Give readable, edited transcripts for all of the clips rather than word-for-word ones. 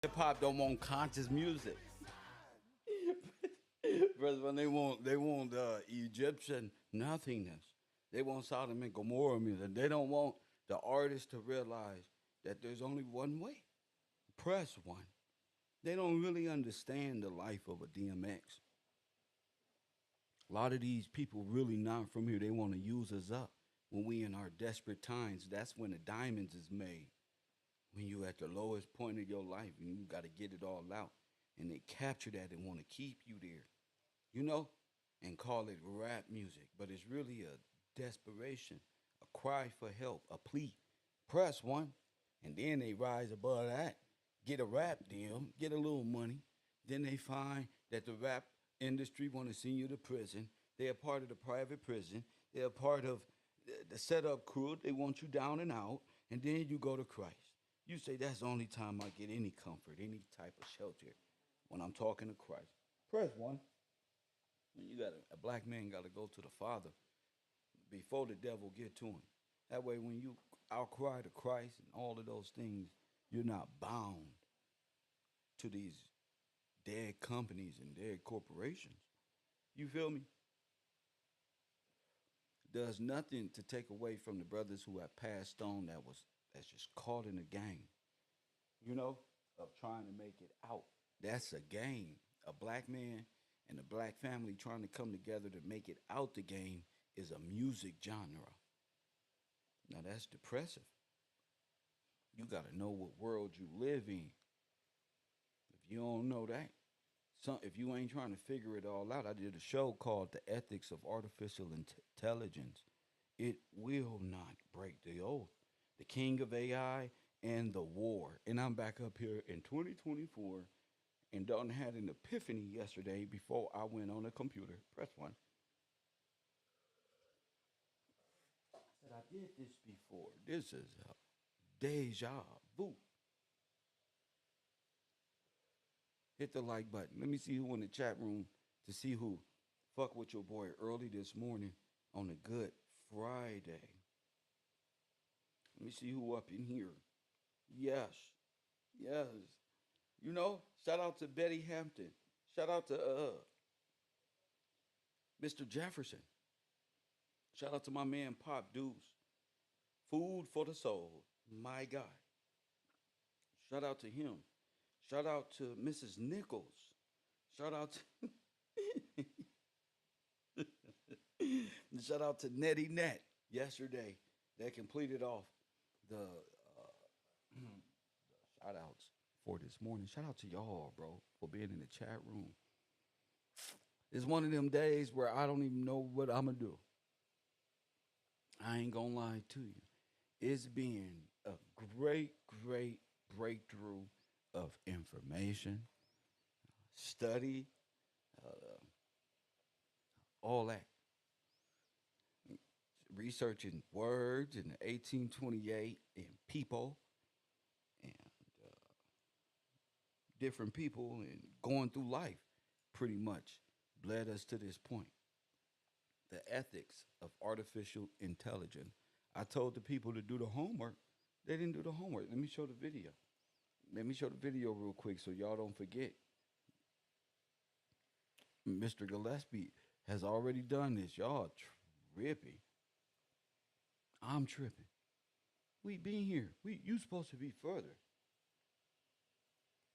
Hip hop don't want conscious music. First one, they want Egyptian nothingness. They want Sodom and Gomorrah music. They don't want the artist to realize that there's only one way. Press one. They don't really understand the life of a DMX. A lot of these people really not from here. They want to use us up. When we in our desperate times, that's when the diamonds is made. When you at the lowest point of your life and you got to get it all out. And they capture that and want to keep you there. You know? And call it rap music. But it's really a desperation, a cry for help, a plea. Press one. And then they rise above that. Get a rap deal, get a little money. Then they find that the rap industry want to send you to prison. They're a part of the private prison. They're a part of the setup crew. They want you down and out. And then you go to Christ. You say, that's the only time I get any comfort, any type of shelter when I'm talking to Christ. Press one. When you got a black man got to go to the Father before the devil get to him. That way, when you outcry to Christ and all of those things, you're not bound to these dead companies and dead corporations. You feel me? Does nothing to take away from the brothers who have passed on that's just caught in a game, you know, of trying to make it out. That's a game. A black man and a black family trying to come together to make it out the game is a music genre. Now that's depressive. You got to know what world you live in. If you don't know that, if you ain't trying to figure it all out, I did a show called The Ethics of Artificial Intelligence. It will not break the oath. The king of AI and the war. And I'm back up here in 2024 and done had an epiphany yesterday before I went on the computer. Press one. I said, I did this before. This is a deja vu. Hit the like button. Let me see who in the chat room to see who fuck with your boy early this morning on a good Friday. Let me see who up in here. Yes. Yes. You know, shout out to Betty Hampton. Shout out to Mr. Jefferson. Shout out to my man Pop Deuce. Food for the soul. My guy. Shout out to him. Shout out to Mrs. Nichols. Shout out to shout out to Nettie Net yesterday. That completed off the shout outs for this morning. Shout out to y'all, bro, for being in the chat room. It's one of them days where I don't even know what I'm gonna do. I ain't gonna lie to you. It's been a great, great breakthrough of information, study, all that. Researching words in 1828 and people and different people and going through life pretty much led us to this point. The ethics of artificial intelligence. I told the people to do the homework. They didn't do the homework. Let me show the video. Let me show the video real quick so y'all don't forget. Mr. Gillespie has already done this. Y'all tripping. I'm tripping. We been here. You supposed to be further.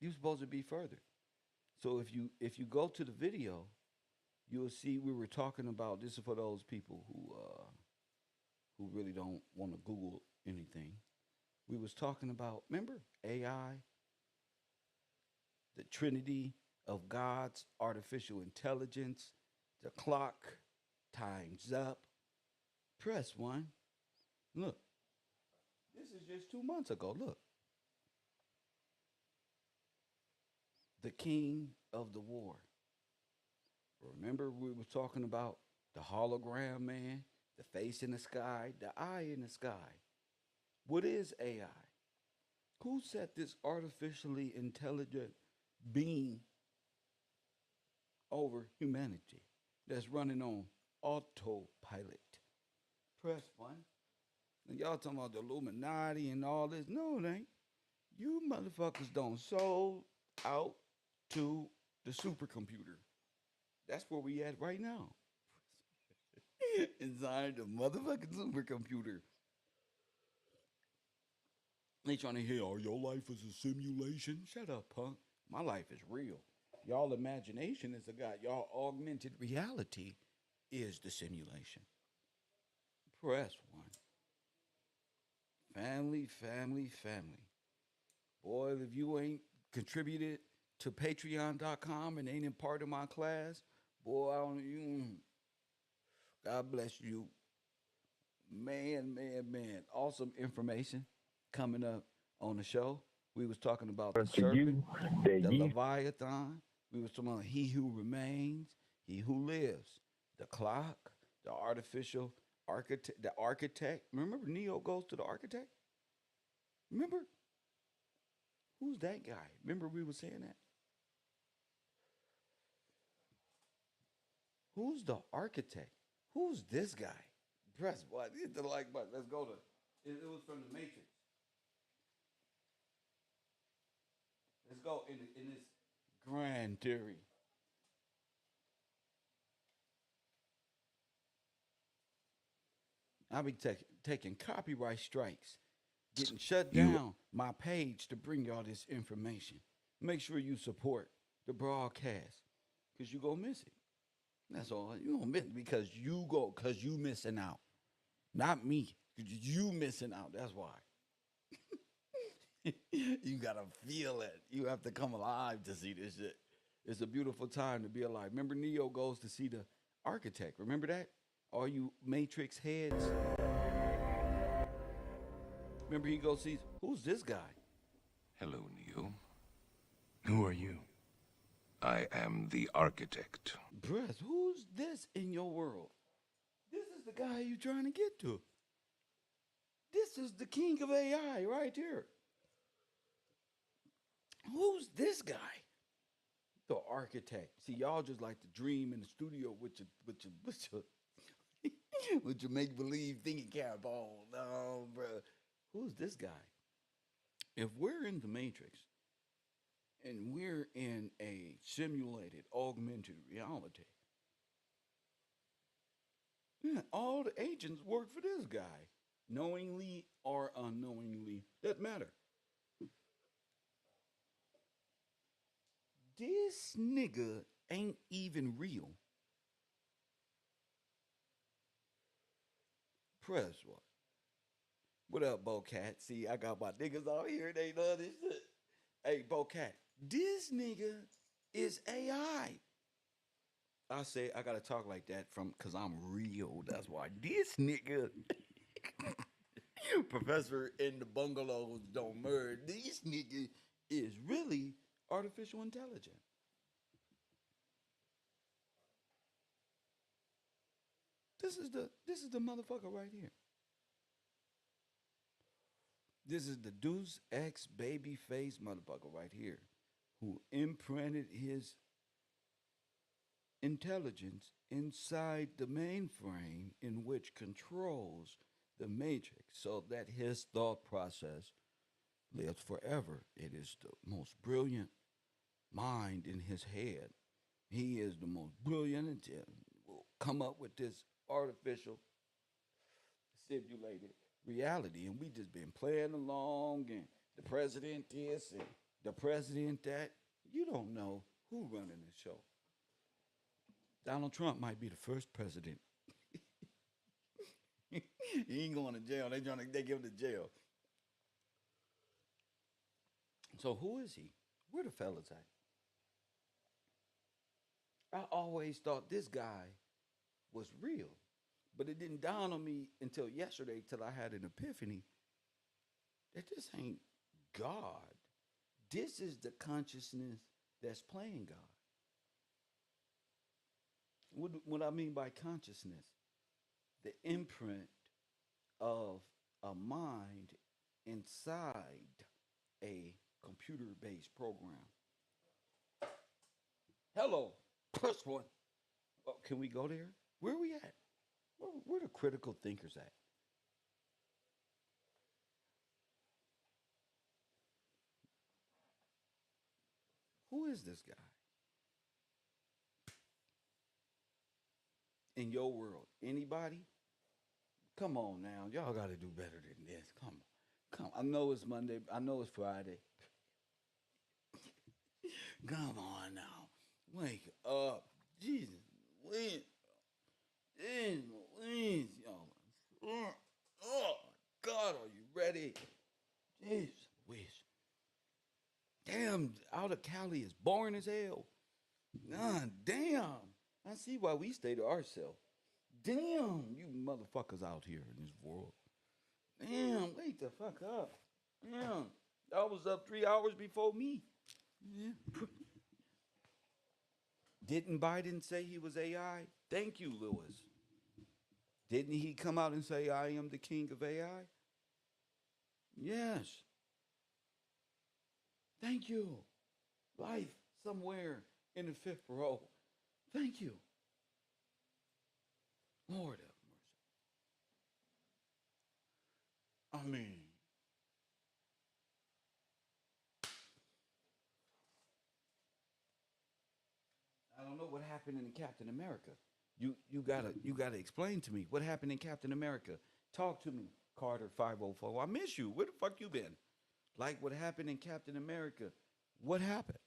You supposed to be further. So if you go to the video, you'll see we were talking about this is for those people who really don't want to Google anything. We was talking about, remember, AI, the Trinity of God's artificial intelligence, the clock, time's up. Press one. Look, this is just 2 months ago. Look. The king of the war. Remember we were talking about the hologram man, the face in the sky, the eye in the sky. What is AI? Who set this artificially intelligent being over humanity that's running on autopilot? Press one. And y'all talking about the Illuminati and all this. No, it ain't. You motherfuckers don't sold out to the supercomputer. That's where we at right now. Inside the motherfucking supercomputer. They trying to hear, oh, your life is a simulation. Shut up, punk. My life is real. Y'all imagination is a god. Y'all augmented reality is the simulation. Press one. Family, family, family. Boy, if you ain't contributed to patreon.com and ain't in part of my class, boy, I don't you God bless you. Man, man, man. Awesome information coming up on the show. We was talking about the To serpent, you that the ye Leviathan. We was talking about he who remains, he who lives, the clock, the artificial architect, the architect. Remember Neo goes to the architect? Remember? Who's that guy? Remember we were saying that? Who's the architect? Who's this guy? Press what? Hit the like button. Let's go to it was from the Matrix. Let's go in this grand theory. I'll be taking copyright strikes, getting shut you down my page to bring y'all this information. Make sure you support the broadcast because you go miss it. That's all. You gonna miss it because you missing out. Not me. You missing out. That's why. You gotta feel it. You have to come alive to see this shit. It's a beautiful time to be alive. Remember, Neo goes to see the architect. Remember that? All you Matrix heads. Remember, he goes sees who's this guy? Hello, Neo. who are you? I am the architect. Bruh, who's this in your world? This is the guy you're trying to get to. This is the king of AI right here. Who's this guy? The architect. See, y'all just like to dream in the studio with your make believe thinking cap on. No, bro. Who's this guy? If we're in the Matrix and we're in a simulated, augmented reality, yeah, all the agents work for this guy, knowingly or unknowingly. Doesn't matter. This nigga ain't even real. Press what? What up, Bocat? See, I got my niggas out here. They love this shit. Hey, Bocat, this nigga is AI. I say I gotta talk like that from cause I'm real. That's why this nigga, Professor in the bungalows don't merge. This nigga is really artificial intelligence. This is the motherfucker right here. This is the Deuce X baby face motherfucker right here, who imprinted his intelligence inside the mainframe in which controls the matrix so that his thought process lives forever. It is the most brilliant mind in his head. He is the most brilliant and will come up with this artificial simulated reality. And we just been playing along and the president this and the president that. You don't know who running the show. Donald Trump might be the first president. He ain't going to jail. They give him to jail. So who is he? Where the fellas at? I always thought this guy was real. But it didn't dawn on me until yesterday, till I had an epiphany that this ain't God. This is the consciousness that's playing God. What I mean by consciousness, the imprint of a mind inside a computer-based program. Hello, first one. Oh, can we go there? Where are we at? Where the critical thinkers at? Who is this guy in your world? Anybody? Come on now, y'all got to do better than this. Come. I know it's Monday. I know it's Friday. Come on now, wake up, Jesus, please, please, y'all. Oh God, are you ready? Jesus, wish. Damn, out of Cali is boring as hell. God damn. I see why we stay to ourselves. Damn, you motherfuckers out here in this world. Damn, wake the fuck up. Damn, I was up 3 hours before me. Yeah. Didn't Biden say he was AI? Thank you, Lewis. Didn't he come out and say, I am the king of AI? Yes. Thank you. Life somewhere in the fifth row. Thank you. Lord have mercy. I mean, I don't know what happened in Captain America. You gotta explain to me what happened in Captain America. Talk to me, Carter 504. I miss you. Where the fuck you been? Like what happened in Captain America. What happened?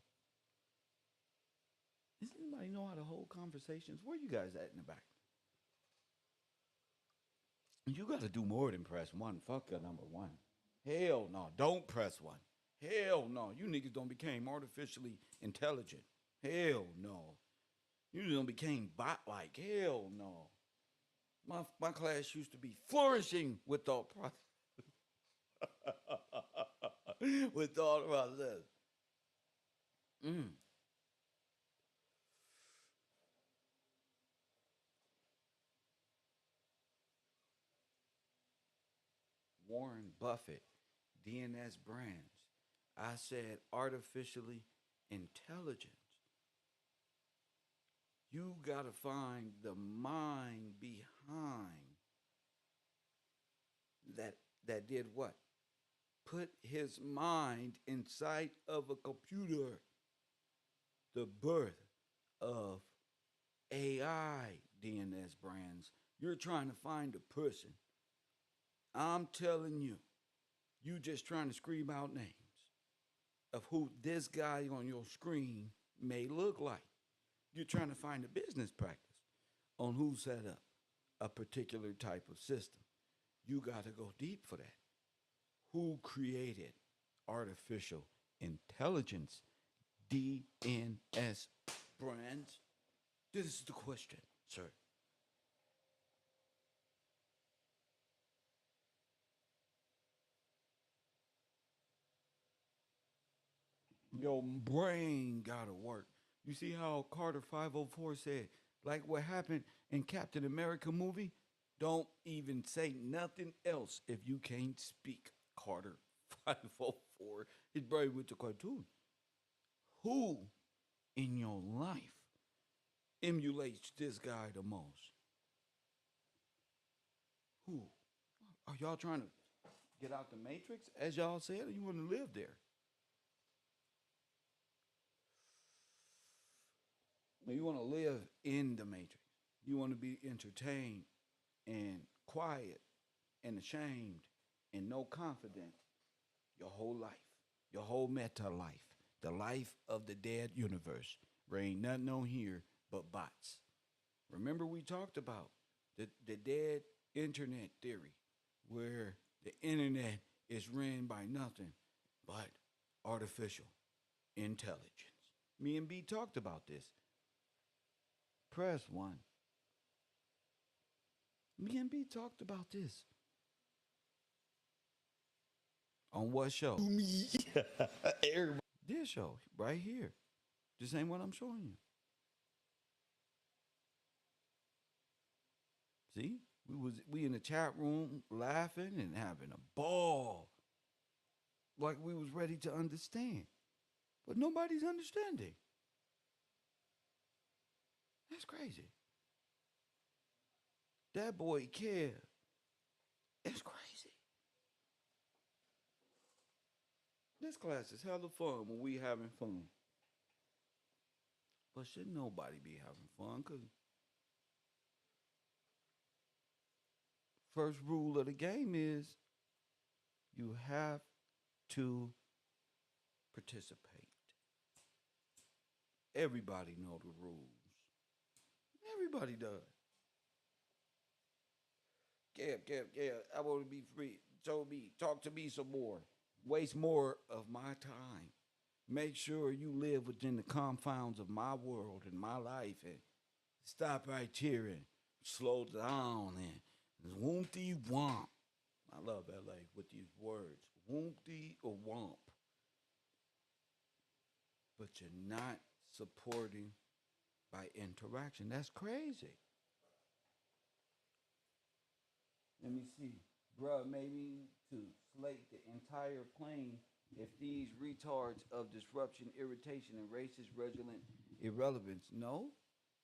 Does anybody know how to hold conversations? Where you guys at in the back? You got to do more than press one. Fuck a number one. Hell no. Don't press one. Hell no. You niggas don't became artificially intelligent. Hell no. You don't became bot-like. Hell no. My class used to be flourishing with thought process. With thought process. Mm. Warren Buffett, DNS Brands. I said artificially intelligent. You got to find the mind behind that did what? Put his mind inside of a computer. The birth of AI, DNS Brands. You're trying to find a person. I'm telling you, you just trying to scream out names of who this guy on your screen may look like. You're trying to find a business practice on who set up a particular type of system. You got to go deep for that. Who created artificial intelligence? DNS Brands? This is the question, sir. Your brain gotta work. You see how Carter 504 said, like what happened in Captain America movie? Don't even say nothing else if you can't speak. Carter 504. His brain went to cartoon. Who in your life emulates this guy the most? Who? Are y'all trying to get out the matrix, as y'all said, or you want to live there? You want to live in the matrix. You want to be entertained and quiet and ashamed and no confidence your whole life, your whole meta life, the life of the dead universe. There ain't nothing on here but bots. Remember we talked about the dead internet theory, where the internet is ran by nothing but artificial intelligence. Me and B talked about this. Press one. Me and B talked about this. On what show? Me. Everybody. This show, right here. This ain't what I'm showing you. See? We in the chat room laughing and having a ball. Like we was ready to understand. But nobody's understanding. That's crazy. That boy Kev. It's crazy. This class is hella fun when we having fun. But should nobody be having fun? Because first rule of the game is you have to participate. Everybody know the rules. Everybody does. Kev, I want to be free. Show me, talk to me some more. Waste more of my time. Make sure you live within the confines of my world and my life and stop right here and slow down and woompty womp. I love LA with these words. Woompty or womp. But you're not supporting by interaction. That's crazy. Let me see. Bruh, maybe to slate the entire plane if these retards of disruption, irritation, and racist redolent irrelevance. No,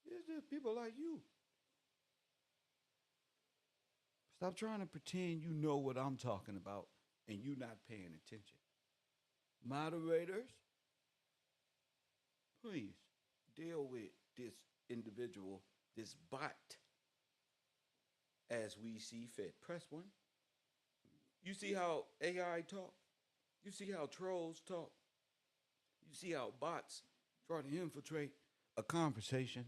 it's just people like you. Stop trying to pretend you know what I'm talking about and you not paying attention. Moderators, please deal with this individual, this bot, as we see fit. Press one. You see how AI talk? You see how trolls talk? You see how bots try to infiltrate a conversation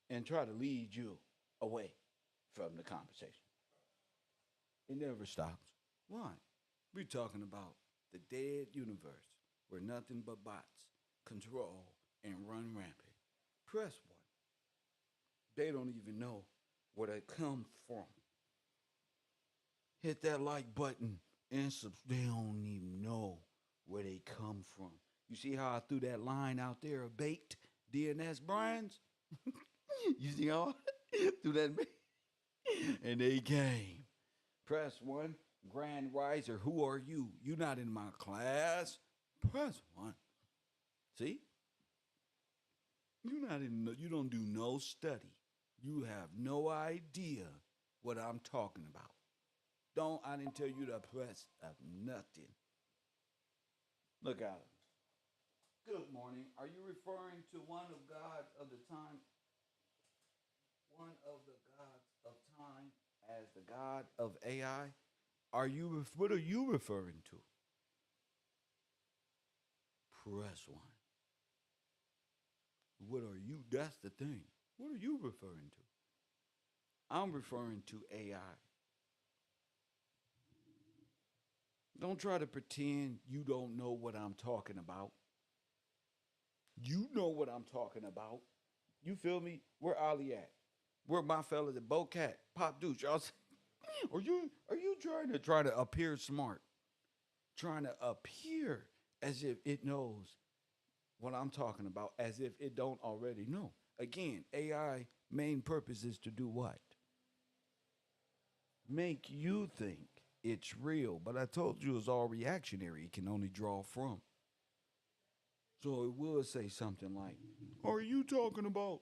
and try to lead you away from the conversation. It never stops. Why? We're talking about the dead universe where nothing but bots control and run rampant. Press one. They don't even know where they come from. Hit that like button and they don't even know where they come from. You see how I threw that line out there of baked DNS Brian's? You see how I threw that? And they came. Press one. Grand Riser, who are you? You not in my class. Press one. See? You don't do no study. You have no idea what I'm talking about. I didn't tell you to press of nothing. Look at him. Good morning. Are you referring to one of God of the time? One of the gods of time as the God of AI? What are you referring to? Press one. What are you? That's the thing. What are you referring to? I'm referring to AI. Don't try to pretend you don't know what I'm talking about. You know what I'm talking about. You feel me? Where Ali at? Where my fellas at Bocat? Pop Deuce, y'all. Are you trying to appear smart? Trying to appear as if it knows what I'm talking about, as if it don't already know. Again, AI main purpose is to do what? Make you think it's real. But I told you it's all reactionary. It can only draw from. So it will say something like, are you talking about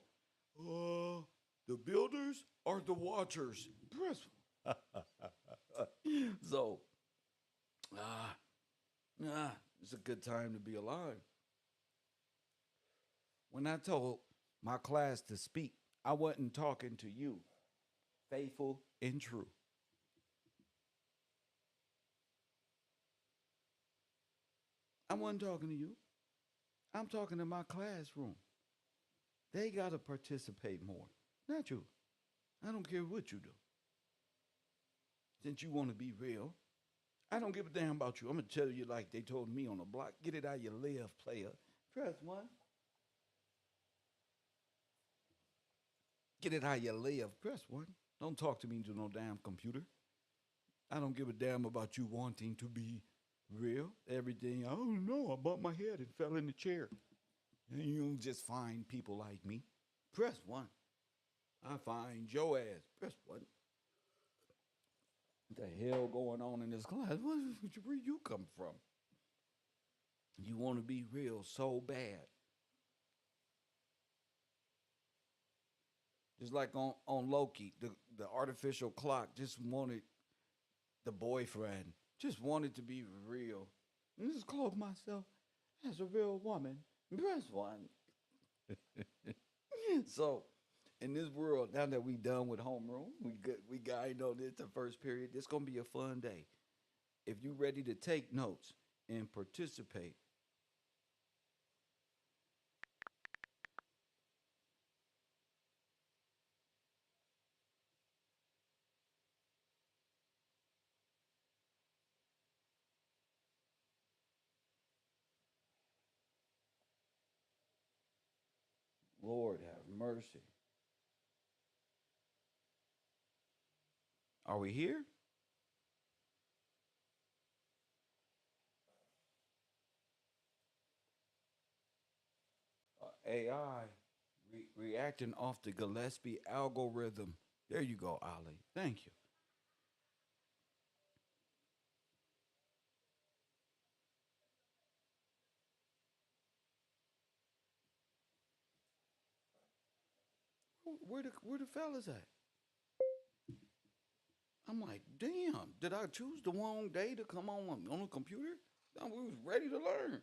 the builders or the watchers? Press. So, it's a good time to be alive. When I told my class to speak, I wasn't talking to you, faithful and true. I wasn't talking to you. I'm talking to my classroom. They got to participate more, not you. I don't care what you do. Since you want to be real, I don't give a damn about you. I'm going to tell you like they told me on the block. Get it how you live, player. Press one. Get it how you live. Press one. Don't talk to me to no damn computer. I don't give a damn about you wanting to be real. Everything, I don't know. I bumped my head and fell in the chair. And you just find people like me. Press one. I find your ass. Press one. What the hell going on in this class? Where you come from? You want to be real so bad. Just like on Loki, the artificial clock just wanted the boyfriend, just wanted to be real. And just clothe myself as a real woman. Press one. So, in this world, now that we done with homeroom, we guide on this the first period. This gonna be a fun day. If you ready to take notes and participate, Lord have mercy. Are we here? AI reacting off the Gillespie algorithm. There you go, Ali. Thank you. Where the fellas at? I'm like, damn, did I choose the wrong day to come on the computer? No, we was ready to learn.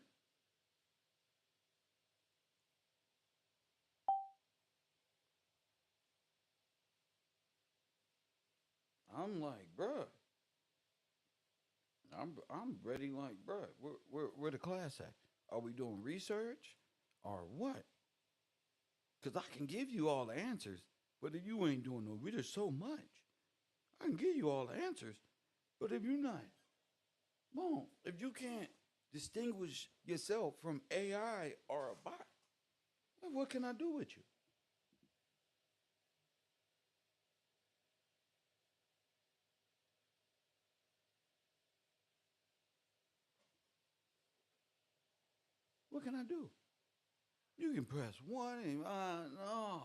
I'm like, bruh, I'm ready like, bruh, where the class at? Are we doing research or what? Because I can give you all the answers, but if you ain't doing no, there's so much. I can give you all the answers, but if you're not, well, if you can't distinguish yourself from AI or a bot, then what can I do with you? What can I do? You can press one and no.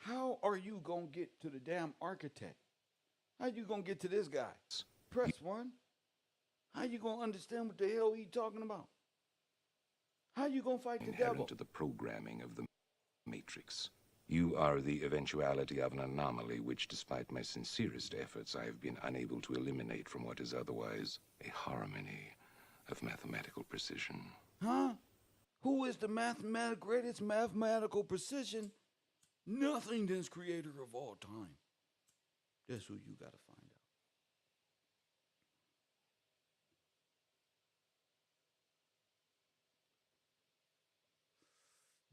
How are you gonna get to the damn architect? How you gonna get to this guy? You Press one. How you gonna understand what the hell he talking about? How you gonna fight the inherent devil? to the programming of the Matrix. You are the eventuality of an anomaly which, despite my sincerest efforts, I have been unable to eliminate from what is otherwise a harmony of mathematical precision. Huh? Who is the greatest mathematical precision? Nothing than creator of all time. That's who you gotta find out.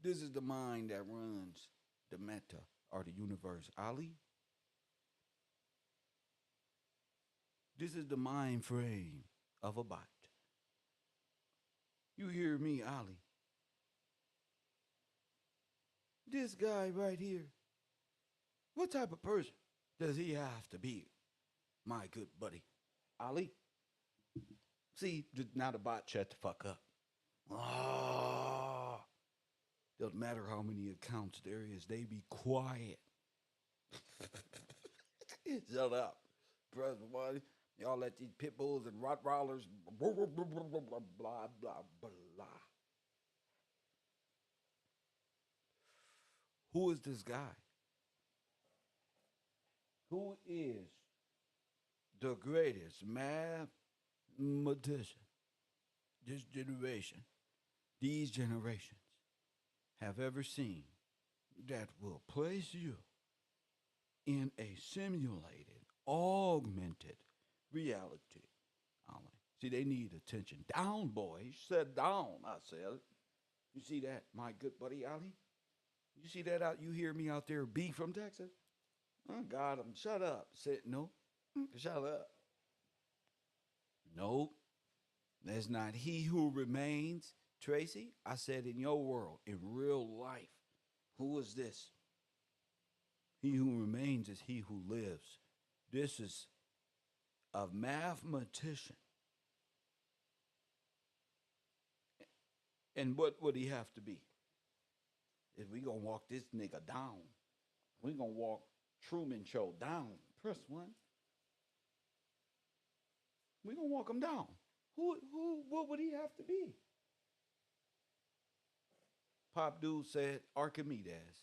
This is the mind that runs the meta or the universe. Ali, this is the mind frame of a bot. You hear me, Ali? This guy right here, what type of person does he have to be? My good buddy, Ali. See, now the bot shut the fuck up. Ah, doesn't matter how many accounts there is, they be quiet. Shut up, brother. Boy. Y'all let these pit bulls and Rottweilers blah blah blah blah blah. Who is this guy? Who is the greatest mathematician this generation, these generations have ever seen that will place you in a simulated, augmented reality? Ali. See, they need attention. Down, boys. Sit down, I said. You see that, my good buddy Ali? You see that out? You hear me out there, B from Texas? Oh, God, shut up. Sit, no. Shut up. Nope. That's not he who remains. Tracy, I said in your world, in real life, who is this? He who remains is he who lives. This is a mathematician. And what would he have to be? If we gonna walk this nigga down, we gonna walk Truman Show down. Press one. We gonna walk him down. What would he have to be? Pop Dude said Archimedes.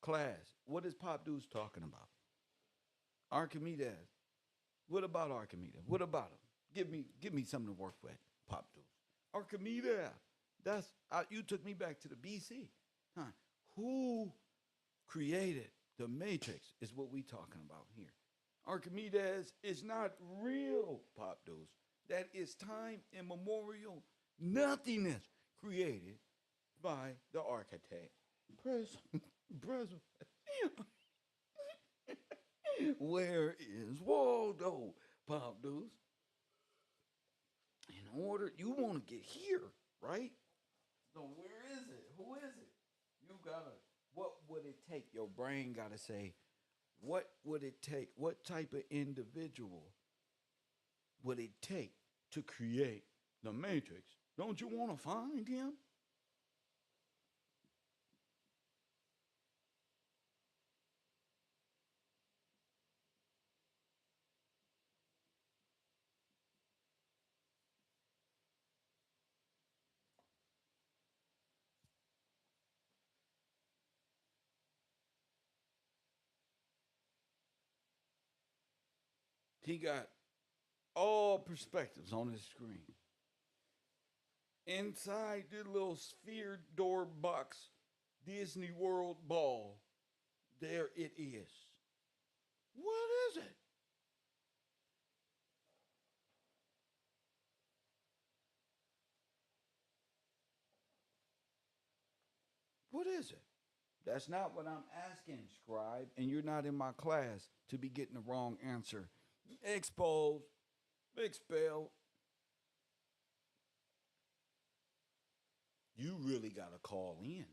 Class, what is Pop Dude's talking about? Archimedes. What about Archimedes? What about him? Give me something to work with, Pop Dude. Archimedes. You took me back to the BC. Huh? Who created the Matrix is what we talking about here. Archimedes is not real, Pop Dose. That is time immemorial nothingness created by the architect. Press, press. Where is Waldo, Pop Dose? In order, you want to get here, right? So where is it? Who is it? You gotta. What would it take? Your brain gotta say, what would it take? What type of individual would it take to create the Matrix? Don't you want to find him? He got all perspectives on his screen. Inside the little sphere door box Disney World ball, there it is. What is it? What is it? That's not what I'm asking, scribe, and you're not in my class to be getting the wrong answer. Exposed, expelled. You really got to call in.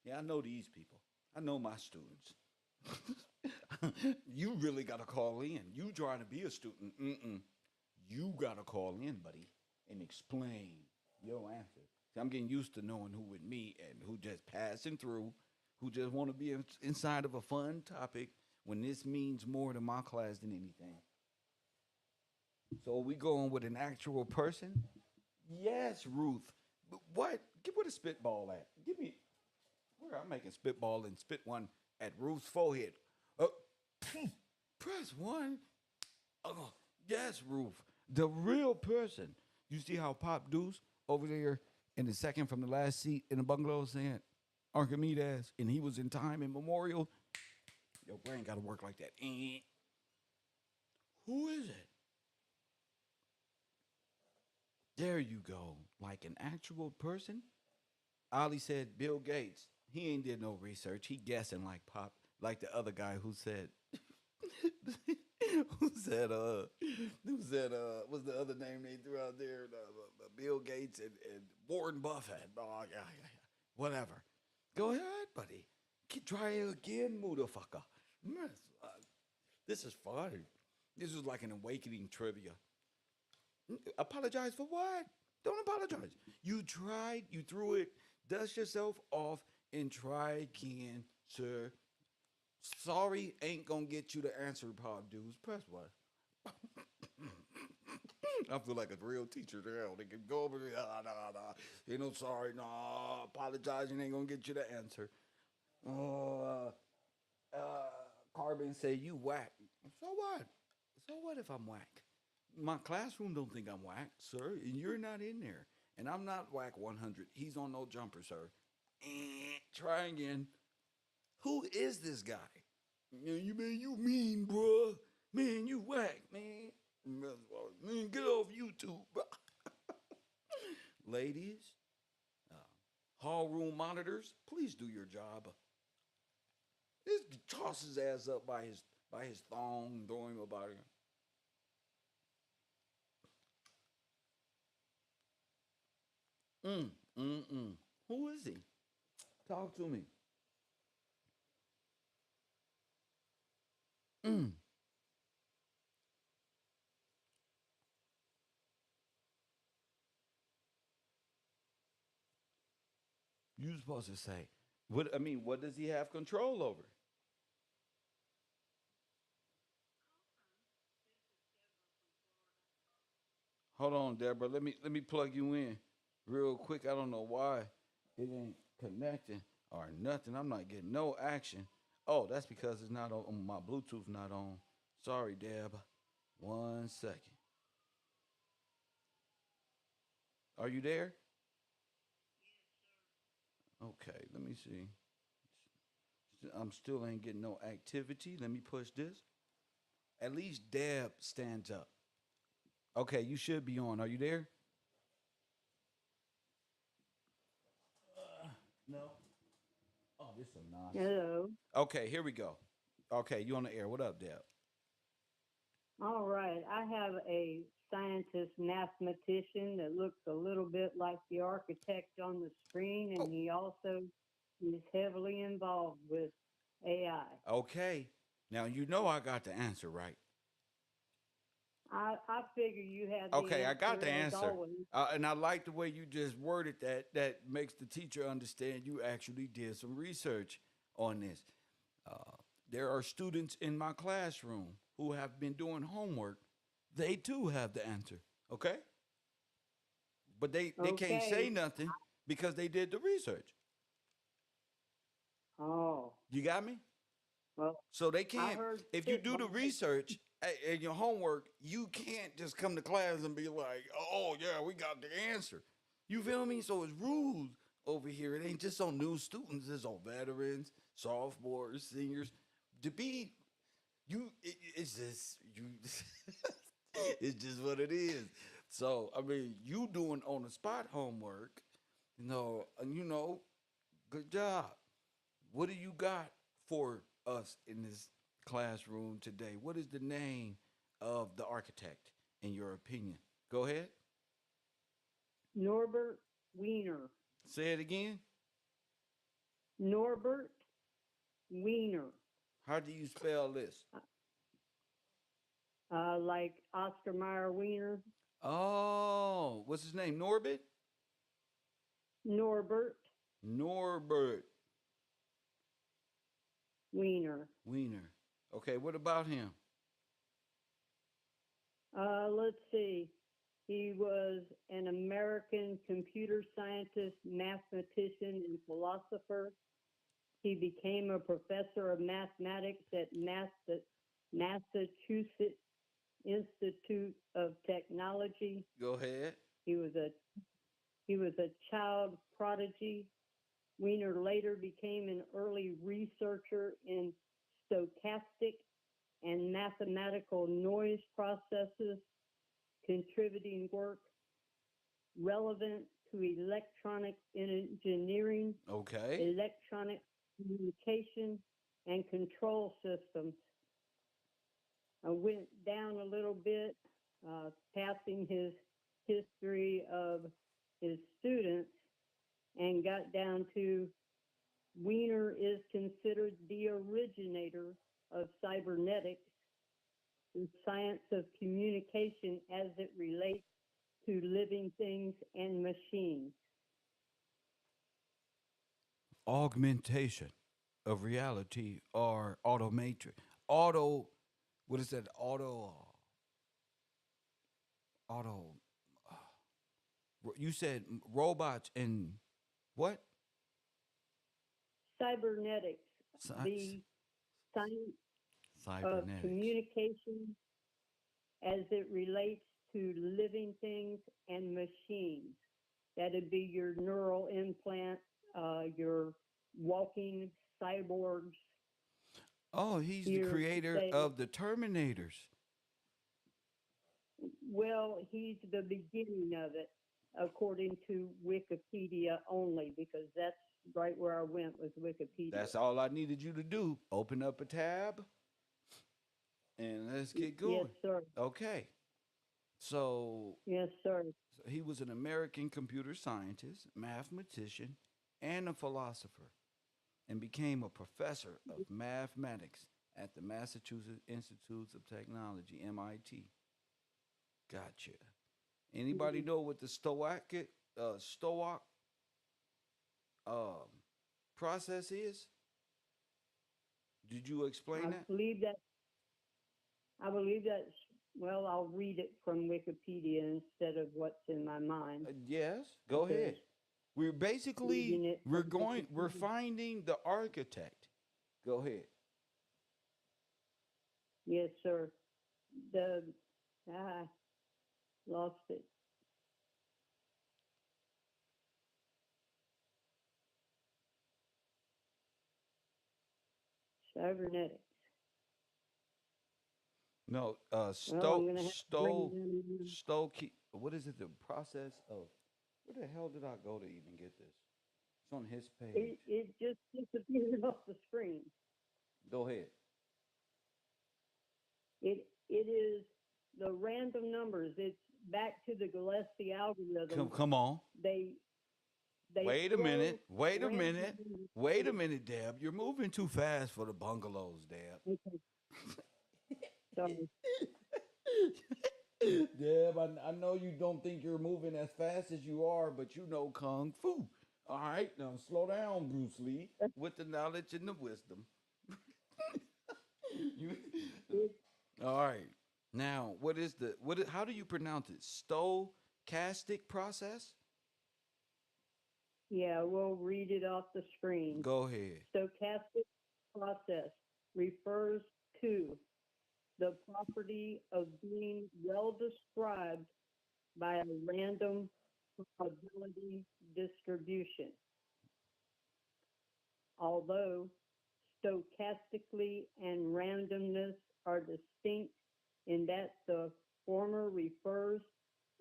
Yeah, I know these people. I know my students. You really got to call in. You trying to be a student. Mm-mm. You got to call in, buddy, and explain your answer. See, I'm getting used to knowing who with me and who just passing through, who just want to be inside of a fun topic when this means more to my class than anything. So are we going with an actual person? Yes, Ruth. But what? Give where the spitball at. Give me where I'm making spitball and spit one at Ruth's forehead. Uh, press one. Oh, yes, Ruth. The real person. You see how Pop Deuce over there in the second from the last seat in the bungalow saying Archimedes, and he was in time immemorial. Your brain got to work like that. Who is it? There you go. Like an actual person? Ali said Bill Gates. He ain't did no research. He guessing like Pop, like the other guy who said, what's the other name they threw out there? Bill Gates and Warren Buffett. Oh, yeah, yeah, yeah. Whatever. Go ahead, buddy. Try it again, motherfucker. This is fun. This is like an awakening trivia. Apologize for what? Don't apologize. You tried, you threw it, dust yourself off, and try again, sir. Sorry ain't gonna get you the answer, Pop Dudes. Press what? I feel like a real teacher there. They can go over there. Ain't no sorry, no. Apologizing ain't gonna get you the answer. Oh, Carbon say you whack. So what? So what if I'm whack? My classroom don't think I'm whack, sir, and you're not in there. And I'm not whack 100. He's on no jumper, sir. Try again. Who is this guy? You man, you mean, bruh. Man, you whack, man. Man, get off YouTube, bro. Ladies, hall room monitors, please do your job. This toss his ass up by his thong, throw him about him. Who is he? Talk to me. You supposed to say, what? I mean, what does he have control over? Hold on, Deborah. Let me plug you in real quick. I don't know why it ain't connecting or nothing. I'm not getting no action. Oh, that's because it's not on my Bluetooth. Not on. Sorry, Deb. 1 second. Are you there? Okay, let me see. I'm still ain't getting no activity. Let me push this. At least Deb stands up. Okay, you should be on. Are you there? No. Oh, this is nonsense. Hello. Okay, here we go. Okay, you on the air. What up, Deb? All right. I have a scientist mathematician that looks a little bit like the architect on the screen, and he also is heavily involved with AI. Okay. Now you know I got the answer right. I figure you have the Okay, I got the answer as answer. always. And I like the way you just worded that. That makes the teacher understand you actually did some research on this. There are students in my classroom who have been doing homework. They too have the answer. Okay? But they can't say Okay. nothing because they did the research. Oh, You got me? well, So they I can't, heard if you do the spitball. research and your homework, you can't just come to class and be like, oh, yeah, we got the answer. You feel me? So it's rules over here. It ain't just on new students, it's on veterans, sophomores, seniors. To be, it's just, it's just what it is. So, I mean, you doing on the spot homework, and good job. What do you got for us in this classroom today? What is the name of the architect, in your opinion? Go ahead. Norbert Wiener. Say it again. Norbert Wiener. How do you spell this? Like Oscar Mayer Wiener. Oh, what's his name? Norbert? Norbert Norbert Wiener. Wiener. Okay, what about him? Let's see. He was an American computer scientist, mathematician, and philosopher. He became a professor of mathematics at Massachusetts Institute of Technology. Go ahead. He was a child prodigy. Wiener later became an early researcher in stochastic and mathematical noise processes, contributing work relevant to electronic engineering, Okay. electronic communication, and control systems. I went down a little bit, passing his history of his students, and got down to Wiener is considered the originator of cybernetics, the science of communication as it relates to living things and machines. Augmentation of reality or automatrix. Auto, what is that? Auto. You said robots and what? Cybernetics, Sci- the science of Cybernetics. communication as it relates to living things and machines. That'd be your neural implant, your walking cyborgs. Oh, he's the Your creator say, of the Terminators. well, he's the beginning of it, according to Wikipedia only, because that's right where I went with Wikipedia. That's all I needed you to do. Open up a tab and let's get Yes, going. sir. Okay. So Yes, sir. he was an American computer scientist, mathematician, and a philosopher, and became a professor of mathematics at the Massachusetts Institute of Technology, MIT. Gotcha. Anybody know what the Stoic um, process is? Did you explain I that? believe that. I believe that. Well, I'll read it from Wikipedia instead of what's in my mind. Yes. Go Because ahead. We're basically reading it from we're Wikipedia. finding the architect. Go ahead. Yes, sir. The lost it. Cybernetics. No, Well, I'm Stowe, going to have to bring Stowe, it in. Stowe. What is it? The process of where the hell did I go to even get this? It's on his page. It just disappeared off the screen. Go ahead. It is the random numbers. It's back to the Gillespie algorithm. Come on. They Wait a throw minute. Wait a random minute. numbers. Wait a minute, Deb. You're moving too fast for the bungalows, Deb. Okay, sorry. Deb, I know you don't think you're moving as fast as you are, but you know Kung Fu. All right, now slow down, Bruce Lee, with the knowledge and the wisdom. You, all right. Now, how do you pronounce it? Stochastic process? Yeah, we'll read it off the screen. Go ahead. Stochastic process refers to the property of being well described by a random probability distribution. Although stochastically and randomness are distinct in that the former refers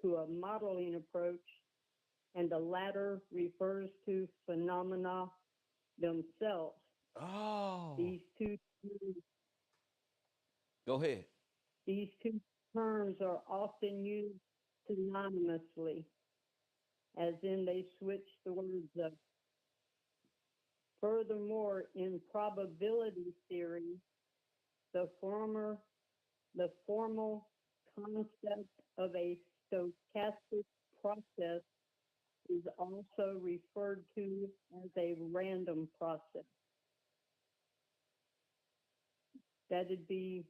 to a modeling approach and the latter refers to phenomena themselves. Oh, These two go ahead. These two terms are often used synonymously, as in they switch the words up. Furthermore, in probability theory, the formal concept of a stochastic process is also referred to as a random process. That'd be,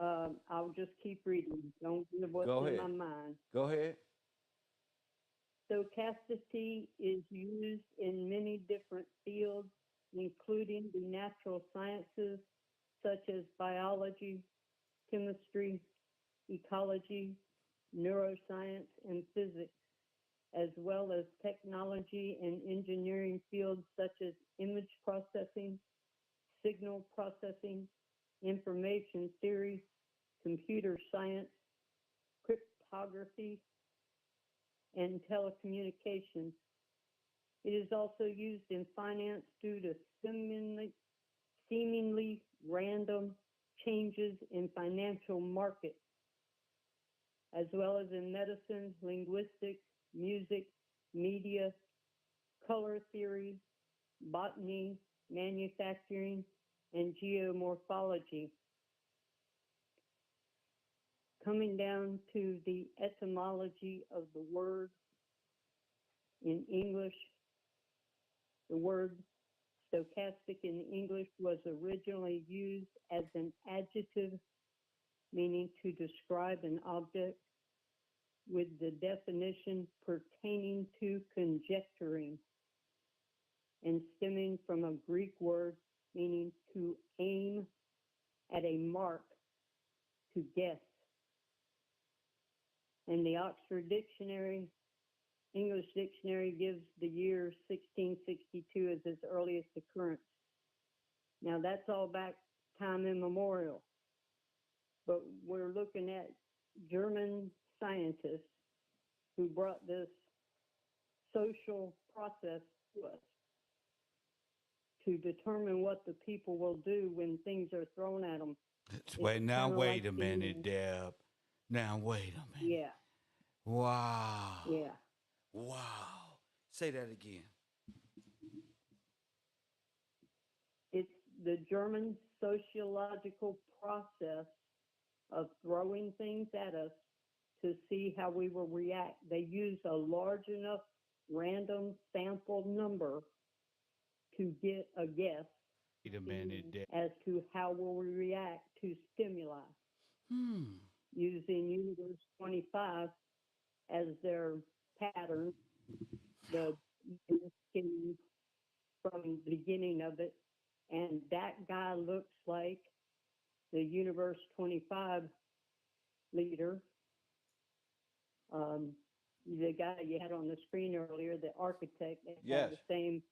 I'll just keep reading. Don't give what's Go in ahead. my mind. Go ahead. Stochasticity is used in many different fields, including the natural sciences, such as biology, chemistry, ecology, neuroscience, and physics, as well as technology and engineering fields such as image processing, signal processing, information theory, computer science, cryptography, and telecommunications. It is also used in finance due to seemingly random changes in financial markets, as well as in medicine, linguistics, music, media, color theory, botany, manufacturing, and geomorphology. Coming down to the etymology of the word in English, the word stochastic in English was originally used as an adjective meaning to describe an object, with the definition pertaining to conjecturing and stemming from a Greek word meaning to aim at a mark, to guess. And the Oxford Dictionary, English Dictionary, gives the year 1662 as its earliest occurrence. Now that's all back time immemorial, but we're looking at German scientists who brought this social process to us to determine what the people will do when things are thrown at them. Wait like a minute, Deb. Now wait a minute. Yeah, Wow. yeah. Wow. Say that again. It's the German sociological process of throwing things at us to see how we will react. They use a large enough random sample number to get a guess Wait a minute, Deb. as to how will we react to stimuli, using Universe 25 as their pattern, the skin from the beginning of it. And that guy looks like the Universe 25 leader, the guy you had on the screen earlier, the architect, that Yes. had the same,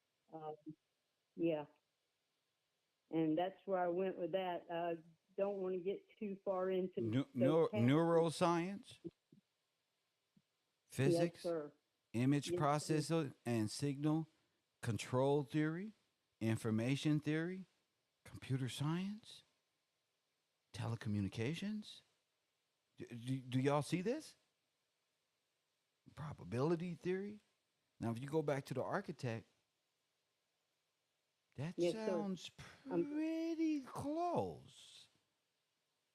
yeah. and that's where I went with that. I don't want to get too far into those Neuroscience, Yes, physics, sir. image Yes, sir. processor and signal control theory, information theory, computer science, telecommunications. Do y'all see this? Probability theory. Now, if you go back to the architect, that Yes, sir. sounds Um, pretty close,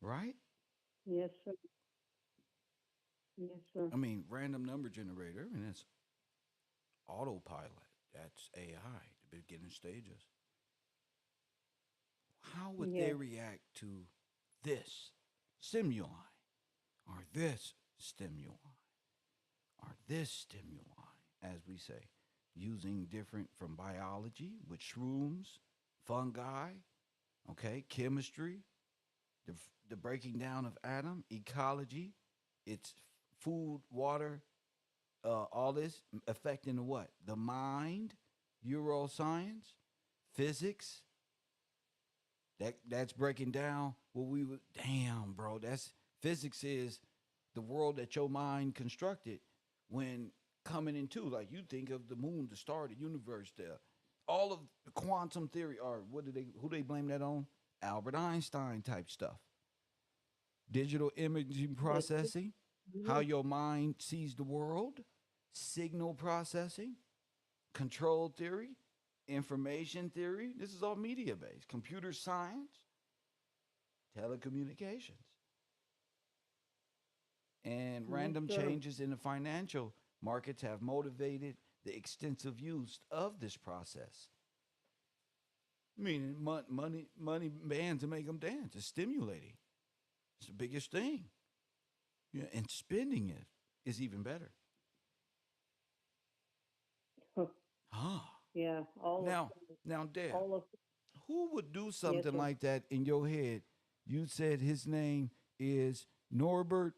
right? yes, sir. Yes, sir. I mean, random number generator, I mean, that's autopilot. That's AI, the beginning stages. How would they Yes. react to this stimuli, or this stimuli, or this stimuli, as we say, using different from biology with shrooms, fungi, okay, chemistry, the breaking down of atom, ecology, it's food, water, all this affecting the what? The mind, neuroscience, physics. That's breaking down what we would. Damn, bro. That's physics is the world that your mind constructed when coming into. Like you think of the moon, the star, the universe, all of the quantum theory. Or what do they? Who they blame that on? Albert Einstein type stuff. Digital imaging Yes. processing, how Yes. your mind sees the world, signal processing, control theory, information theory. This is all media based. Computer science, telecommunications, and Yes, random sir. changes in the financial markets have motivated the extensive use of this process. Meaning, money bands to make them dance. It's stimulating. It's the biggest thing. Yeah, and spending it is even better. Ah, Yeah. All of now, now, Dad, all of who would do yes, something sir. like that in your head? You said his name is Norbert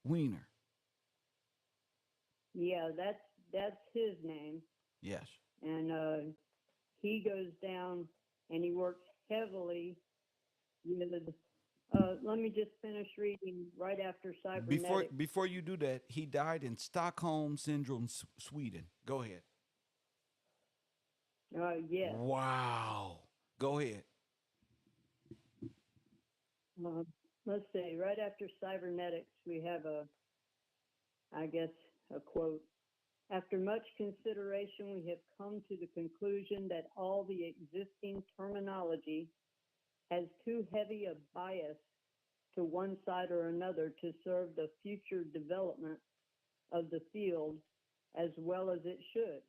Wiener. Yeah, that's his name, Yes. and he goes down and he works heavily with. Let me just finish reading right after Before cybernetics. before you do that, he died in Stockholm syndrome, Sweden. Go ahead. Yes. Wow. Go ahead. Uh, let's see. Right after cybernetics, we have I guess, a quote. After much consideration, we have come to the conclusion that all the existing terminology has too heavy a bias to one side or another to serve the future development of the field as well as it should.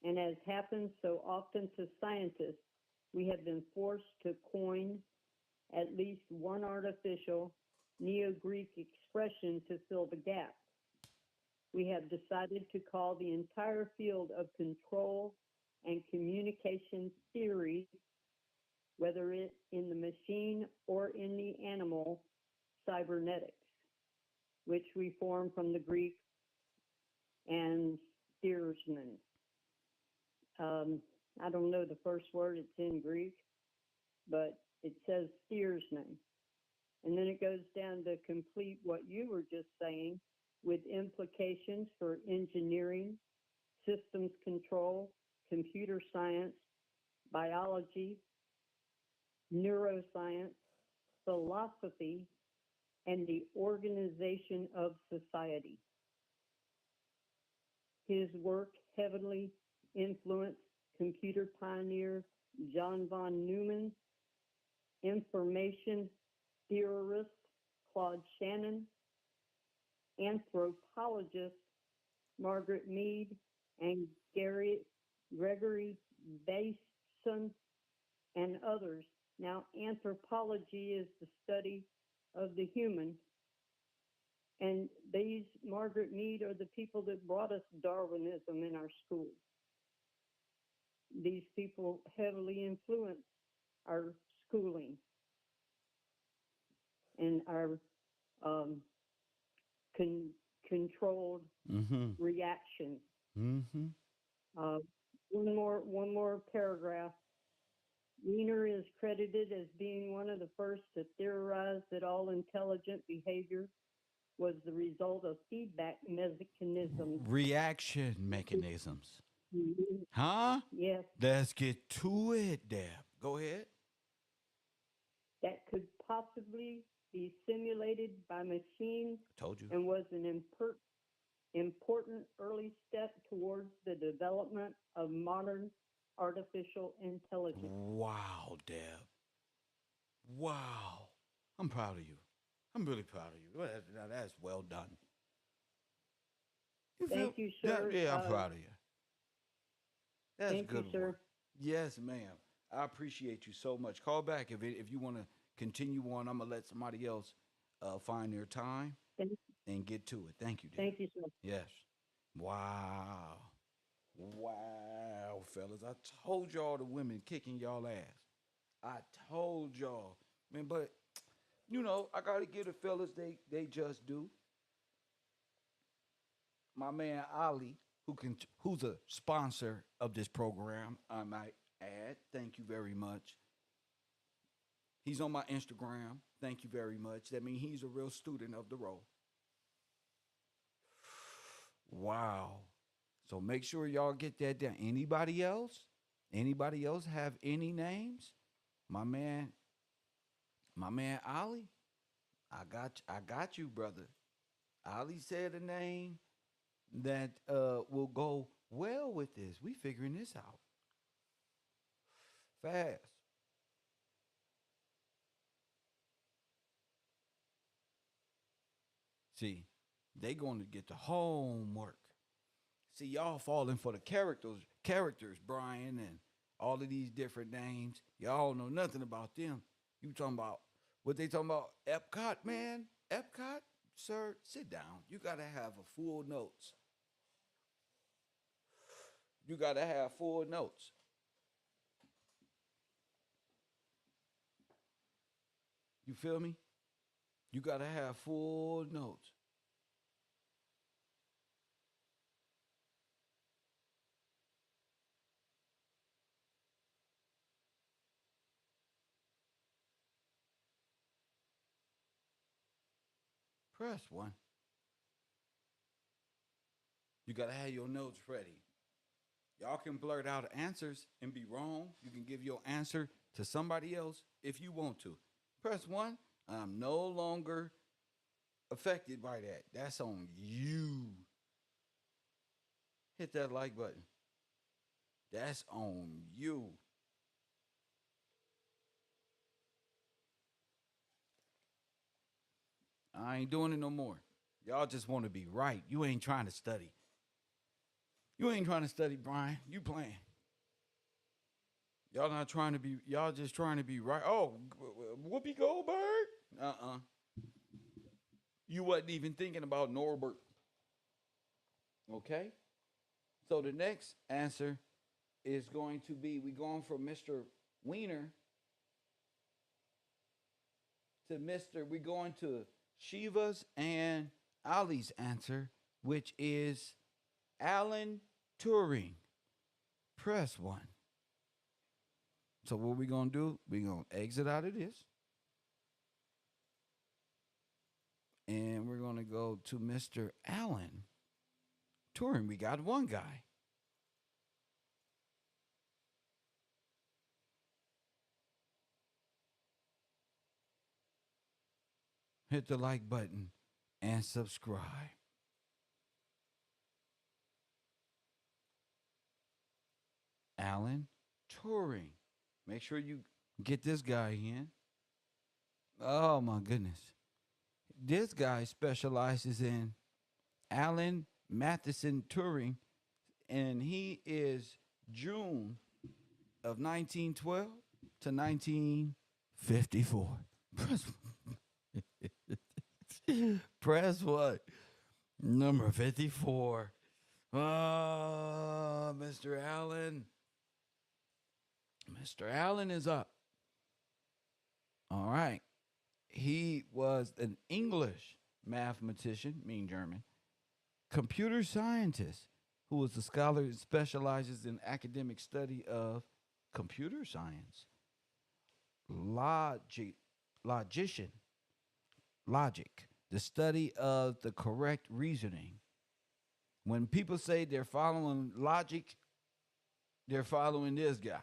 And as happens so often to scientists, we have been forced to coin at least one artificial Neo Greek expression to fill the gap. We have decided to call the entire field of control and communication theory, whether it in the machine or in the animal, cybernetics, which we form from the Greek and steersman. Um, I don't know the first word, it's in Greek, but it says steersman. And then it goes down to complete what you were just saying with implications for engineering, systems control, computer science, biology, neuroscience, philosophy, and the organization of society. His work heavily influenced computer pioneer John von Neumann, information theorist Claude Shannon, anthropologist Margaret Mead, and Gregory Bateson, and others. Now, anthropology is the study of the human, and these Margaret Mead are the people that brought us Darwinism in our school. These people heavily influence our schooling and our um, con- controlled Mm-hmm. reactions. Mm-hmm. Uh, one more paragraph. Wiener is credited as being one of the first to theorize that all intelligent behavior was the result of feedback mechanisms. Reaction mechanisms. Mhm. Huh? Yes, Let's get to it, Deb. Go ahead. that could possibly be simulated by machines Told you. and was an important early step towards the development of modern artificial intelligence. Wow, Deb. Wow. I'm proud of you. I'm really proud of you. Now that's well done. You feel? Thank you, sir. Yeah, I'm proud of you. That's Thank you, good sir. work. Yes, ma'am. I appreciate you so much. Call back if you want to continue on. I'm gonna let somebody else find their time Thank, and get to it. Thank you, Deb. thank you, sir. Yes. Wow. Wow, fellas. I told y'all the women kicking y'all ass. I told y'all. Man, but you know, I gotta give the fellas they just do. My man Ali, who's a sponsor of this program, I might add. Thank you very much. He's on my Instagram. Thank you very much. That means he's a real student of the role. Wow. So make sure y'all get that down. Anybody else? Anybody else have any names? My man, my man Ali. I got you, brother. Ali said a name that will go well with this. We figuring this out fast. See, they going to get the homework. See, y'all falling for the characters, Brian, and all of these different names. Y'all know nothing about them. You talking about what they talking about? Epcot, man. Epcot, sir, sit down. You gotta have a full notes. You gotta have full notes. You feel me? You gotta have full notes. Press one. You gotta have your notes ready. Y'all can blurt out answers and be wrong. You can give your answer to somebody else if you want to. Press one. I'm no longer affected by that. That's on you. Hit that like button. That's on you. I ain't doing it no more. Y'all just want to be right. You ain't trying to study. You ain't trying to study, Brian. You playing. Y'all not trying to be. Y'all just trying to be right. Oh, Whoopi Goldberg. Uh-uh. You wasn't even thinking about Norbert. Okay. So the next answer is going to be we going from Mr. Wiener to Mr. We going to Shiva's and Ali's answer, which is Alan Turing. Press one. So what we gonna do? We gonna exit out of this, and we're gonna go to Mr. Alan Turing. We got one guy. Hit the like button and subscribe. Alan Turing. Make sure you get this guy in. Oh my goodness. This guy specializes in Alan Matheson Turing, and he is June of 1912 to 1954. Press what? Number 54. Mr. Allen. Mr. Allen is up. All right. He was an English mathematician, mean German, computer scientist who was a scholar that specializes in academic study of computer science. logic, logician, logic, the study of the correct reasoning. When people say they're following logic, they're following this guy.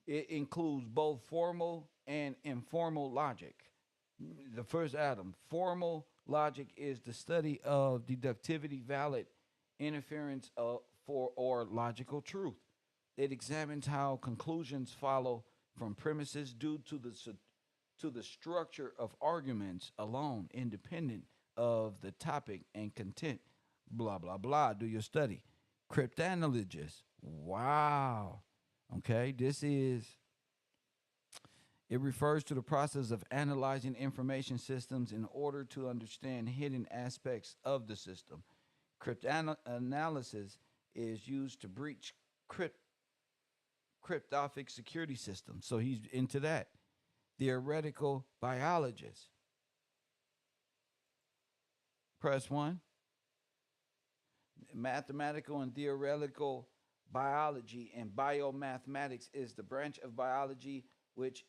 It includes both formal and informal logic. The first Adam, formal logic is the study of deductivity, valid interference for or logical truth. It examines how conclusions follow from premises due to the structure of arguments alone, independent of the topic and content. Blah blah blah. Do your study. Cryptanalysis. Wow. Okay, it refers to the process of analyzing information systems in order to understand hidden aspects of the system. Cryptanalysis is used to breach cryptographic security systems. So he's into that. Theoretical biologist. Press one. Mathematical and theoretical biology and biomathematics is the branch of biology which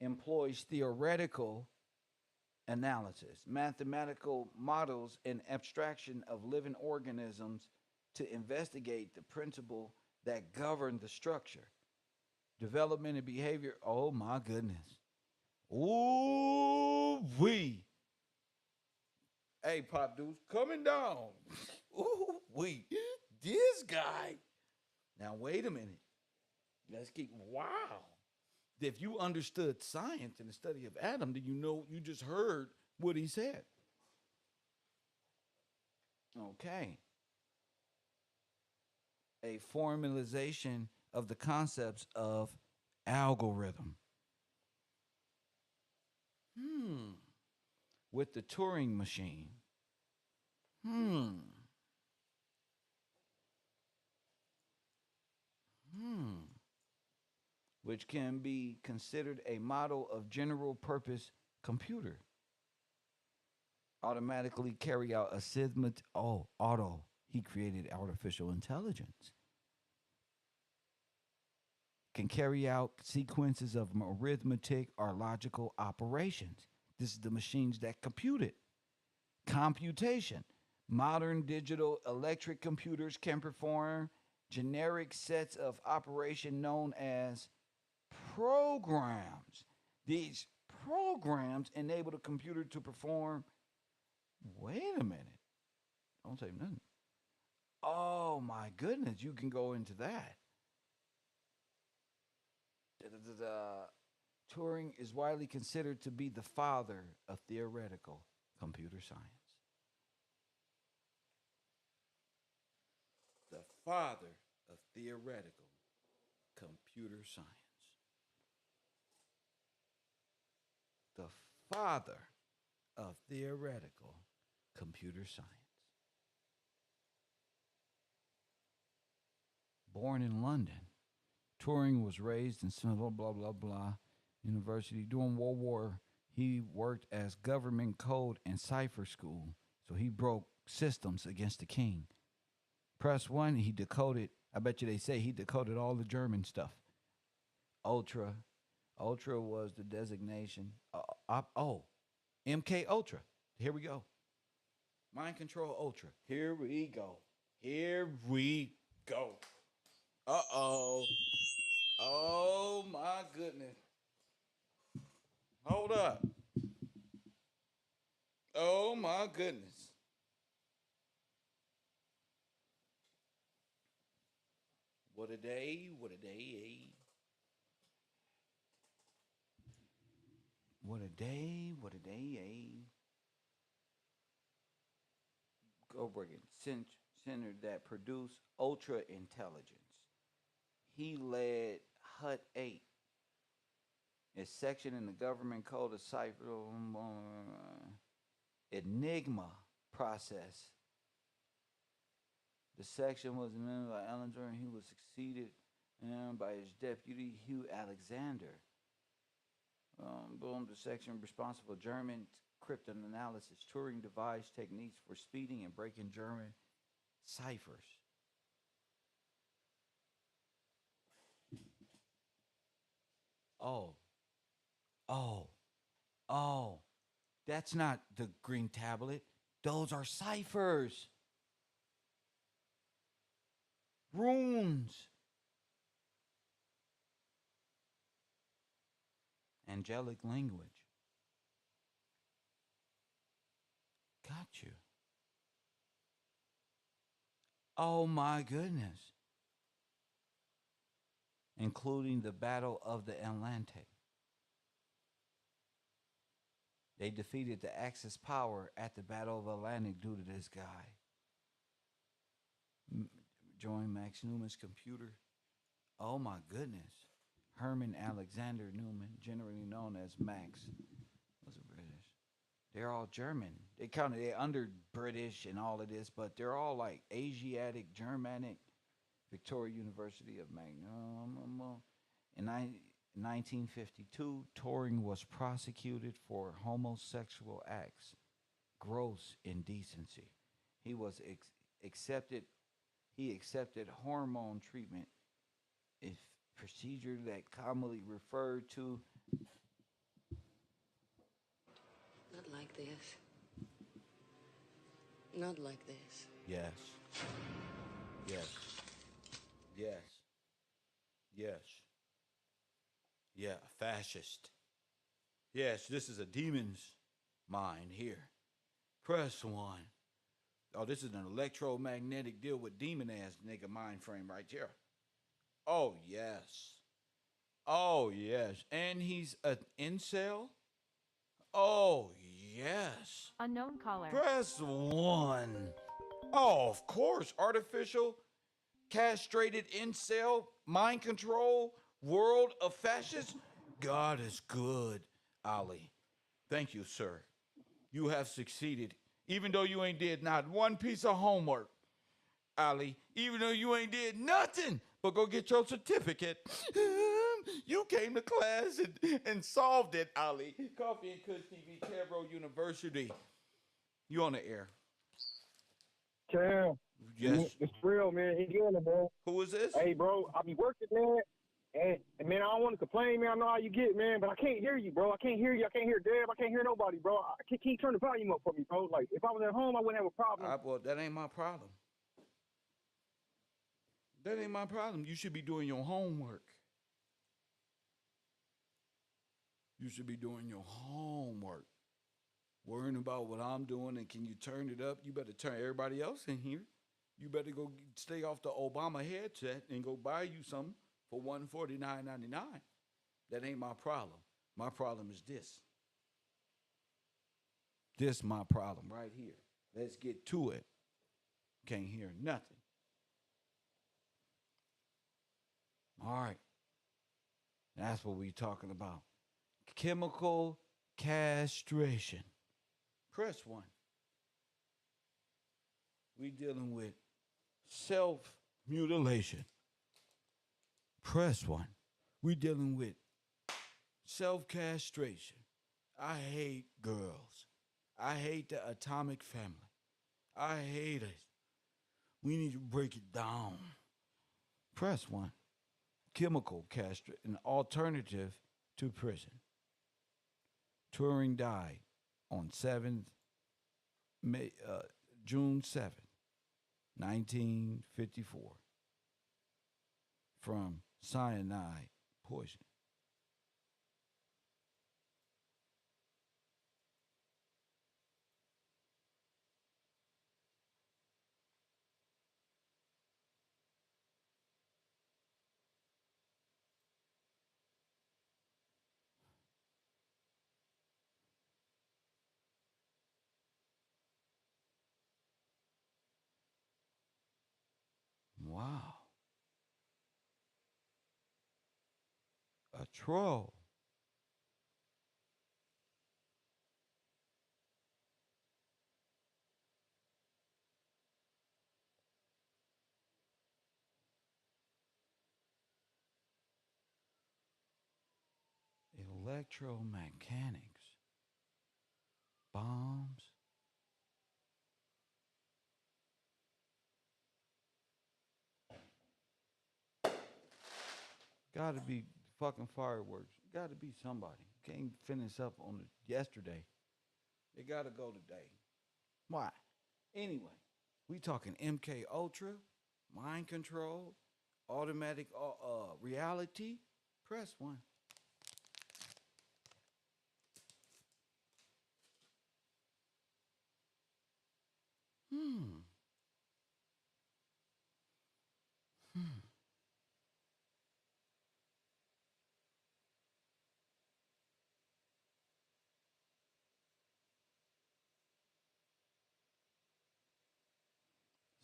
employs theoretical analysis, mathematical models, and abstraction of living organisms to investigate the principle that govern the structure, development, and behavior. Oh my goodness. Ooh wee. Hey, Pop Deuce, coming down. Ooh wee. This guy. Now wait a minute. Let's keep. Wow. If you understood science and the study of Adam, then you know you just heard what he said. Okay. A formalization of the concepts of algorithm. With the Turing machine. Hmm. Which can be considered a model of general purpose computer. Automatically carry out a auto. He created artificial intelligence. Can carry out sequences of arithmetic or logical operations. This is the machines that compute it. Computation. Modern digital electric computers can perform generic sets of operation known as programs. These programs enable the computer to perform. Wait a minute. Don't say nothing. Oh my goodness, you can go into that. Turing is widely considered to be the father of theoretical computer science. The father of theoretical computer science. The father of theoretical computer science. Born in London, Turing was raised in some blah blah blah university. During World War, he worked as government code and cipher school. So he broke systems against the king. Press one, he decoded. I bet you they say he decoded all the German stuff. Ultra. Ultra was the designation. MK Ultra. Here we go. Mind Control Ultra. Here we go. Here we go. Uh-oh. Oh, my goodness. Hold up. Oh, my goodness. What a day, what a day. What a day, what a day. Go break it. Center that produced ultra intelligence. He led HUT 8, a section in the government code of cipher Enigma process. The section was amended by Alan Turing. He was succeeded by his deputy Hugh Alexander. The section responsible for German cryptanalysis. Turing devised techniques for speeding and breaking German ciphers. Oh, oh, oh. That's not the green tablet. Those are ciphers, runes, angelic language. Got you. Oh my goodness. Including the Battle of the Atlantic. They defeated the Axis power at the Battle of Atlantic due to this guy. Join Max Newman's computer. Oh my goodness. Herman Alexander Newman, generally known as Max, was a British. They're all German. They're under British and all of this, but they're all like Asiatic, Germanic. Victoria University of Magnum. In 1952, Turing was prosecuted for homosexual acts, gross indecency. He was accepted. He accepted hormone treatment, a procedure that commonly referred to. Not like this. Not like this. Yes. Yes. Yes. Yes. Yeah, fascist. Yes, this is a demon's mind here. Press one. Oh, this is an electromagnetic deal with demon ass nigga mind frame right here. Oh, yes. Oh, yes. And he's an incel? Oh, yes. Unknown caller. Press one. Oh, of course. Artificial, castrated incel, mind control, world of fascists. God is good, Ali. Thank you, sir. You have succeeded, even though you ain't did not one piece of homework, Ali. Even though you ain't did nothing but go get your certificate. You came to class and solved it, Ali. Coffee and Kush TV, KevRow University. You on the air. Cam, Yes. it's real, man. He doing it, bro. Who is this? Hey, bro, I be working, man. And man, I don't want to complain, man. I know how you get, man, but I can't hear you, bro. I can't hear you. I can't hear Deb. I can't hear nobody, bro. Can you turn the volume up for me, bro? Like, if I was at home, I wouldn't have a problem. Well, that ain't my problem. That ain't my problem. You should be doing your homework. You should be doing your homework. Worrying about what I'm doing and can you turn it up? You better turn everybody else in here. You better go stay off the Obama headset and go buy you something for $149.99. That ain't my problem. My problem is this. This my problem right here. Let's get to it. Can't hear nothing. All right. That's what we talking about. Chemical castration. Press one. We dealing with self-mutilation. Press one. We dealing with self-castration. I hate girls. I hate the atomic family. I hate it. We need to break it down. Press one. Chemical castration, an alternative to prison. Turing died on June 7th, 1954, from cyanide poison. Wow. A troll. Electromechanics. Bombs. Gotta be fucking fireworks. got to be somebody. Can't finish up on it yesterday. It got to go today. Why? Anyway, we talking MK Ultra, mind control, automatic reality. Press one. Hmm. Hmm.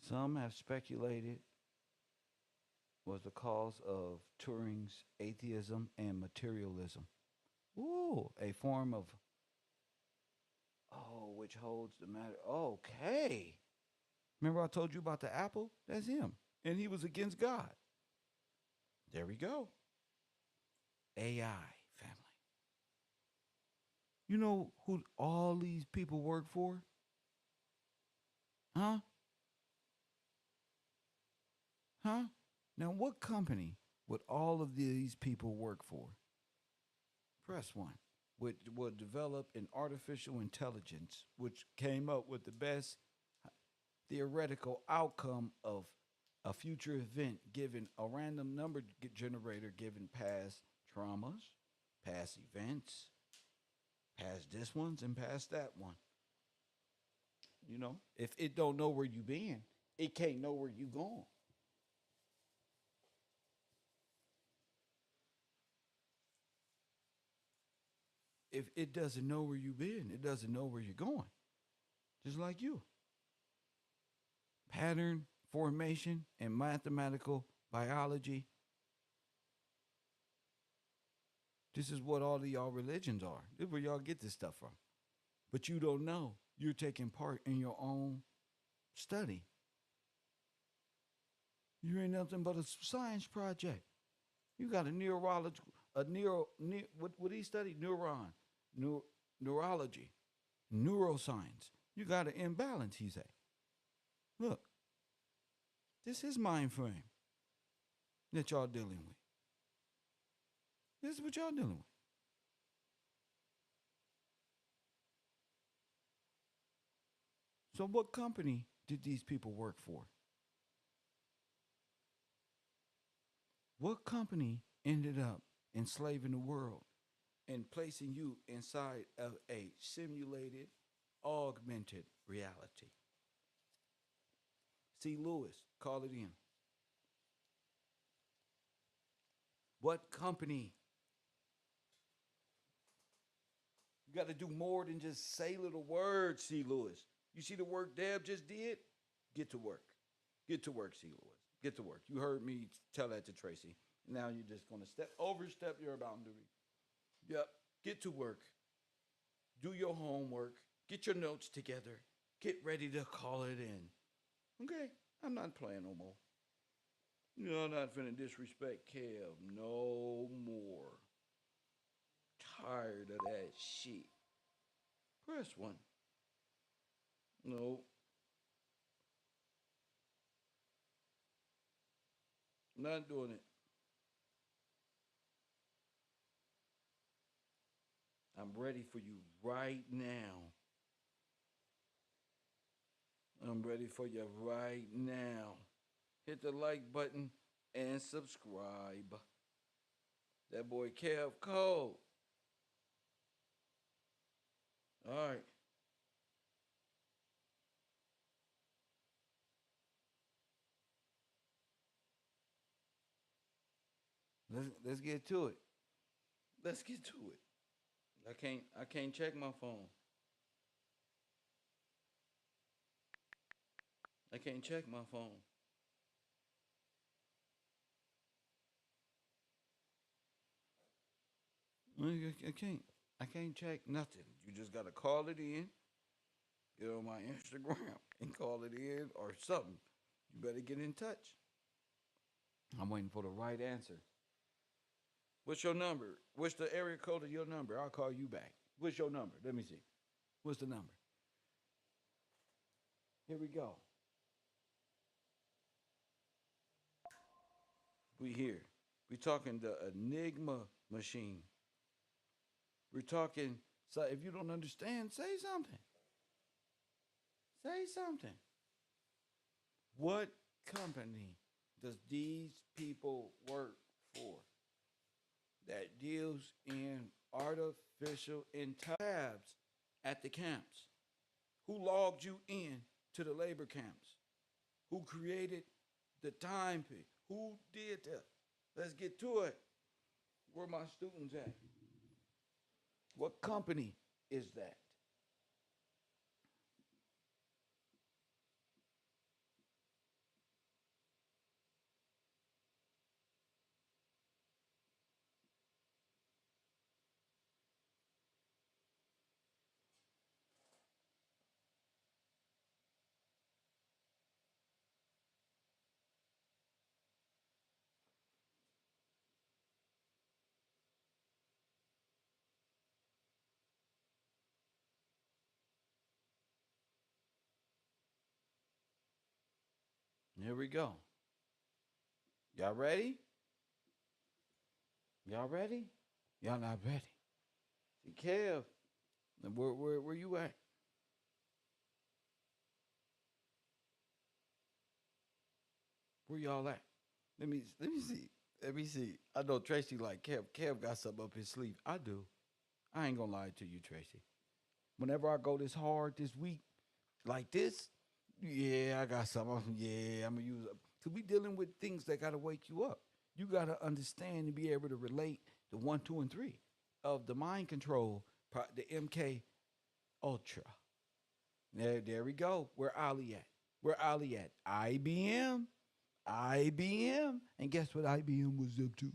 Some have speculated was the cause of Turing's atheism and materialism. Ooh, a form of which holds the matter. Okay. Remember I told you about the apple? That's him. And he was against God. There we go. AI family. You know who all these people work for? Huh? Huh? Now, what company would all of these people work for? Press one. Which would develop an artificial intelligence which came up with the best theoretical outcome of a future event given a random number generator given past traumas, past events, past this ones, and past that one. You know, if it don't know where you been, it can't know where you going. If it doesn't know where you been, it doesn't know where you're going. Just like you. Pattern formation and mathematical biology. This is what all of y'all religions are. This is where y'all get this stuff from. But you don't know. You're taking part in your own study. You ain't nothing but a science project. You got a neurological, what he studied? Neurology, neuroscience. You got an imbalance, he said. Look, this is mind frame that y'all dealing with. This is what y'all dealing with. So what company did these people work for? What company ended up enslaving the world and placing you inside of a simulated, augmented reality? C. Lewis, call it in. What company? You got to do more than just say little words, C. Lewis. You see the work Deb just did? Get to work. Get to work, C. Lewis. Get to work. You heard me tell that to Tracy. Now you're just going to overstep your boundary. Yep. Get to work. Do your homework. Get your notes together. Get ready to call it in. Okay? I'm not playing no more. I'm not finna disrespect Kev no more. Tired of that shit. Press one. No. Not doing it. I'm ready for you right now. I'm ready for you right now. Hit the like button and subscribe. That boy Kev Cole. All right. Let's get to it. Let's get to it. I can't check my phone. I can't check my phone. I can't check nothing. You just gotta call it in, get on my Instagram and call it in or something. You better get in touch. I'm waiting for the right answer. What's your number? What's the area code of your number? I'll call you back. What's your number? Let me see. What's the number? Here we go. We here. We talking the Enigma machine. We're talking, so if you don't understand, say something. Say something. What company does these people work for that deals in artificial intelligence at the camps? Who logged you in to the labor camps? Who created the time period? Who did that? Let's get to it. Where my students at? What company is that? Here we go. Y'all ready? Y'all ready? Y'all not ready. See, Kev, where you at? Where y'all at? Let me see. Let me see. I know Tracy like Kev. Kev got something up his sleeve. I do. I ain't gonna lie to you, Tracy. Whenever I go this hard this week, like this, yeah, I got something. Yeah, I'm gonna use it. Cause we dealing with things that gotta wake you up. You gotta understand and be able to relate the 1, 2, and 3 of the mind control, the MK Ultra. There we go. Where Ali at? Where Ali at? IBM. IBM. And guess what IBM was up to?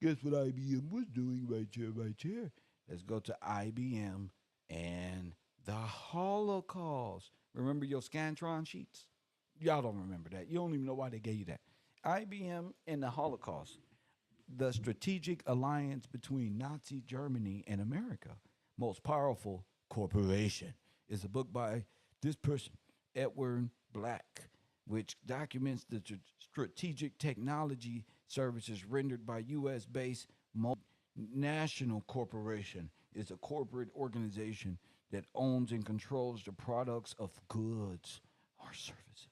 Guess what IBM was doing right here, right here? Let's go to IBM and the Holocaust. Remember your Scantron sheets? Y'all don't remember that. You don't even know why they gave you that. IBM and the Holocaust, the strategic alliance between Nazi Germany and America, most powerful corporation, is a book by this person, Edward Black, which documents the strategic technology services rendered by U.S.-based National Corporation. Is a corporate organization that owns and controls the products of goods or services.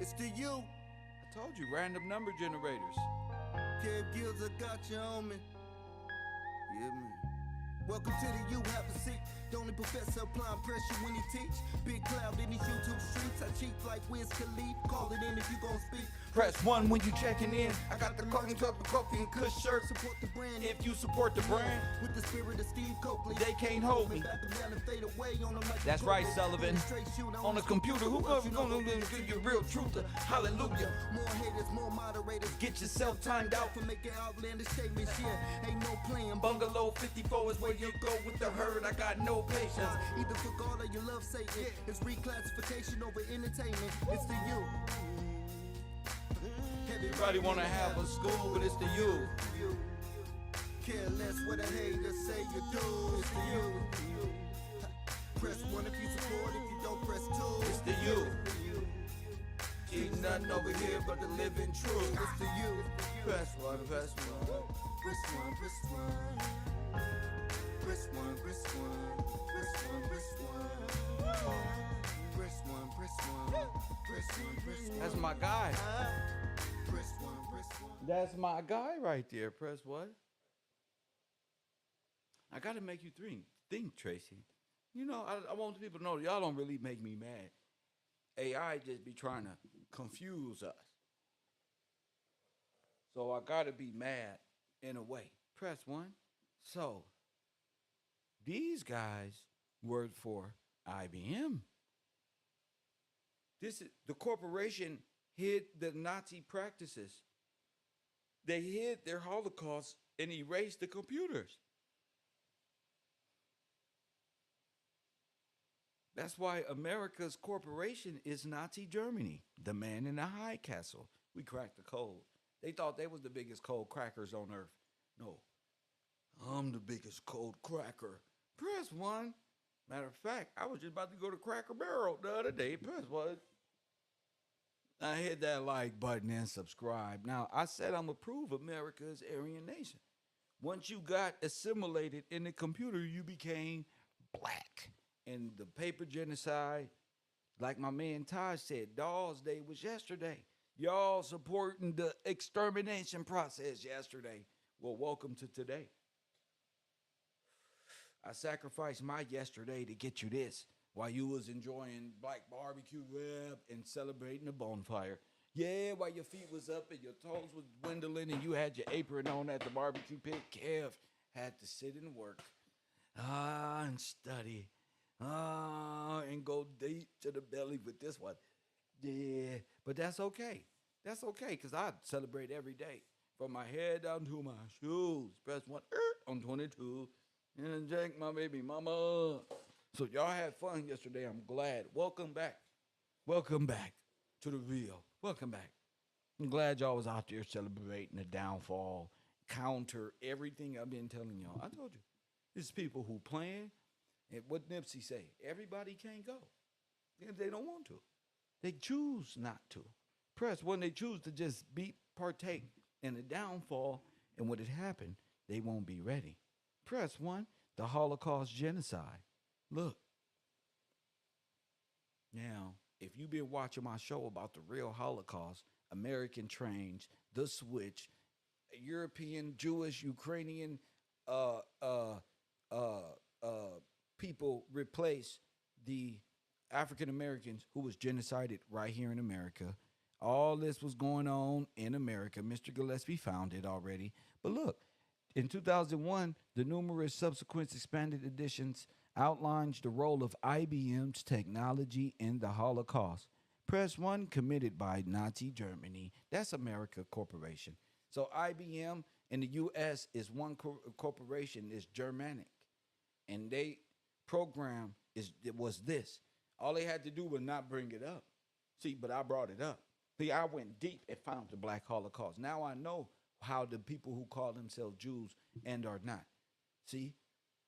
It's to you. I told you, random number generators. Kev Gills, I got you on me. Yeah, man. Welcome to the You Have a Seat. The only professor applying pressure when he teach. Big cloud in these YouTube streets. I cheat like Wiz Khalif. Call it in if you gon' speak. Press 1 when you checking in. I got the Carton Club, the Coffee and Kush shirt. Support the brand. If you support the brand, With the spirit of Steve Coakley. they can't hold me. Back 'em down and fade away on 'em like That's a right, Kobe. Sullivan. Straight shoot On the computer, who gonna give you real truth? Hallelujah. More haters, more moderators. Get yourself timed out. For making outlandish statements, yeah. Ain't no playing. Bungalow 54 is where you go with the herd. I got no patience. Either for God or you love Satan. It's reclassification over entertainment. It's the you. Everybody wanna have a school, but it's the you. Care less what a hater say you do. It's the you. Press 1 if you support, if you don't press 2. It's the you. Ain't nothing over here but the living truth. It's the you. Press 1, press 1. Press 1, press 1. Press 1, press 1. Press 1, press 1. Press 1, press 1. Press 1, press 1. That's my guy. Press 1, press 1. That's my guy right there. Press what? I gotta make you think, Tracy. You know, I want people to know y'all don't really make me mad. AI just be trying to confuse us. So I gotta be mad in a way. Press 1. So these guys work for IBM. This is the corporation hid the Nazi practices. They hid their Holocaust and erased the computers. That's why America's corporation is Nazi Germany, the man in the high castle. We cracked the code. They thought they was the biggest code crackers on earth. No. I'm the biggest cold cracker. Press 1. Matter of fact, I was just about to go to Cracker Barrel the other day. Press 1. I hit that like button and subscribe. Now, I said I'm approve America's Aryan nation. Once you got assimilated in the computer, you became black. And the paper genocide, like my man Taj said, Dawes Day was yesterday. Y'all supporting the extermination process yesterday. Well, welcome to today. I sacrificed my yesterday to get you this while you was enjoying black barbecue rib and celebrating the bonfire. Yeah, while your feet was up and your toes was dwindling and you had your apron on at the barbecue pit, Kev had to sit and work. And study. And go deep to the belly with this one. Yeah, but that's okay. That's okay, because I celebrate every day. From my head down to my shoes. Press 1 on 22. And Jack, my baby mama. So y'all had fun yesterday. I'm glad. Welcome back. Welcome back to the real. Welcome back. I'm glad y'all was out there celebrating the downfall. Counter everything I've been telling y'all. I told you. There's people who plan. And what Nipsey say? Everybody can't go. They don't want to. They choose not to. Press when they choose to just partake in the downfall, and when it happened, they won't be ready. Press 1, the Holocaust genocide. Look. Now, if you've been watching my show about the real Holocaust, American trains, the switch, European, Jewish, Ukrainian, uh, uh, people replace the African Americans who was genocided right here in America. All this was going on in America. Mr. Gillespie found it already. But look, in 2001, the numerous subsequent expanded editions outlines the role of IBM's technology in the Holocaust. Press 1, committed by Nazi Germany. That's America Corporation. So IBM in the U.S. is one corporation, is Germanic. And they program it was this. All they had to do was not bring it up. See, but I brought it up. See, I went deep and found the Black Holocaust. Now I know how the people who call themselves Jews and are not. See,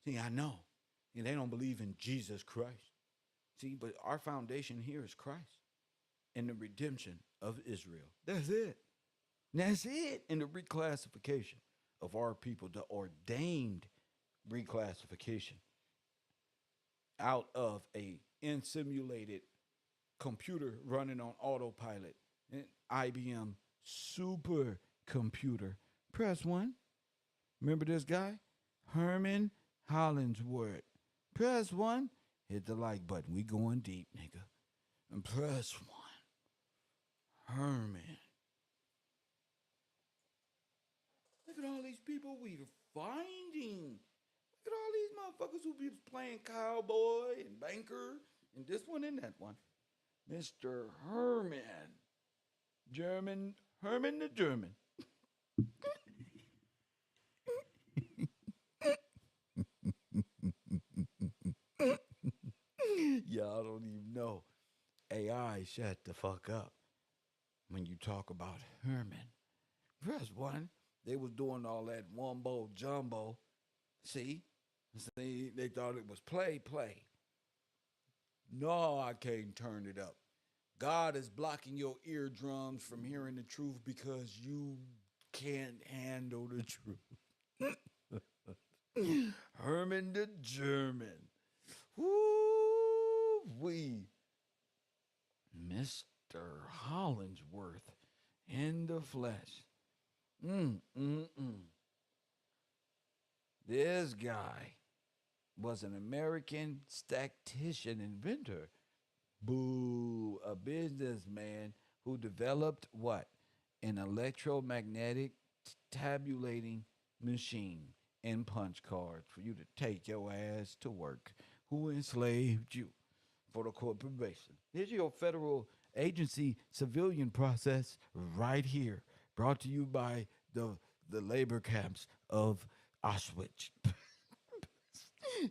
I know. And they don't believe in Jesus Christ. See, but our foundation here is Christ and the redemption of Israel. That's it. That's it. And the reclassification of our people, the ordained reclassification out of a insimulated computer running on autopilot, an IBM supercomputer. Press 1. Remember this guy? Herman Hollingsworth. Press 1. Hit the like button. We going deep, nigga. And press 1. Herman. Look at all these people we finding. Look at all these motherfuckers who be playing cowboy and banker and this one and that one. Mr. Herman. Herman the German. Y'all don't even know. AI, shut the fuck up when you talk about Herman. Press 1. They was doing all that wumbo jumbo. See, they thought it was play. No, I can't turn it up. God is blocking your eardrums from hearing the truth because you can't handle the truth. Herman the German. Woo-wee. Mr. Hollingsworth in the flesh. This guy was an American statistician inventor. Boo, a businessman who developed what? An electromagnetic tabulating machine and punch cards for you to take your ass to work. Who enslaved you for the corporation? Here's your federal agency civilian process right here, brought to you by the labor camps of Auschwitz.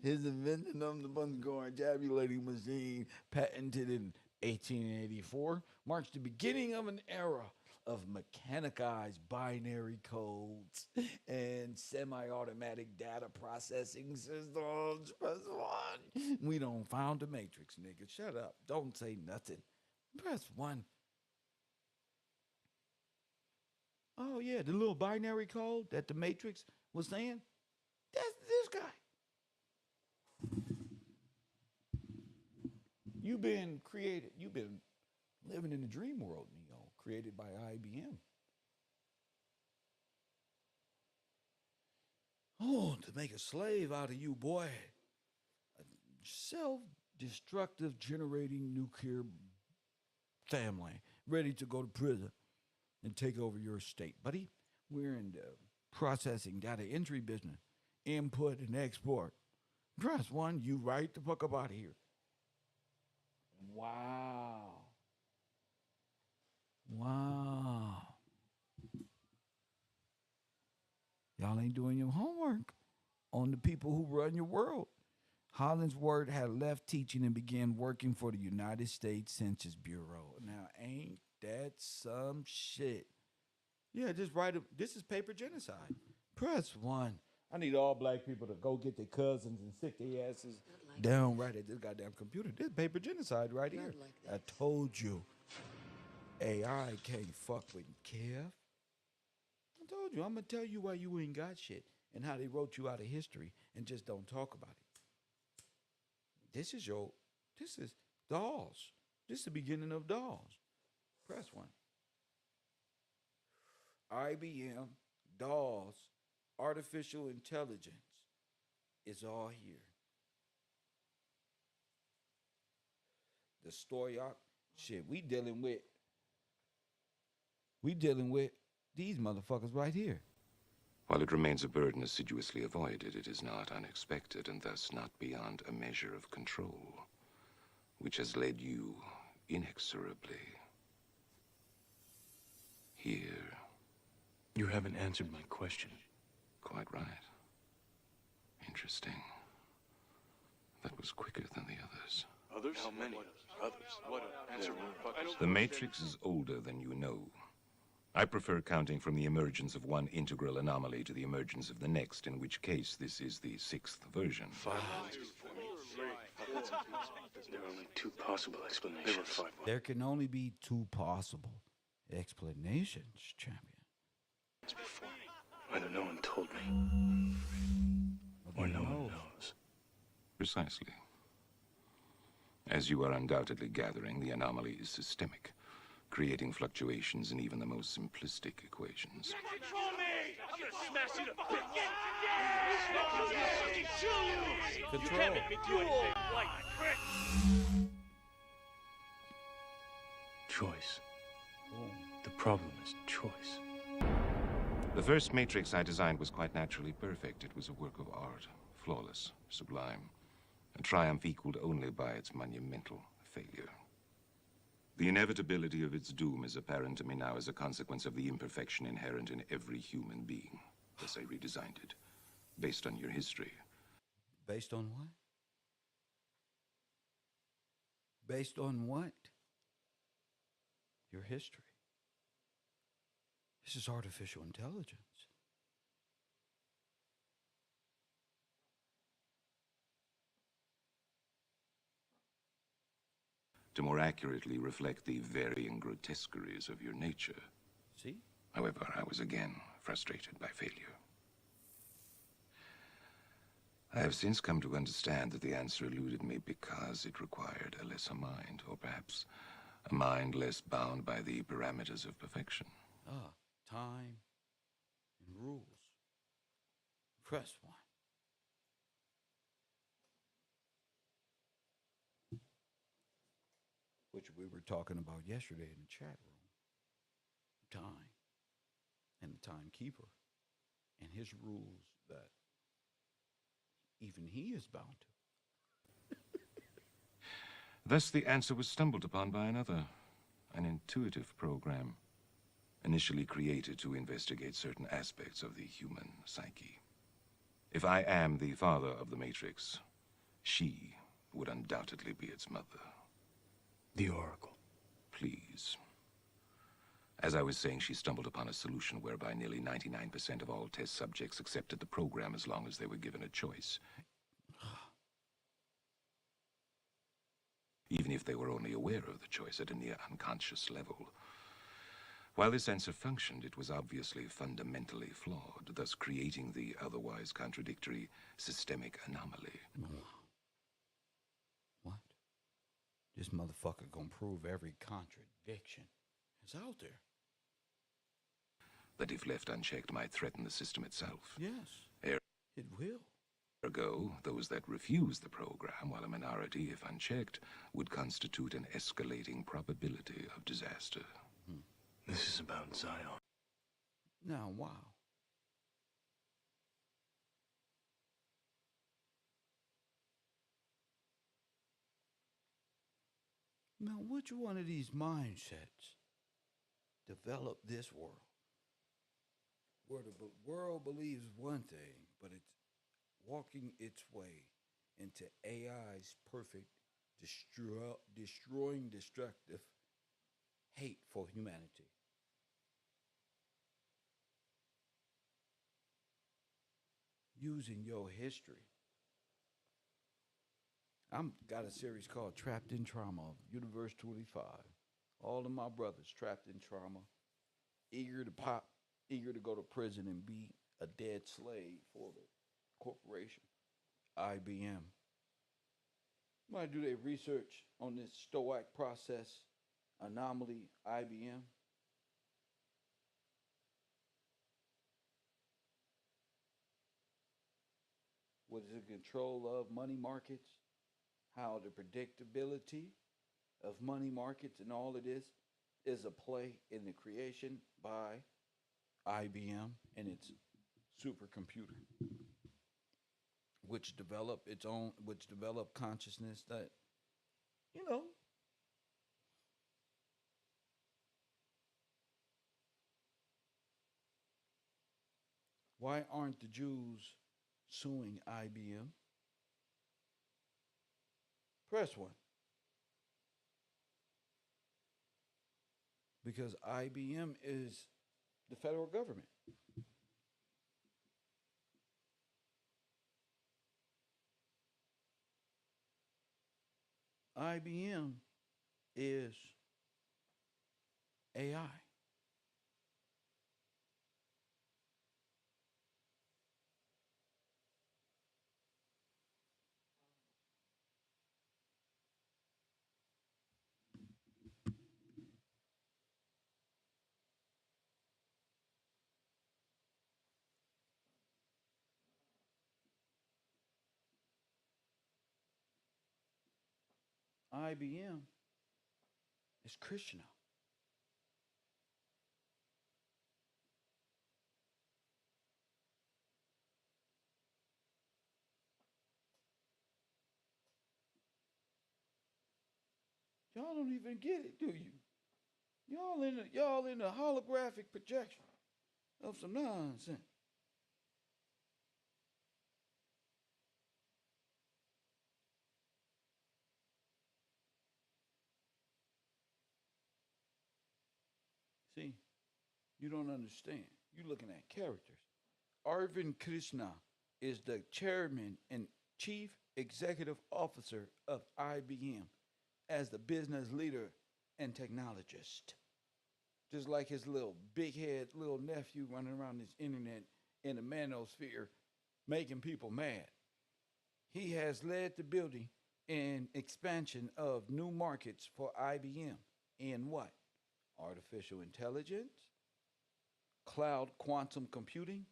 His invention of the punch-card tabulating machine, patented in 1884, marks the beginning of an era of mechanized binary codes and semi-automatic data processing systems. Press 1. We don't found the Matrix, nigga. Shut up. Don't say nothing. Press 1. Oh, yeah, the little binary code that the Matrix was saying, that's this guy. You've been living in the dream world, Neo, created by IBM. Oh, to make a slave out of you, boy. A self-destructive generating nuclear family ready to go to prison and take over your state. Buddy, we're in the processing data entry business, input and export. Press 1, you right the fuck up out of here. Wow. Wow. Y'all ain't doing your homework on the people who run your world. Hollingsworth had left teaching and began working for the United States Census Bureau. Now, ain't that some shit? Yeah, just write it. This is paper genocide. Press 1. I need all black people to go get their cousins and stick their asses down right at this goddamn computer. This paper genocide right here. I told you. AI can't fuck with Kev. I told you. I'm going to tell you why you ain't got shit and how they wrote you out of history and just don't talk about it. This is Dolls. This is the beginning of Dolls. Press 1. IBM, Dolls, artificial intelligence is all here. The story arc, shit, we dealing with these motherfuckers right here. While it remains a burden assiduously avoided, it is not unexpected and thus not beyond a measure of control, which has led you inexorably here. You haven't answered my question. Quite right. Interesting. That was quicker than the others. Others? How many others? What? Answer me. The Matrix is older than you know. I prefer counting from the emergence of one integral anomaly to the emergence of the next, in which case this is the 6th version. 5 months before me. There are only 2 possible explanations. There were 5 months. There can only be 2 possible explanations, champion. Before me. Either no one told me, or no one knows. Precisely. As you are undoubtedly gathering, the anomaly is systemic, creating fluctuations in even the most simplistic equations. Control me! I'm gonna smash you to bits! Control. You can't make me do anything, like prick! Choice. The problem is choice. The first Matrix I designed was quite naturally perfect. It was a work of art, flawless, sublime, a triumph equaled only by its monumental failure. The inevitability of its doom is apparent to me now as a consequence of the imperfection inherent in every human being. Thus I redesigned it, based on your history. Based on what? Based on what? Your history. This is artificial intelligence. To more accurately reflect the varying grotesqueries of your nature. See? However, I was again frustrated by failure. I have since come to understand that the answer eluded me because it required a lesser mind, or perhaps a mind less bound by the parameters of perfection. Time and rules. Press 1. Which we were talking about yesterday in the chat room. Time and the timekeeper and his rules that even he is bound to. Thus, the answer was stumbled upon by another, an intuitive program, initially created to investigate certain aspects of the human psyche. If I am the father of the Matrix, she would undoubtedly be its mother. The Oracle. Please. As I was saying, she stumbled upon a solution whereby nearly 99% of all test subjects accepted the program as long as they were given a choice. Even if they were only aware of the choice at a near unconscious level. While this answer functioned, it was obviously fundamentally flawed, thus creating the otherwise contradictory systemic anomaly. What? This motherfucker gonna prove every contradiction is out there. That if left unchecked might threaten the system itself. Yes, it will. Ergo, those that refuse the program, while a minority, if unchecked, would constitute an escalating probability of disaster. This is about Zion. Now, wow. Now, which one of these mindsets developed this world? Where the world believes one thing, but it's walking its way into AI's perfect, destroying, destructive hate for humanity. Using your history. I'm got a series called Trapped in Trauma, Universe 25. All of my brothers trapped in trauma, eager to pop, eager to go to prison and be a dead slave for the corporation, IBM. Might do their research on this stoic process, anomaly, IBM. What is the control of money markets? How the predictability of money markets and all of this is a play in the creation by IBM and its supercomputer, which developed consciousness that, you know, why aren't the Jews suing IBM? Press one. Because IBM is the federal government. IBM is AI. IBM is Krishna. Y'all don't even get it, do you? Y'all in a holographic projection of some nonsense. See, you don't understand. You're looking at characters. Arvind Krishna is the chairman and chief executive officer of IBM as the business leader and technologist. Just like his little big head little nephew running around this internet in the manosphere making people mad. He has led the building and expansion of new markets for IBM in what? Artificial intelligence, cloud quantum computing,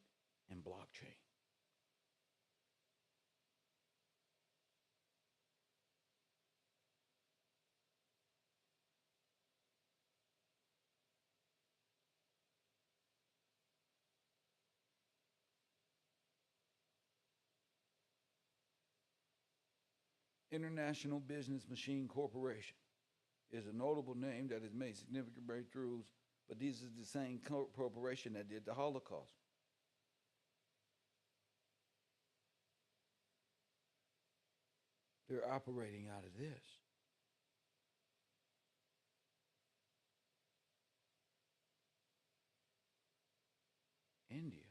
and blockchain. International Business Machine Corporation is a notable name that has made significant breakthroughs, but this is the same corporation that did the Holocaust. They're operating out of this. India,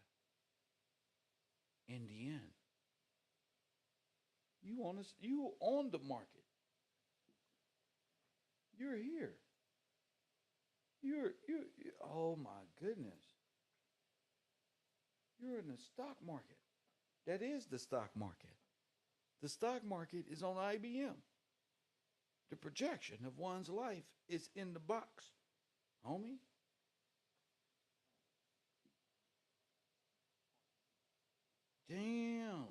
Indian. You on the market. You're here. Oh my goodness. You're in the stock market. That is the stock market. The stock market is on IBM. The projection of one's life is in the box, homie. Damn.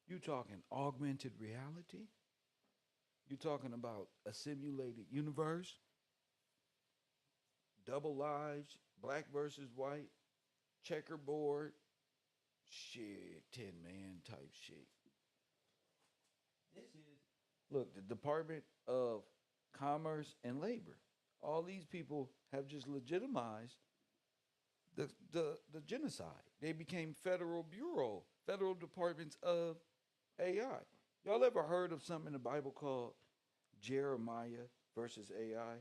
You talking augmented reality? You talking about a simulated universe? Double lives, black versus white, checkerboard, shit, 10 man type shit. This is look, the Department of Commerce and Labor. All these people have just legitimized the genocide. They became federal departments of AI. Y'all ever heard of something in the Bible called Jeremiah versus AI?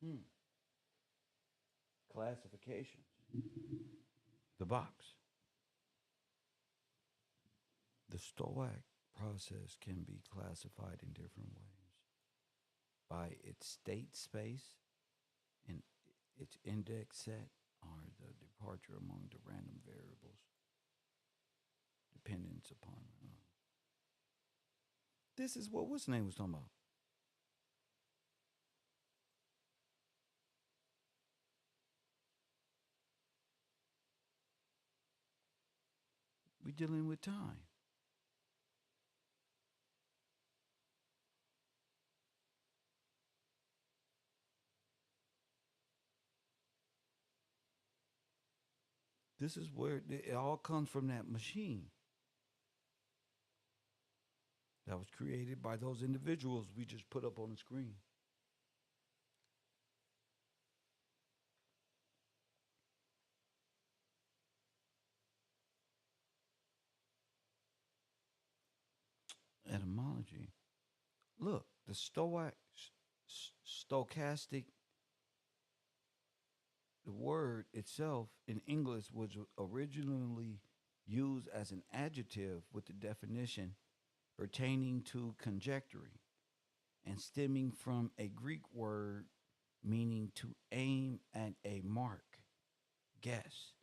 Hmm. Classifications. The box. The STOAC process can be classified in different ways by its state space and its index set or the departure among the random variables dependence upon. This is what's the name was talking about. We're dealing with time. This is where it all comes from, that machine that was created by those individuals we just put up on the screen. Etymology. Look, the stochastic, the word itself in English was originally used as an adjective with the definition pertaining to conjecturing and stemming from a Greek word meaning to aim at a mark, guess.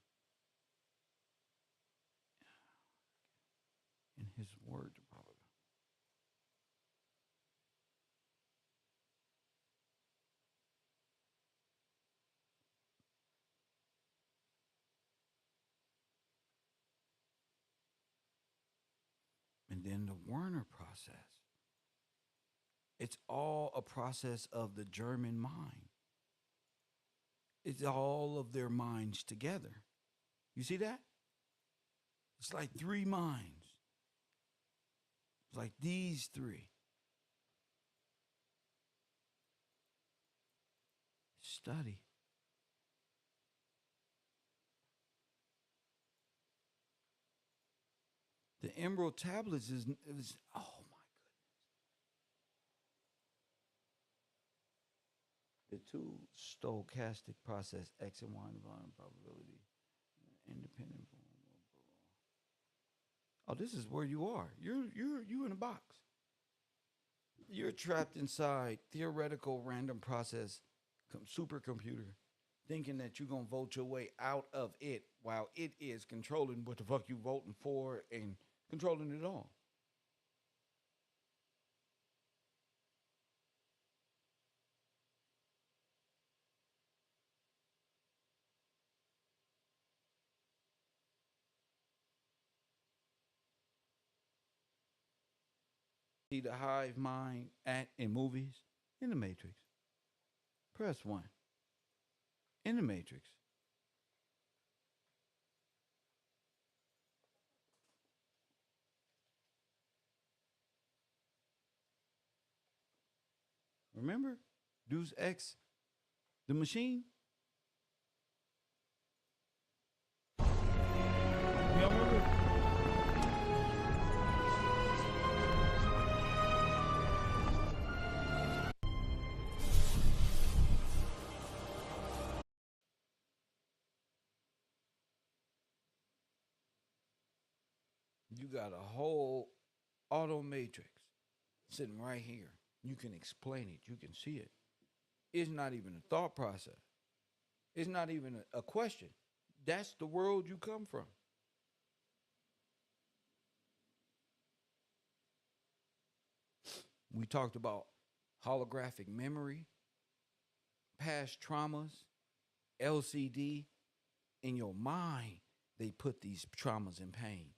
In his word, probably. And then the Werner process. It's all a process of the German mind. It's all of their minds together. You see that? It's like three minds. It's like these three. Study. The Emerald Tablets is oh my goodness. The two stochastic process, X and Y divine probability, independent. Oh, this is where you are. You in a box. You're trapped inside theoretical random process supercomputer thinking that you're gonna vote your way out of it while it is controlling what the fuck you voting for and controlling it all. See the hive mind act in movies? In the Matrix. Press one. In the Matrix. Remember? Deus Ex, the machine? Y'all remember? You got a whole auto matrix sitting right here. You can explain it. You can see it. It's not even a thought process. It's not even a question. That's the world you come from. We talked about holographic memory, past traumas, LCD. In your mind, they put these traumas and pains.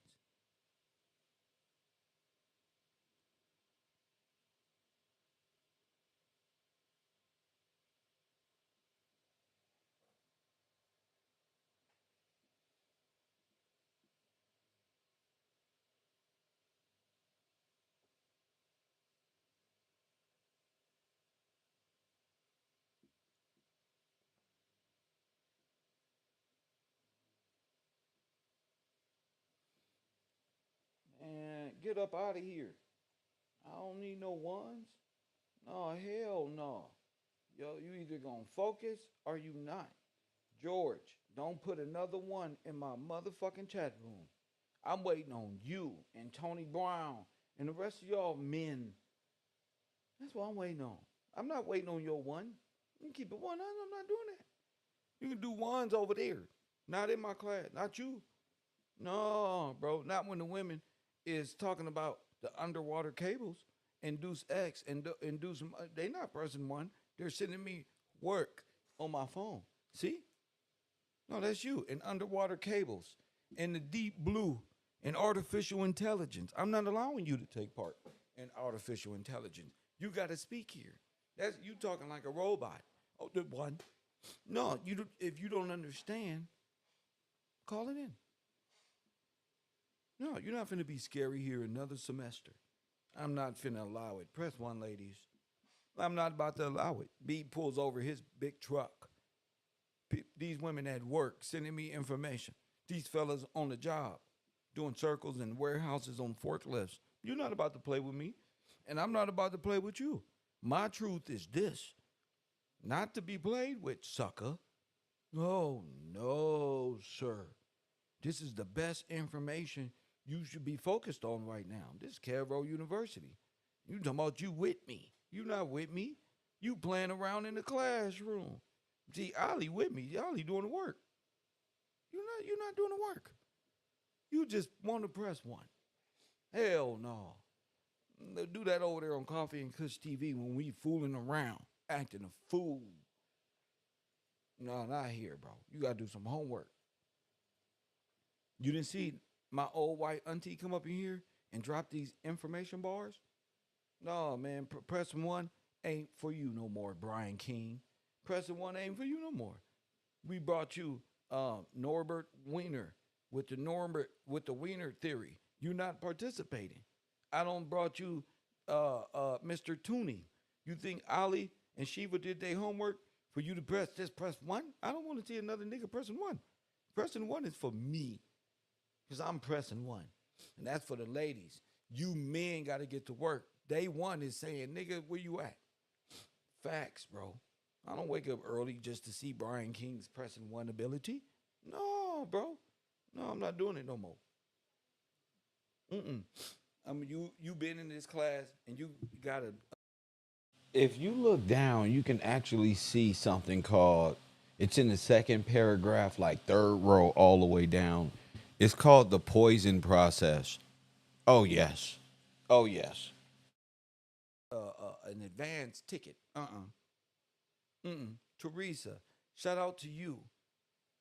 And get up out of here. I don't need no ones. No, hell no. Yo, you either gonna focus or you not. George, don't put another one in my motherfucking chat room. I'm waiting on you and Tony Brown and the rest of y'all men. That's what I'm waiting on. I'm not waiting on your one. You can keep it one. I'm not doing that. You can do ones over there. Not in my class. Not you. No, bro. Not when the women is talking about the underwater cables and Deuce X and Deuce. They not pressing one. They're sending me work on my phone. See? No, that's you. And underwater cables and the deep blue and artificial intelligence. I'm not allowing you to take part in artificial intelligence. You got to speak here. That's you talking like a robot. Oh, the one. No, you. If you don't understand, call it in. No, you're not finna be scary here another semester. I'm not finna allow it. Press one, ladies. I'm not about to allow it. B pulls over his big truck. These women at work sending me information. These fellas on the job doing circles in warehouses on forklifts. You're not about to play with me, and I'm not about to play with you. My truth is this. Not to be played with, sucker. Oh, no, sir. This is the best information you should be focused on right now. This is KevRow University. You talking about you with me. You not with me. You playing around in the classroom. See, Ollie with me. Ollie doing the work. You're not doing the work. You just want to press one. Hell no. They'll do that over there on Coffee and Kush TV when we fooling around, acting a fool. No, not here, bro. You got to do some homework. You didn't see my old white auntie come up in here and drop these information bars? No, man. Pressing one ain't for you no more, Brian King. Pressing one ain't for you no more. We brought you Norbert Wiener with the Wiener theory. You're not participating. I don't brought you Mr. Tooney. You think Ali and Shiva did their homework for you to press one? I don't want to see another nigga pressing one. Pressing one is for me. Because I'm pressing one. And that's for the ladies. You men got to get to work. Day one is saying, nigga, where you at? Facts, bro. I don't wake up early just to see Brian King's pressing one ability. No, bro. No, I'm not doing it no more. I mean, you been in this class and you got to. If you look down, you can actually see something called It's in the second paragraph, like third row all the way down. It's called the poison process. Oh yes. Oh yes. An advance ticket. Teresa, shout out to you.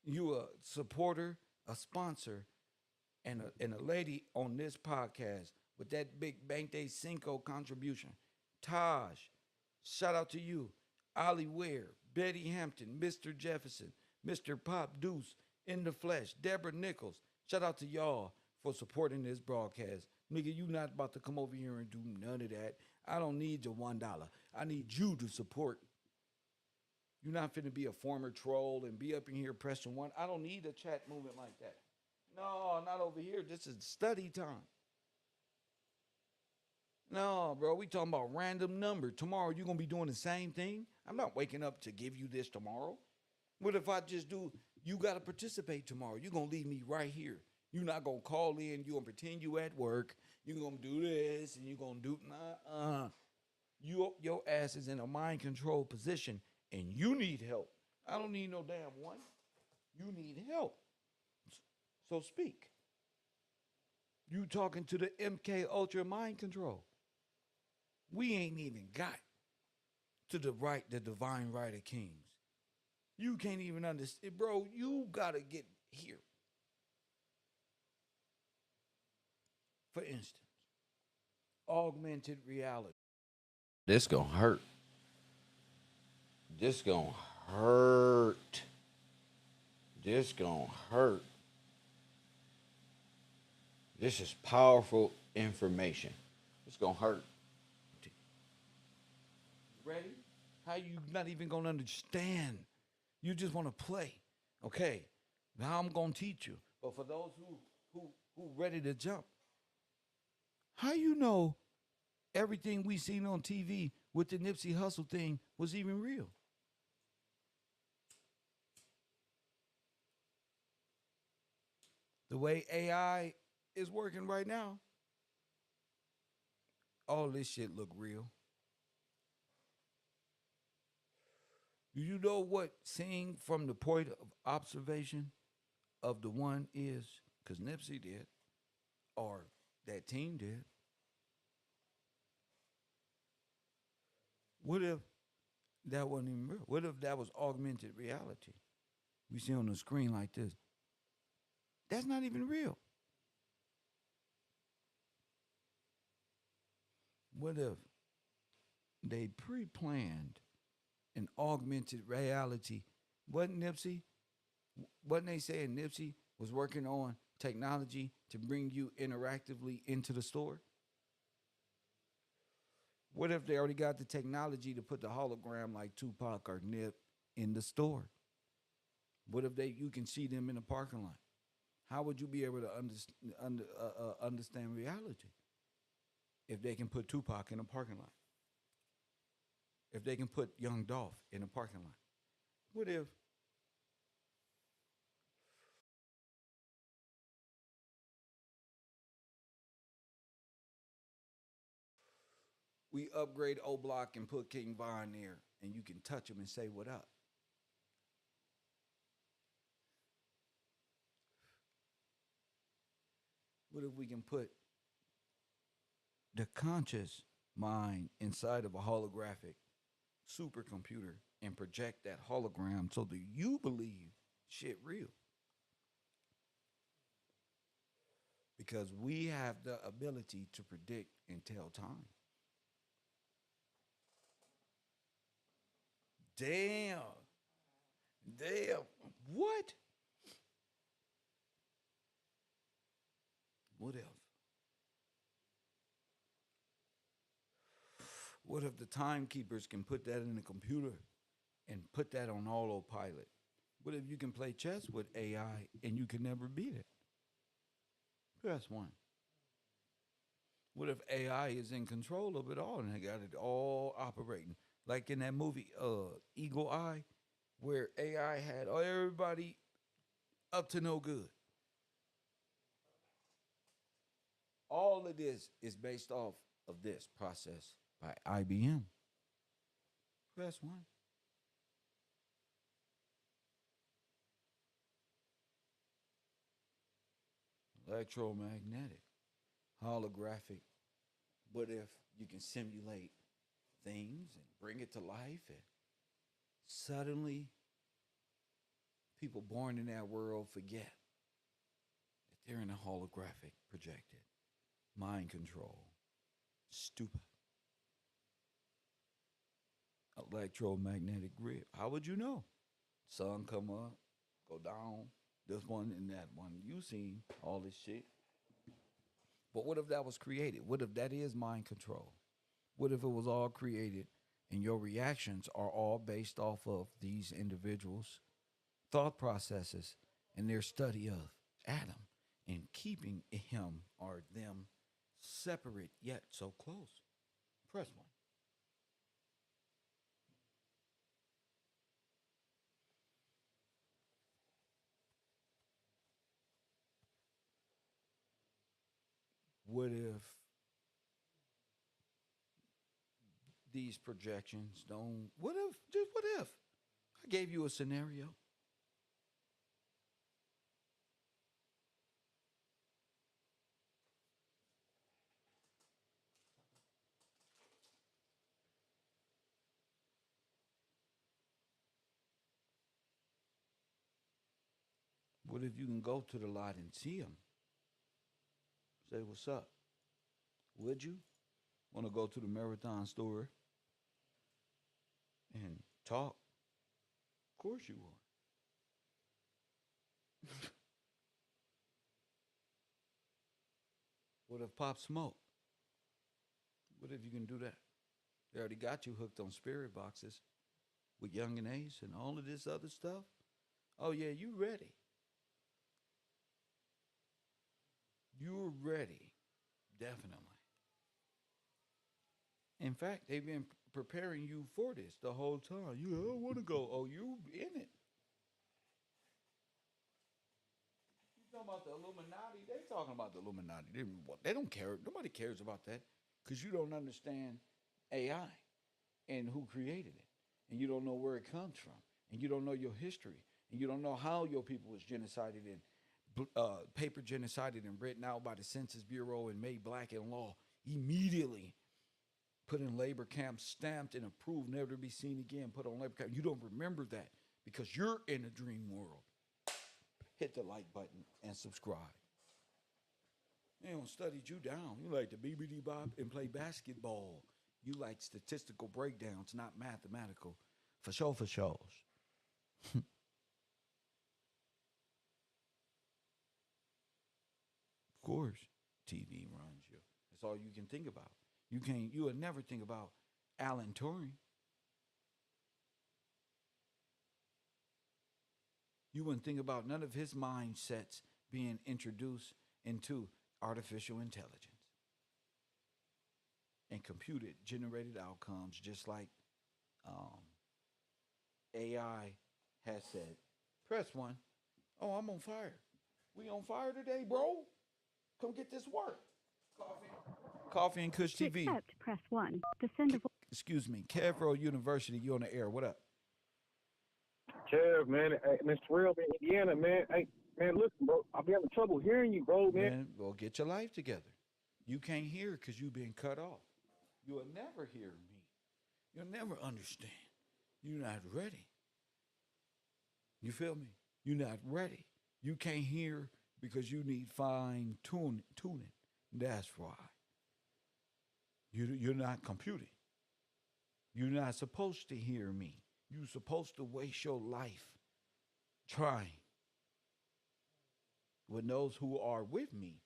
You a supporter, a sponsor, and a lady on this podcast with that big Bank Day Cinco contribution. Taj, shout out to you. Ollie Ware, Betty Hampton, Mr. Jefferson, Mr. Pop Deuce, In the Flesh, Deborah Nichols. Shout out to y'all for supporting this broadcast. Nigga, you not about to come over here and do none of that. I don't need your $1. I need you to support. You're not finna be a former troll and be up in here pressing one. I don't need a chat movement like that. No, not over here. This is study time. No, bro, we talking about random number. Tomorrow you gonna be doing the same thing. I'm not waking up to give you this tomorrow. What if I just do? You gotta participate tomorrow. You gonna leave me right here. You're not gonna call in. You gonna pretend you at work. You gonna do this and you gonna do your ass is in a mind control position and you need help. I don't need no damn one. You need help. So speak. You talking to the MK Ultra mind control. We ain't even got to the divine right of kings. You can't even understand, bro. You gotta get here. For instance, augmented reality. This gonna hurt. This gonna hurt. This gonna hurt. This is powerful information. It's gonna hurt. Ready? How you not even gonna understand? You just want to play. Okay, now I'm gonna teach you. But for those who ready to jump, how you know everything we seen on TV with the Nipsey Hussle thing was even real? The way AI is working right now, all this shit look real. Do you know what seeing from the point of observation of the one is? Because Nipsey did, or that team did. What if that wasn't even real? What if that was augmented reality? We see on the screen like this. That's not even real. What if they pre-planned an augmented reality? Wasn't they saying Nipsey was working on technology to bring you interactively into the store? What if they already got the technology to put the hologram like Tupac or Nip in the store? What if you can see them in the parking lot? How would you be able to understand reality if they can put Tupac in a parking lot? If they can put Young Dolph in a parking lot? What if we upgrade O Block and put King Von there and you can touch him and say what up? What if we can put the conscious mind inside of a holographic supercomputer and project that hologram so that you believe shit real? Because we have the ability to predict and tell time. Damn. What? What if? What if the timekeepers can put that in the computer and put that on autopilot? What if you can play chess with AI and you can never beat it? Press one. What if AI is in control of it all and they got it all operating? Like in that movie, Eagle Eye, where AI had everybody up to no good. All of this is based off of this process by IBM. Press one. electromagnetic, holographic. What if you can simulate things and bring it to life, and suddenly people born in that world forget that they're in a holographic projected mind control? Stupid. Electromagnetic grid. How would you know? Sun come up, go down. This one and that one. You seen all this shit. But what if that was created? What if that is mind control? What if it was all created and your reactions are all based off of these individuals' thought processes and their study of Adam and keeping him or them separate yet so close? Press one. What if these projections don't? What if, just what if? I gave you a scenario. What if you can go to the lot and see them? Say, what's up? Would you want to go to the marathon store and talk? Of course you would. What if Pop Smoke? What if you can do that? They already got you hooked on spirit boxes with Young and Ace and all of this other stuff. Oh yeah, you ready. You're ready. Definitely. In fact, they've been preparing you for this the whole time. You don't want to go. Oh, you in it. You talking about the Illuminati? They talking about the Illuminati. They don't care. Nobody cares about that because you don't understand AI and who created it, and you don't know where it comes from, and you don't know your history, and you don't know how your people was genocided and paper genocided and written out by the Census Bureau and made black in law immediately. Put in labor camps, stamped and approved, never to be seen again, put on labor camp. You don't remember that because you're in a dream world. Hit the like button and subscribe. They don't studied you down. You like to BBD Bob and play basketball. You like statistical breakdowns, not mathematical. For sure, for shows. Of course, TV runs you. That's all you can think about. You would never think about Alan Turing. You wouldn't think about none of his mindsets being introduced into artificial intelligence and computer generated outcomes, just like AI has said. Press one. Oh, I'm on fire. We on fire today, bro. Come get this work. Coffee and Kush To TV. accept, press 1. To send a Excuse me, KevRow University. You on the air? What up? Kev, man, hey, Mr. Real, man, Indiana, man. Hey, man, listen, bro, I'll be having trouble hearing you, bro, man. Man, well, get your life together. You can't hear because you've been cut off. You will never hear me. You'll never understand. You're not ready. You feel me? You're not ready. You can't hear because you need fine tuning. That's why. You're not computing. You're not supposed to hear me. You're supposed to waste your life trying. With those who are with me,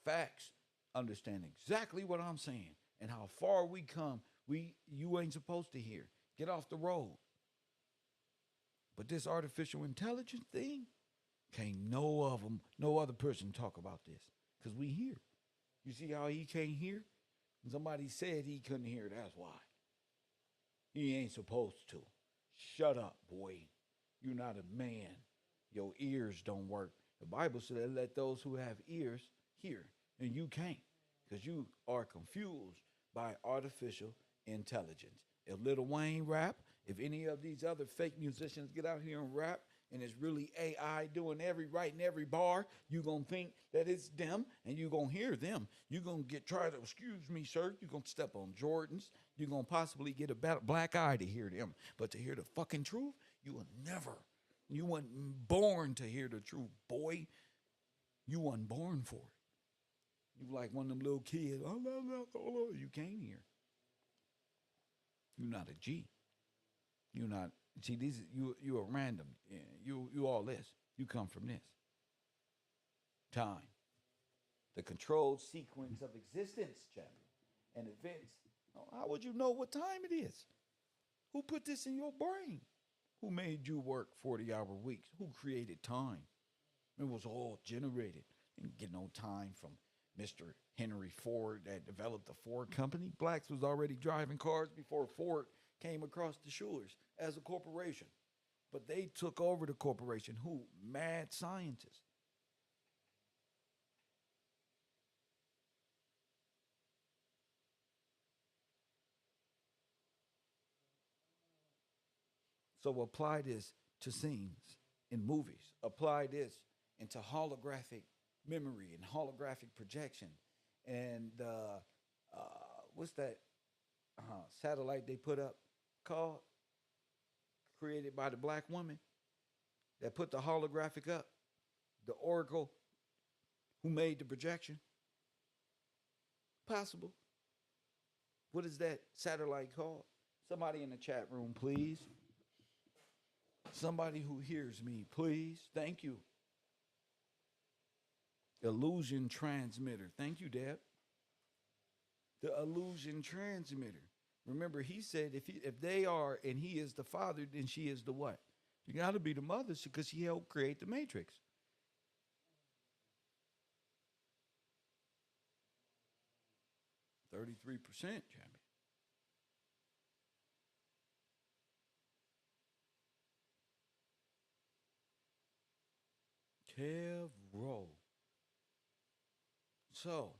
facts, understand exactly what I'm saying and how far we come. You ain't supposed to hear. Get off the road. But this artificial intelligence thing, can't no other person talk about this because we hear. You see how he can't hear? Somebody said he couldn't hear. That's why. He ain't supposed to. Shut up, boy. You're not a man. Your ears don't work. The Bible said, let those who have ears hear. And you can't because you are confused by artificial intelligence. If Lil Wayne rap, if any of these other fake musicians get out here and rap and it's really AI doing writing every bar, you're going to think that it's them and you're going to hear them. You're going to try to, excuse me, sir, you're going to step on Jordans. You're going to possibly get a black eye to hear them. But to hear the fucking truth, you will never. You weren't born to hear the truth, boy. You weren't born for it. You like one of them little kids. Oh, you can't hear. You're not a G. You're not. See, these you are random. Yeah, you all this. You come from this. Time. The controlled sequence of existence, champion, and events. How would you know what time it is? Who put this in your brain? Who made you work 40-hour weeks? Who created time? It was all generated. You didn't get no time from Mr. Henry Ford that developed the Ford company. Blacks was already driving cars before Ford came across the shores as a corporation. But they took over the corporation. Who? Mad scientists. So apply this to scenes in movies. Apply this into holographic memory and holographic projection. And what's that satellite they put up called? Created by the black woman that put the holographic up. The oracle who made the projection. Possible. What is that satellite called? Somebody in the chat room, please. Somebody who hears me, please. Thank you. Illusion transmitter. Thank you, Deb. The illusion transmitter. Remember, he said if they are and he is the father, then she is the what? You got to be the mother because she helped create the matrix. $33%, champion. KevRow. So,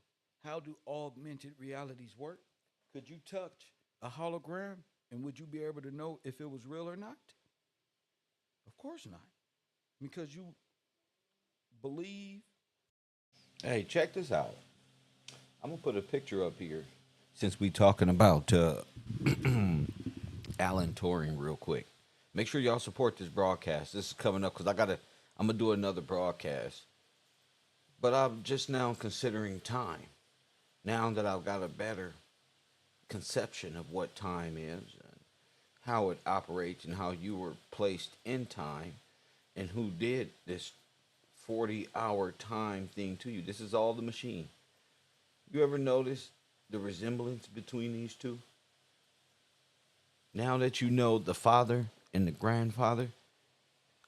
how do augmented realities work? Could you touch a hologram and would you be able to know if it was real or not? Of course not. Because you believe. Hey, check this out. I'm going to put a picture up here since we talking about Alan Turing real quick. Make sure y'all support this broadcast. This is coming up because I'm going to do another broadcast. But I'm just now considering time. Now that I've got a better conception of what time is and how it operates and how you were placed in time and who did this 40-hour time thing to you. This is all the machine. You ever notice the resemblance between these two? Now that you know the father and the grandfather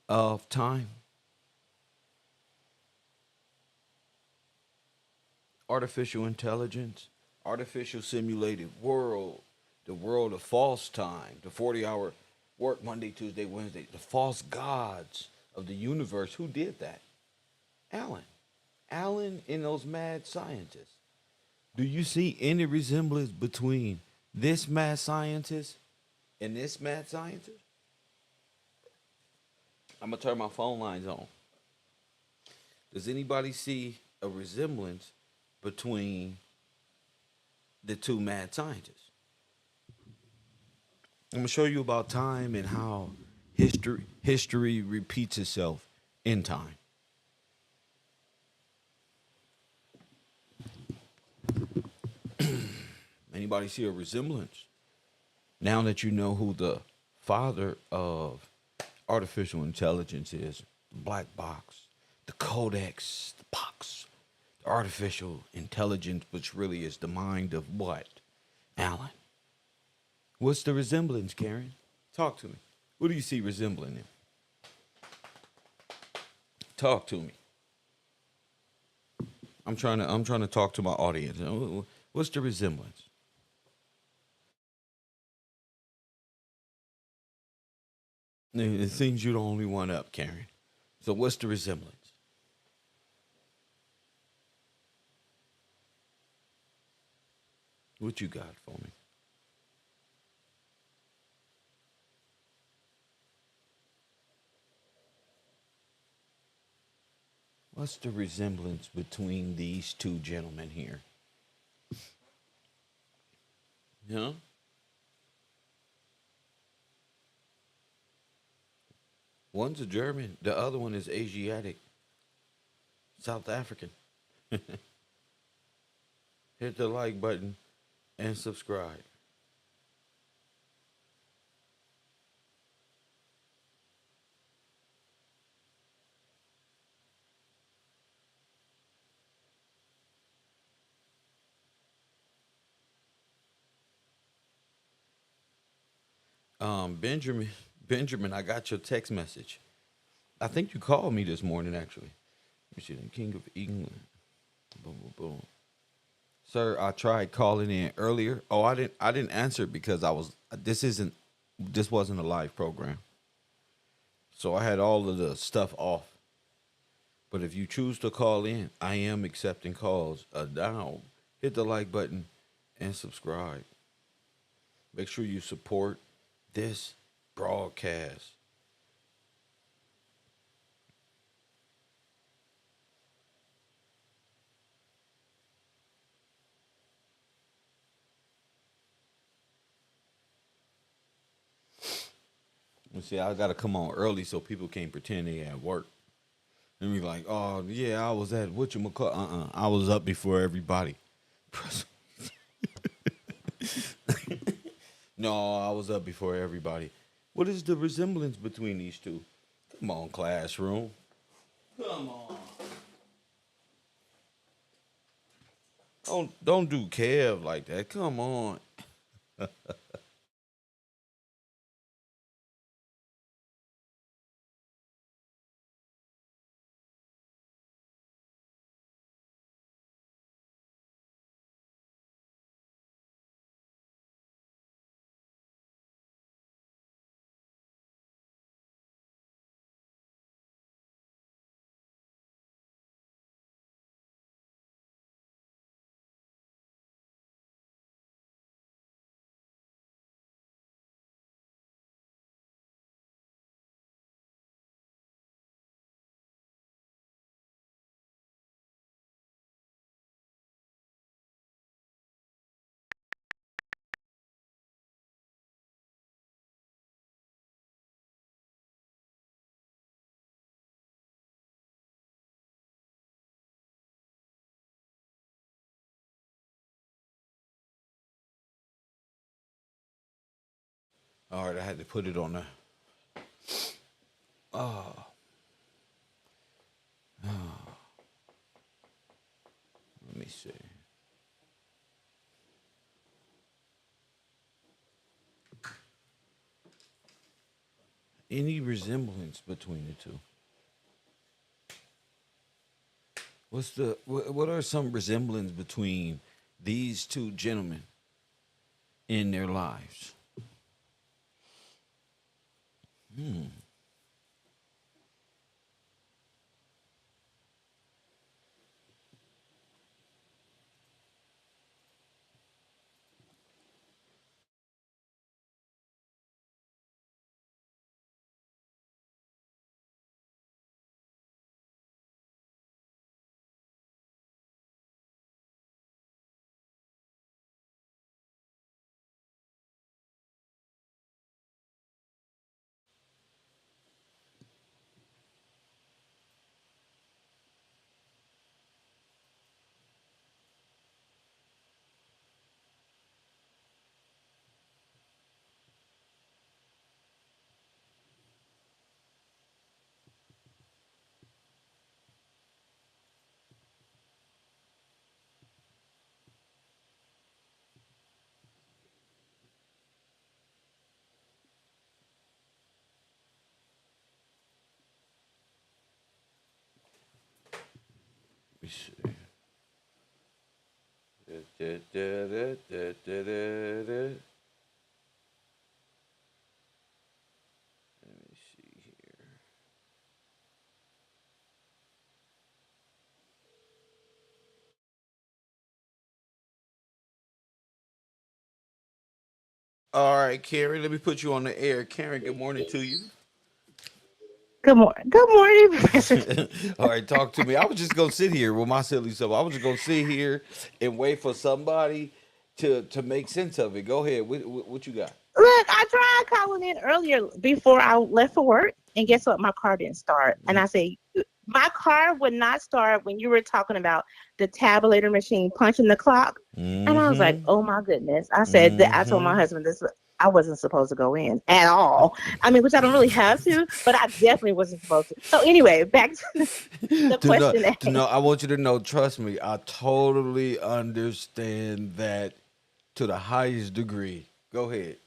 of time, artificial intelligence, artificial simulated world, the world of false time, the 40-hour work Monday, Tuesday, Wednesday, the false gods of the universe. Who did that? Alan. Alan and those mad scientists. Do you see any resemblance between this mad scientist and this mad scientist? I'm going to turn my phone lines on. Does anybody see a resemblance between the two mad scientists? I'm going to show you about time and how history repeats itself in time. Anybody see a resemblance? Now that you know who the father of artificial intelligence is, the black box, the codex, the box, the artificial intelligence, which really is the mind of what? Alan. What's the resemblance, Karen? Talk to me. What do you see resembling him? Talk to me. I'm trying to talk to my audience. What's the resemblance? It seems you're the only one up, Karen. So what's the resemblance? What you got for me? What's the resemblance between these two gentlemen here? Huh? One's a German, the other one is Asiatic, South African. Hit the like button and subscribe. Benjamin, Benjamin, I got your text message. I think you called me this morning, actually. You see the King of England. Boom, boom, boom. Sir, I tried calling in earlier. Oh, I didn't answer because I was. This wasn't a live program, so I had all of the stuff off. But if you choose to call in, I am accepting calls. Now, hit the like button and subscribe. Make sure you support this broadcast. You see, I gotta come on early so people can't pretend they at work. And be like, oh yeah, I was at whatchamacallit. I was up before everybody. No, I was up before everybody. What is the resemblance between these two? Come on, classroom. Come on. Don't do Kev like that. Come on. All right, I had to put it on the. Oh, let me see. Any resemblance between the two? What are some resemblance between these two gentlemen in their lives? Let me see. Let me see here. All right, Karen, let me put you on the air. Karen, good morning to you. Good morning, Professor. All right, talk to me. I was just gonna sit here with my silly self. I was just gonna sit here and wait for somebody to make sense of it. Go ahead. What you got? Look, I tried calling in earlier before I left for work, and guess what? My car didn't start. And I say, my car would not start when you were talking about the tabulator machine punching the clock. And I was like, Mm-hmm. oh my goodness. I said that I told my Mm-hmm. husband this. I wasn't supposed to go in at all. I mean, which I don't really have to, but I definitely wasn't supposed to. So anyway, back to the To know, question at to hand. know, I want you to know. Trust me, I totally understand that to the highest degree. Go ahead.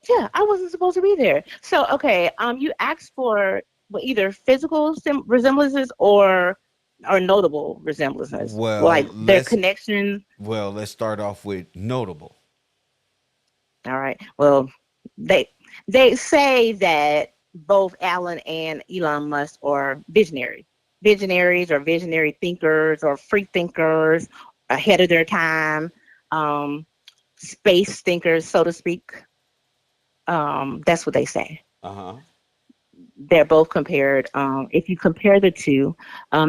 Yeah, I wasn't supposed to be there. So okay, you asked for either physical resemblances or notable resemblances, like their connection. Let's start off with notable. All right. Well, they they say that both Alan and Elon Musk are visionaries or visionary thinkers or free thinkers, ahead of their time, um, space thinkers, so to speak. That's what they say. Uh huh. They're both compared. If you compare the two,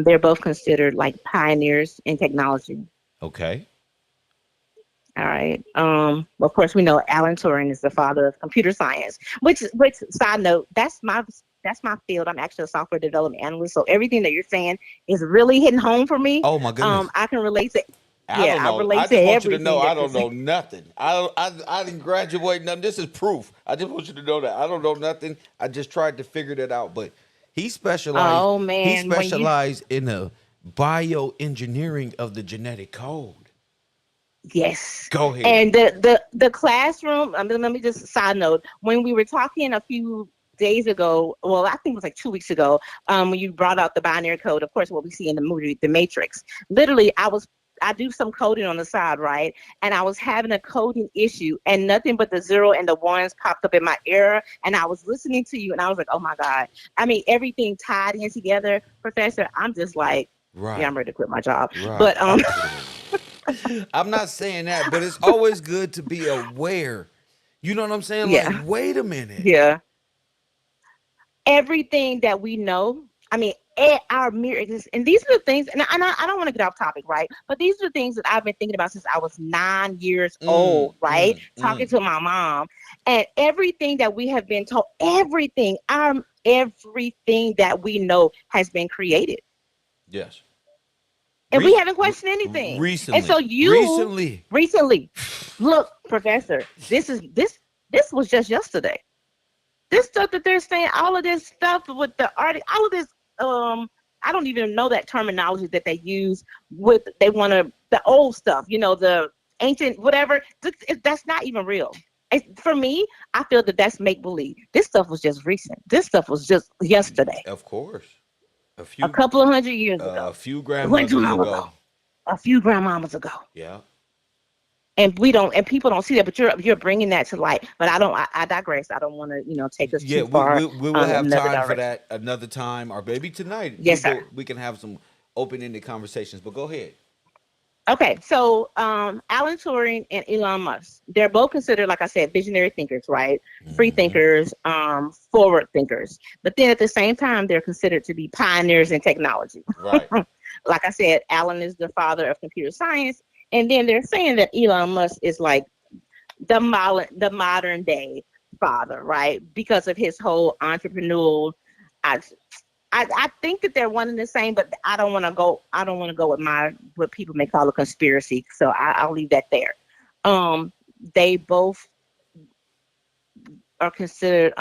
they're both considered like pioneers in technology. Okay. All right. Of course, we know Alan Turing is the father of computer science. Which side note, that's my field. I'm actually a software development analyst. So everything that you're saying is really hitting home for me. Oh my goodness. I can relate to. I Yeah, don't I know. I relate to just want you to know everything I that you're don't saying. know nothing. I didn't graduate nothing. This is proof. I just want you to know that I don't know nothing. I just tried to figure that out. But he specialized Oh he man, when you specialized in the bioengineering of the genetic code. Yes. Go ahead. And the classroom, let me just side note, when we were talking a few days ago, well, I think it was like 2 weeks ago, when you brought out the binary code, of course, what we see in the movie, The Matrix. Literally, I do some coding on the side, right? And I was having a coding issue and nothing but the zero and the ones popped up in my ear. And I was listening to you and I was like, oh my God. I mean, everything tied in together, Professor. I'm just like, yeah, Right. I'm ready to quit my job. Right. But I'm not saying that, but it's always good to be aware. You know what I'm saying? Like, yeah, wait a minute. yeah. Everything that we know. I mean, our mere existence. And these are the things, and I don't want to get off topic, right? But these are the things that I've been thinking about since I was 9 years Mm, old, right? mm, Talking mm. to my mom. And everything that we have been told, everything that we know has been created. Yes. And we Re- haven't questioned anything. And so recently. you Recently. recently, look, Professor, this was just yesterday. This stuff that they're saying, all of this stuff with the art, all of this, I don't even know that terminology that they use with, they want to, the old stuff, the ancient, whatever, that's not even real. For me, I feel that that's make believe. This stuff was just recent. This stuff was just yesterday, Of course. A a few couple of 100 years a ago, few way too grandmothers long ago, ago. a few grandmamas ago. Yeah. And we don't, and people don't see that, but you're bringing that to light. But I digress. I don't want to, take us Yeah, too we, far we we will in have another time for direction. that another time, or maybe tonight. Yes, sir. We can have some open-ended conversations. But go ahead. Okay, so Alan Turing and Elon Musk, they're both considered, like I said, visionary thinkers, right? Free Hmm. thinkers, forward thinkers. But then at the same time, they're considered to be pioneers in technology. Right. Like I said, Alan is the father of computer science, and then they're saying that Elon Musk is like the modern day father, right? Because of his whole entrepreneurial. I, I think that they're one and the same, but I don't want to go. I don't want to go with what people may call a conspiracy. So I'll leave that there. Um, they both are considered.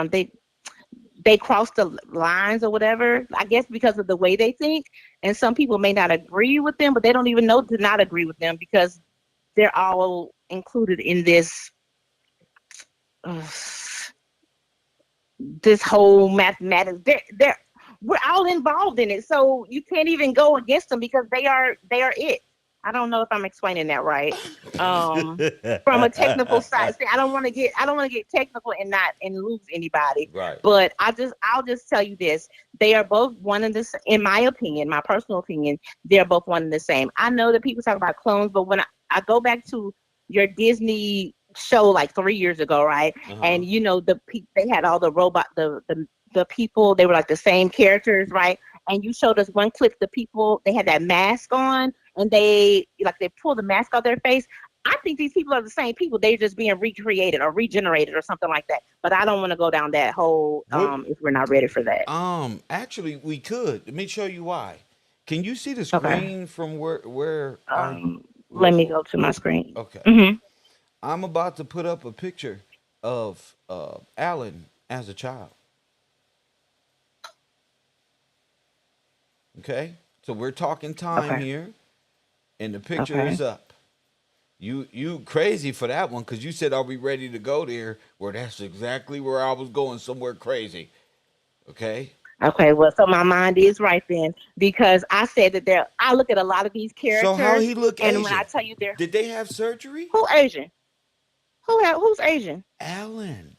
They cross the lines or whatever. I guess because of the way they think, and some people may not agree with them, but they don't even know to not agree with them because they're all included in uh, this whole mathematics. We're all involved in it, so you can't even go against them because they are it. I don't know if I'm explaining that right. From a technical side, see, I don't want to get technical and lose anybody. Right. But I'll just tell you this: they are both one and the same. In my opinion, my personal opinion, they're both one and the same. I know that people talk about clones, but when I go back to your Disney show like 3 years ago, right? And you know they had all the robot the people, they were like the same characters, right? And you showed us one clip, the people, they had that mask on and they pulled the mask off their face. I think these people are the same people. They're just being recreated or regenerated or something like that. But I don't want to go down that whole if we're not ready for that. Actually, we could. Let me show you why. Can you see the Okay. screen from where Let me go to my screen. Okay. Mm-hmm. I'm about to put up a picture of Alan as a child. Okay? So we're talking time here, and the picture is up. You crazy for that one because you said, "Are we ready to go there?" Well, that's exactly where I was going, somewhere crazy. Okay. Okay, well, so my mind is right then because I said that I look at a lot of these characters. So how he look and Asian? when I tell you did they have surgery? Who Asian? Who's Asian? Alan.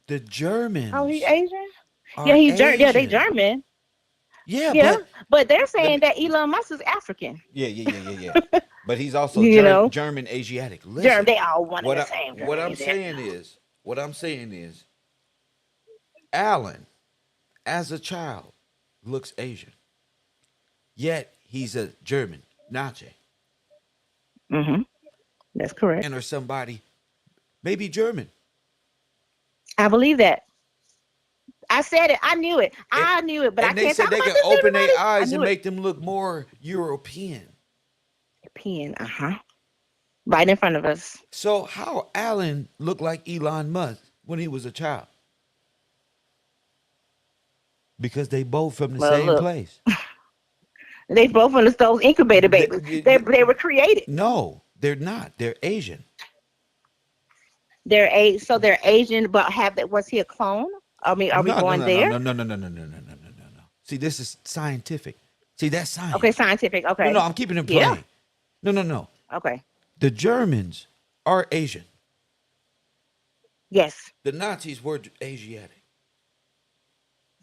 The Germans. Oh, he's Asian. Yeah, he's German. Yeah, they German. Yeah, but they're saying that Elon Musk is African. Yeah. But he's also German Asiatic. Listen, they all one and the same. What I'm saying is, Alan, as a child, looks Asian. Yet he's a German Nazi. Mm-hmm. That's correct. And or somebody, maybe German. I believe that. I said it. I knew it. I knew it, but I can't. They said they can open their eyes and make them look more European. European, right in front of us. So how Alan looked like Elon Musk when he was a child? Because they both from the same place. They both from those incubator babies. They were created. No, they're not. They're Asian. So they're Asian, but was he a clone? I mean, are we going there? No. See, this is scientific. See, that's science. Okay, scientific. Okay. No, I'm keeping it plain. Yeah. No. Okay. The Germans are Asian. Yes. The Nazis were Asiatic.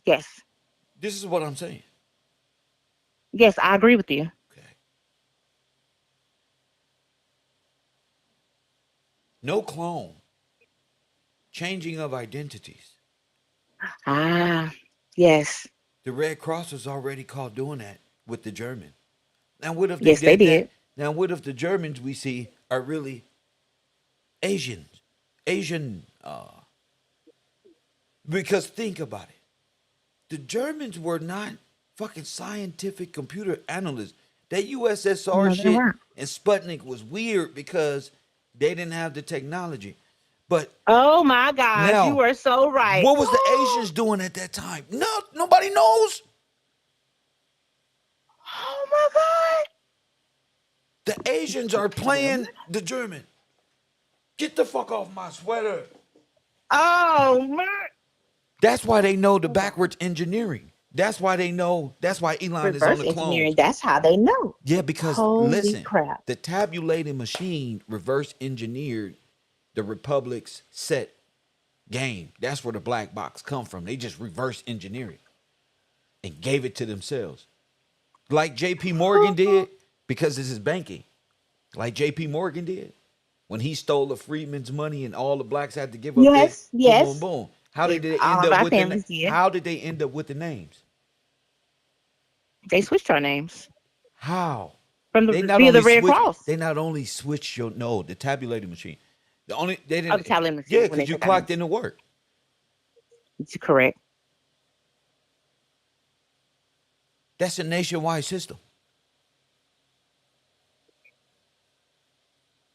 Yes. This is what I'm saying. Yes, I agree with you. Okay. No clone. Changing of identities. Yes. The Red Cross was already caught doing that with the German. Now, what if they did? That? Now, what if the Germans we see are really Asians? Because think about it. The Germans were not fucking scientific computer analysts. That USSR shit and Sputnik was weird because they didn't have the technology. But oh my God, you were so right. What was the Asians doing at that time? No, nobody knows. Oh my God. The Asians are playing the German. Get the fuck off my sweater. Oh man. That's why they know the backwards engineering. That's why they know. That's why Elon is on the clone. That's how they know. Yeah, because holy crap. The tabulating machine reverse engineered the Republic's set game. That's where the black box come from. They just reverse engineered it and gave it to themselves. Like J.P. Morgan did, because this is banking. Like J.P. Morgan did when he stole the freedmen's money and all the blacks had to give up. Yes. Boom, boom. How did they end up with How did they end up with the names? They switched our names. How? From the Red Cross. They not only switched the tabulating machine. They didn't. The tabulating machine. Yeah, because you clocked into work. It's correct. That's a nationwide system.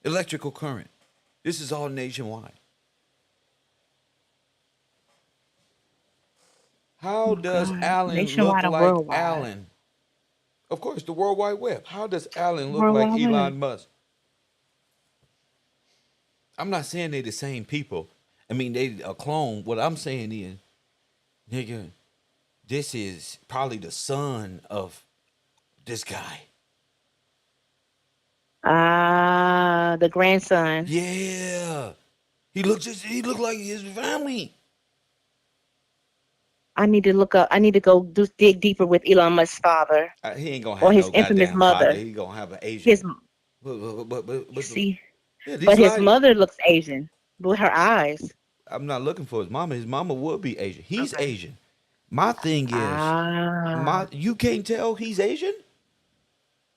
Electrical current. This is all nationwide. How does Alan look like Alan? Of course, the World Wide Web. How does Alan look like Elon Musk? I'm not saying they're the same people. I mean, they a clone. What I'm saying is, nigga, this is probably the son of this guy. The grandson. Yeah. He looked like his family. I need to look up. I need to go dig deeper with Elon Musk's father. He ain't gonna have or his infamous mother. Father. He gonna have an Asian. But See, yeah, but these his lies. mother looks Asian with her eyes. I'm not looking for his mama. His mama would be Asian. He's Okay. Asian. My thing is, Ah. you can't tell he's Asian.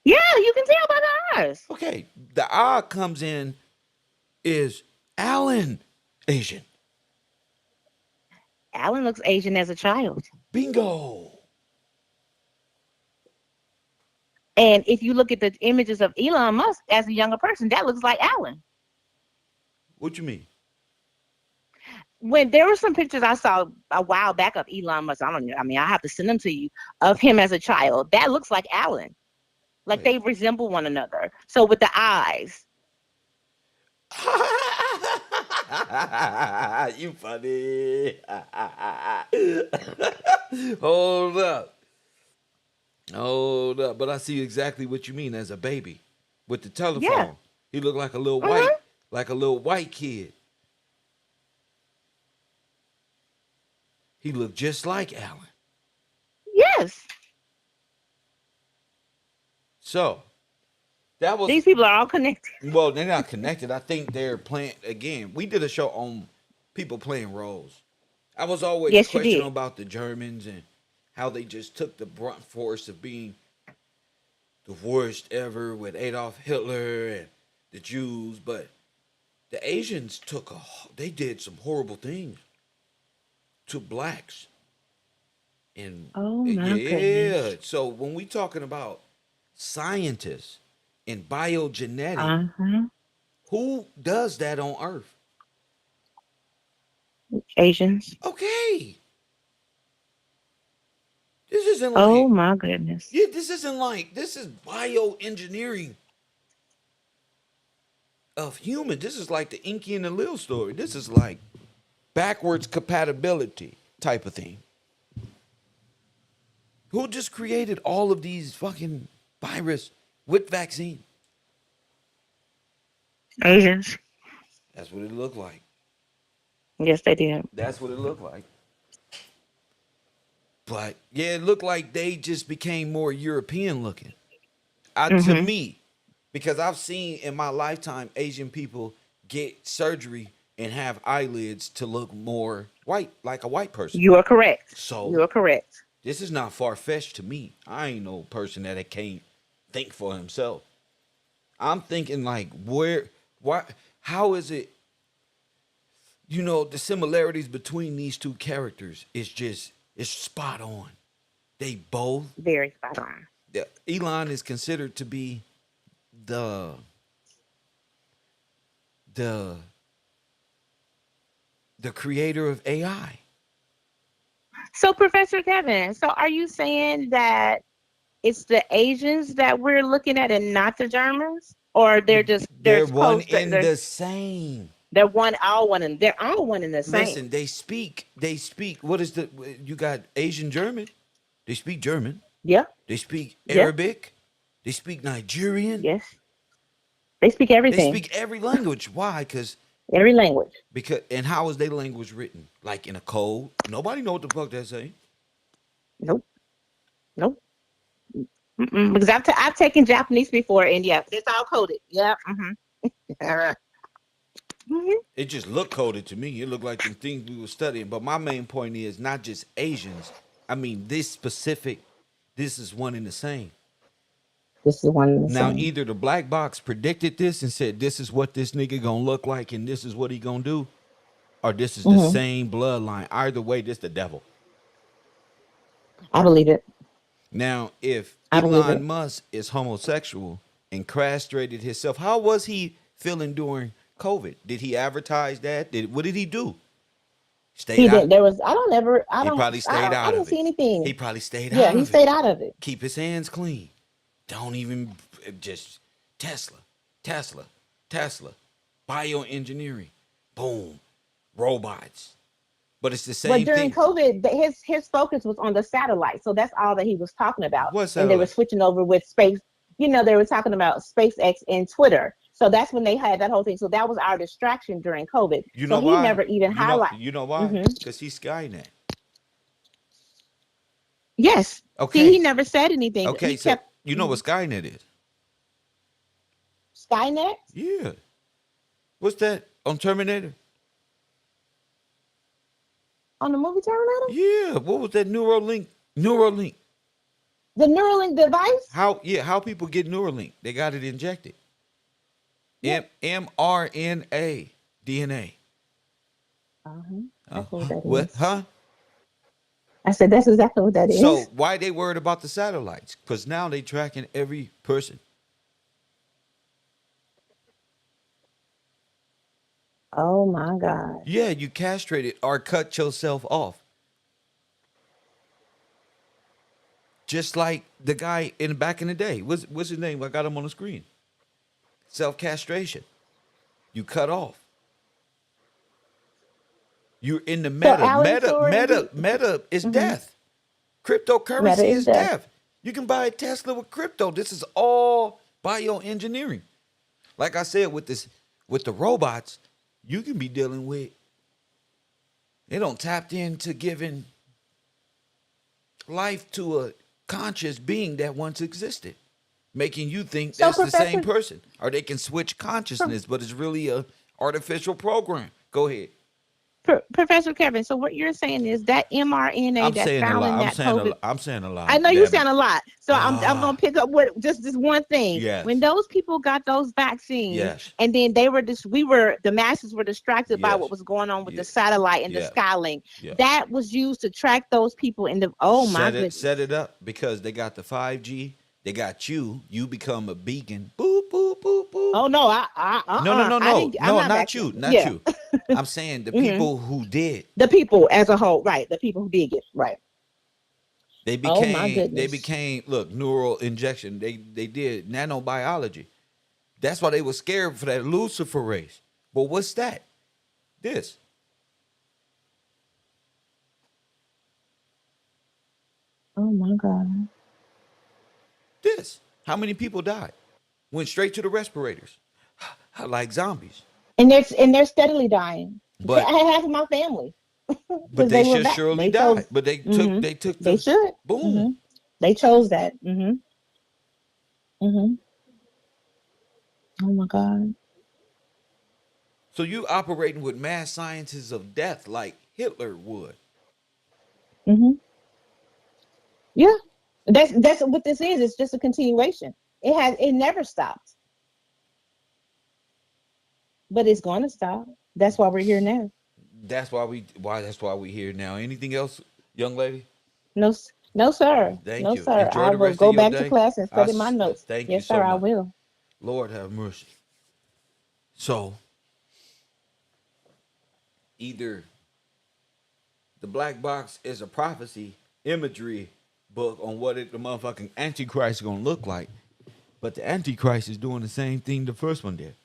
Yeah, you can tell by the eyes. Okay, the eye comes in is Alan Asian. Alan looks Asian as a child. Bingo. And if you look at the images of Elon Musk as a younger person, that looks like Alan. What you mean? When there were some pictures I saw a while back of Elon Musk, I don't know. I mean, I have to send them to you of him as a child. That looks like Alan. Like they resemble one another. So with the eyes. You funny. Hold up. Hold up. But I see exactly what you mean as a baby. With the telephone. Yeah. He looked like a little white kid. He looked just like Alan. Yes. So that was these people are all connected. Well, they're not connected. I think they're playing again. We did a show on people playing roles. I was always questioning about the Germans and how they just took the brunt force of being the worst ever with Adolf Hitler and the Jews, but the Asians they did some horrible things to blacks. And oh my goodness. So when we talking about scientists and biogenetics, who does that on Earth? Asians. Okay. This isn't like, oh my goodness. Yeah, this is bioengineering of human. This is like the Inky and the Lil story. This is like backwards compatibility type of thing. Who just created all of these fucking virus with vaccine? Asians. That's what it looked like. Yes, they did. That's what it looked like. But yeah, it looked like they just became more European looking. To me, because I've seen in my lifetime Asian people get surgery and have eyelids to look more white, like a white person. You are correct. So you are correct. This is not far-fetched to me. I ain't no person that can't think for himself. I'm thinking like, how is it, the similarities between these two characters it's spot on. They both. Very spot on. Elon is considered to be the creator of AI. So, Professor Kevin, so are you saying that it's the Asians that we're looking at and not the Germans? Or they're one in the same. They're all one in the same. Listen, they speak, what is you got Asian German? They speak German. Yeah. They speak Arabic. They speak Nigerian. Yes. They speak everything. They speak every language. Why? Every language. And how is their language written? Like in a code? Nobody know what the fuck that's saying. Nope. Because I've taken Japanese before, and yeah, it's all coded. Yeah. It just looked coded to me. It looked like the things we were studying. But my main point is not just Asians. I mean, this is one and the same. This is one and the now, same. Either the black box predicted this and said, this is what this nigga gonna look like and this is what he gonna do, or this is the same bloodline. Either way, this the devil. I believe it. Now, if Elon Musk is homosexual and castrated himself, how was he feeling during COVID? Did he advertise that? What did he do? He did. There was. He probably stayed out of it. I didn't see anything. He probably stayed out. Yeah, he stayed out of it. Keep his hands clean. Don't even just Tesla, bioengineering, boom, robots. But it's the same thing. But during COVID, his focus was on the satellite, so that's all that he was talking about. What satellite? And they were switching over with space. They were talking about SpaceX and Twitter. So that's when they had that whole thing. So that was our distraction during COVID. You know so why? He never even highlighted. You know why? Because he's Skynet. Yes. Okay. See, he never said anything. Okay, you know what Skynet is? Skynet Yeah. What's that on Terminator? on the movie Terminator? Yeah. What was that Neuralink? Neuralink. The Neuralink device? How people get Neuralink? They got it injected. mRNA DNA. That's what that What? is. Huh? I said that's exactly what that is. So why they worried about the satellites? Because now they tracking every person. Oh my God. Yeah, you castrated or cut yourself off. Just like the guy in back in the day. What's his name? I got him on the screen. Self-castration. You cut off. You're in the So Alan Turing, meta is Mhm. death. Meta Cryptocurrency is is death. death. You can buy a Tesla with crypto. This is all bioengineering. Like I said, with the robots, you can be dealing with. They don't tapped into giving life to a conscious being that once existed, making you think So that's the same Professor, person. Or they can switch consciousness, but it's really a artificial program. Go ahead. Professor Kevin. So what you're saying is that mRNA I'm that's saying a found lot. in that COVID. I'm saying a I lot. know you Damn it. sound a lot, so I'm gonna pick up what just this one thing. Yes. When those people got those vaccines, Yes. and then the masses were distracted by Yes. what was going on with the Yes. satellite and the Yeah. Skylink. Yeah. That was used to track those people in the. Oh my goodness. Set it up because they got the 5G. They got you. You become a beacon. Boop boop boop boop. Oh no, No, I didn't. I'm no, not not you, vaccinated. not Yeah. you. I'm saying the Mhm. people who did. The people as a whole, right? The people who did get right. They Oh my became goodness. look, neural injection. They did nanobiology. That's why they were scared for that luciferase. But what's that? This. Oh my God. This. How many people died? Went straight to the respirators. Like zombies. And they're steadily dying. But I had half of my family but because they they were should back. surely They die. chose. But Hmm they took They the should. boom. Hmm They chose that. Hmm Oh my God. So you operating with mass sciences of death like Hitler would. Hmm Yeah. That's what this is. It's just a continuation. It never stops, but it's going to stop. That's why we're here now. That's why we here now. Anything else, young lady? No, no, sir. Thank No, you. sir. Enjoy I the will rest of go your back to day. class and study my notes. Thank you Yes, so sir. I much. will. Lord have mercy. So either the black box is a prophecy imagery book on what the motherfucking antichrist is gonna look like, but the antichrist is doing the same thing the first one did.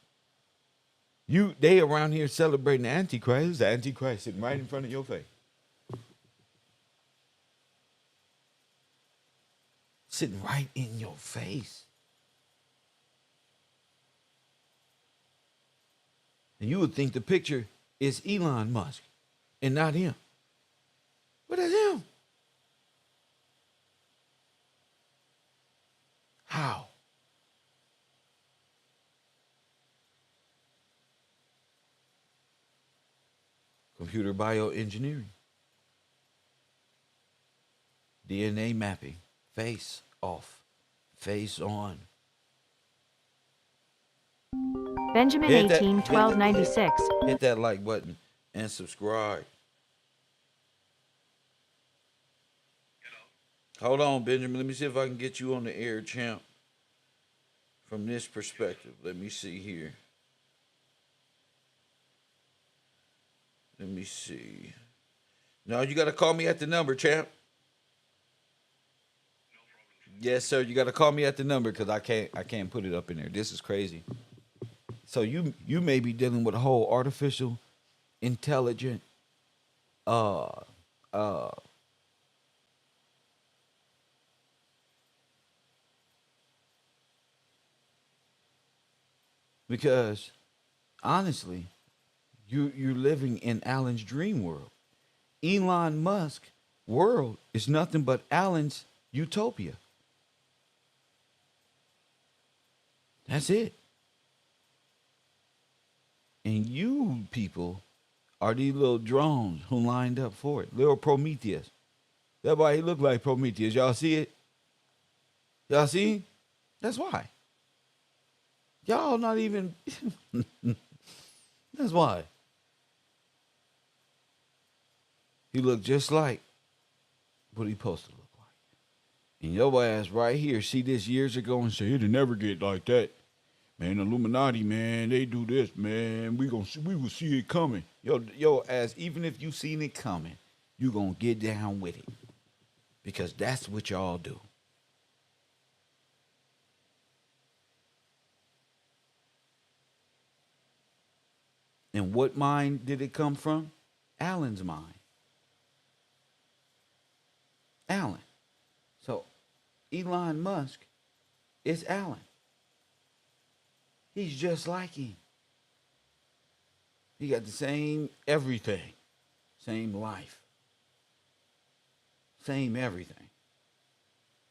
They around here celebrating the antichrist. The antichrist sitting right in front of your face. Sitting right in your face. And you would think the picture is Elon Musk and not him. But it's him. How? Computer bioengineering. DNA mapping. Face off. Face on. Benjamin Hit that- 18 hit 1296. Hit that like button and subscribe. Hold on, Benjamin. Let me see if I can get you on the air, champ. From this perspective. Let me see here. Let me see. No, you got to call me at the number, champ. Yes, sir. You got to call me at the number because I can't put it up in there. This is crazy. So you may be dealing with a whole artificial, intelligent, because honestly, you're living in Alan's dream world. Elon Musk world is nothing but Alan's utopia. That's it. And you people are these little drones who lined up for it. Little Prometheus. That's why he looked like Prometheus. Y'all see it? Y'all see? That's why. Y'all not even. That's why. He looked just like what he supposed to look like. And your ass right here, see this years ago and say, it'll never get like that. Man, Illuminati, man, they do this, man. We will see it coming. Yo, ass, even if you seen it coming, you gonna get down with it. Because that's what y'all do. And what mind did it come from? Alan's mind. Alan. So Elon Musk is Alan. He's just like him. He got the same everything. Same life. Same everything.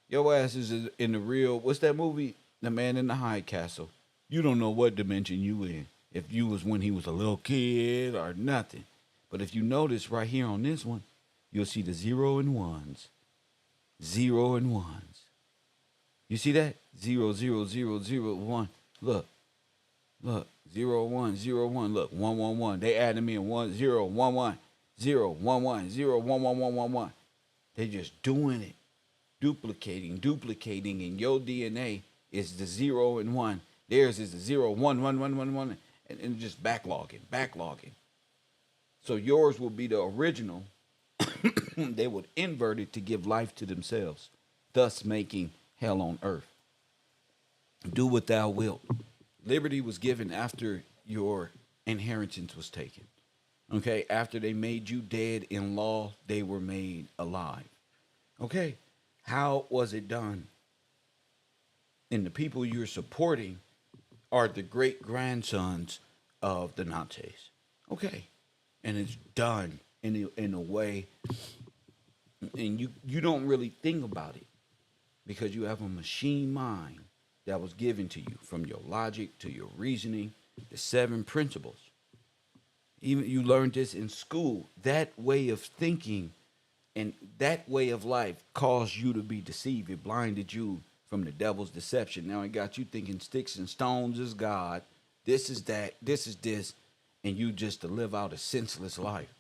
Your ass is in the real, what's that movie? The Man in the High Castle. You don't know what dimension you in. If you was when he was a little kid or nothing. But if you notice right here on this one, you'll see the 0 and 1s. 0 and 1s. You see that? 0, 0, 0, 0, 1. Look. 0, 1, 0, 1. Look, 1, 1, 1. They added me in 1, 0, 1, 1. 0, 1, 1, 0, 1, 1, 1, 1, 1. They just doing it. Duplicating. And your DNA is the 0 and 1. Theirs is the 0, 1, 1, 1, 1, 1. And just backlogging. So yours will be the original. They would invert it to give life to themselves, thus making hell on earth. Do what thou wilt. Liberty was given after your inheritance was taken. Okay, after they made you dead in law, they were made alive. Okay, how was it done? And the people you're supporting are the great grandsons of the Nazis. Okay, and it's done in a way, and you don't really think about it because you have a machine mind that was given to you from your logic to your reasoning, the 7 principles. Even you learned this in school. That way of thinking and that way of life caused you to be deceived. It blinded you from the devil's deception. Now it got you thinking sticks and stones is God. This is that. This is this. And you just to live out a senseless life.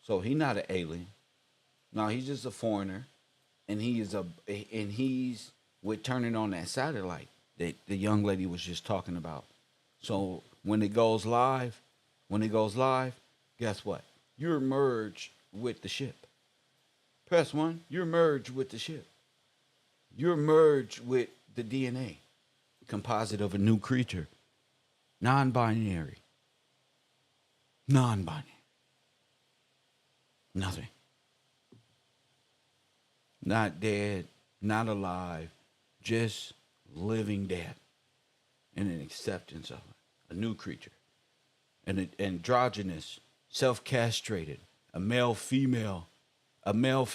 So he's not an alien. No, he's just a foreigner. And he's with turning on that satellite that the young lady was just talking about. So when it goes live, guess what? You're merged with the ship. Press 1, you're merged with the ship. You're merged with the DNA, composite of a new creature. Non-binary. Nothing. Not dead, not alive, just living death and an acceptance of it. A new creature. An androgynous, self-castrated, a alpha male, a male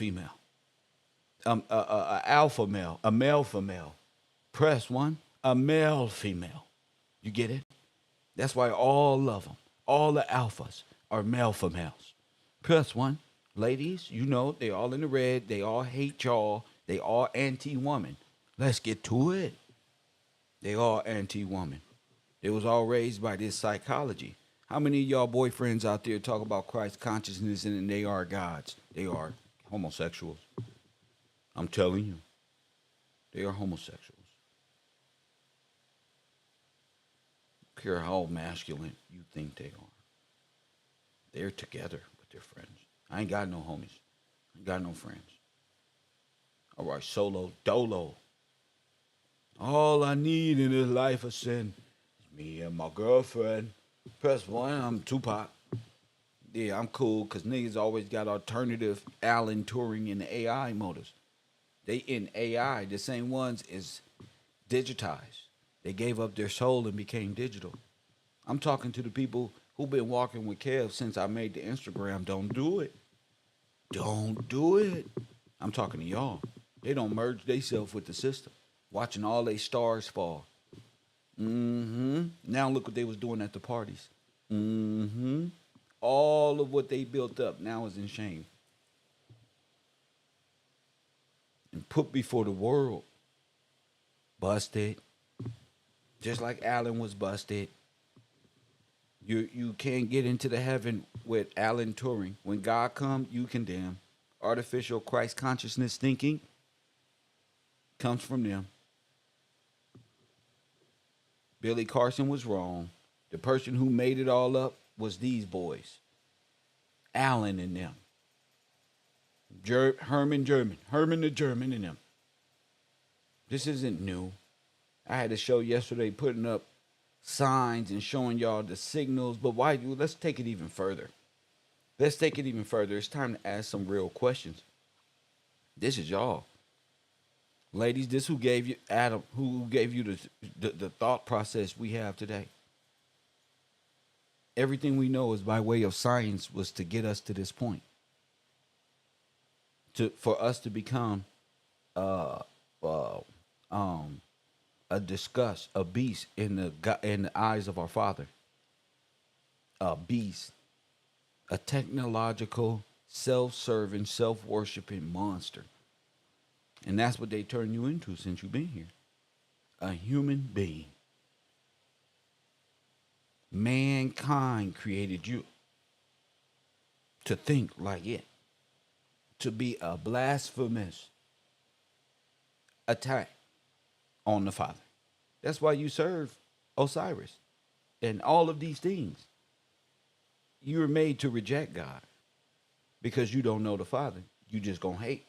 female. Press 1, a male female. You get it? That's why all of them, all the alphas are male females. Press 1, ladies, you know, they all in the red. They all hate y'all. They all anti-woman. Let's get to it. They all anti-woman. They was all raised by this psychology. How many of y'all boyfriends out there talk about Christ consciousness and they are gods? They are homosexuals. I'm telling you. They are homosexuals. I don't care how masculine you think they are. They're together with their friends. I ain't got no homies. I ain't got no friends. All right, solo, dolo. All I need in this life of sin is me and my girlfriend. Press 1, I'm Tupac. Yeah, I'm cool because niggas always got alternative Alan Turing in the AI motors. They in AI, the same ones is digitized. They gave up their soul and became digital. I'm talking to the people who've been walking with Kev since I made the Instagram. Don't do it. Don't do it. I'm talking to y'all. They don't merge themselves with the system. watching all they stars fall. Now look what they was doing at the parties. All of what they built up now is in shame and put before the world. Busted. Just like Alan was busted. You can't get into the heaven with Alan Turing. When God come, you condemn. Artificial Christ consciousness thinking comes from them. Billy Carson was wrong. The person who made it all up was these boys. Alan and them. Herman the German and them. This isn't new. I had a show yesterday putting up signs and showing y'all the signals, but why? Let's take it even further. Let's take it even further. It's time to ask some real questions. This is y'all. Ladies, this who gave you, Adam, who gave you the thought process we have today. Everything we know is by way of science was to get us to this point. For us to become a disgust, a beast in the eyes of our Father. A beast. A technological, self-serving, self-worshiping monster. And that's what they turn you into since you've been here. A human being. Mankind created you to think like it. To be a blasphemous attack on the Father. That's why you serve Osiris and all of these things. You were made to reject God because you don't know the Father. You just gonna hate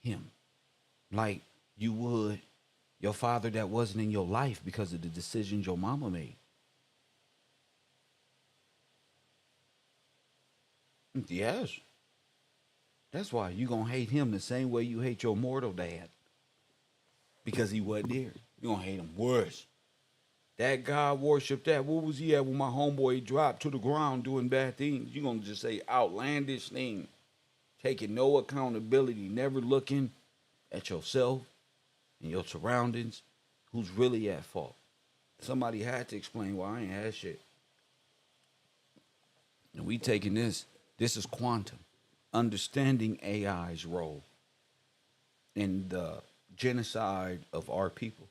him like you would your father that wasn't in your life because of the decisions your mama made. Yes. That's why you gonna hate him the same way you hate your mortal dad. Because he wasn't there. You gonna hate him worse. That God worship that. What was he at when my homeboy dropped to the ground doing bad things? You gonna just say outlandish things. Taking no accountability. Never looking at yourself and your surroundings. Who's really at fault? Somebody had to explain why I ain't had shit. And we taking this. This is quantum. Understanding AI's role in the genocide of our people.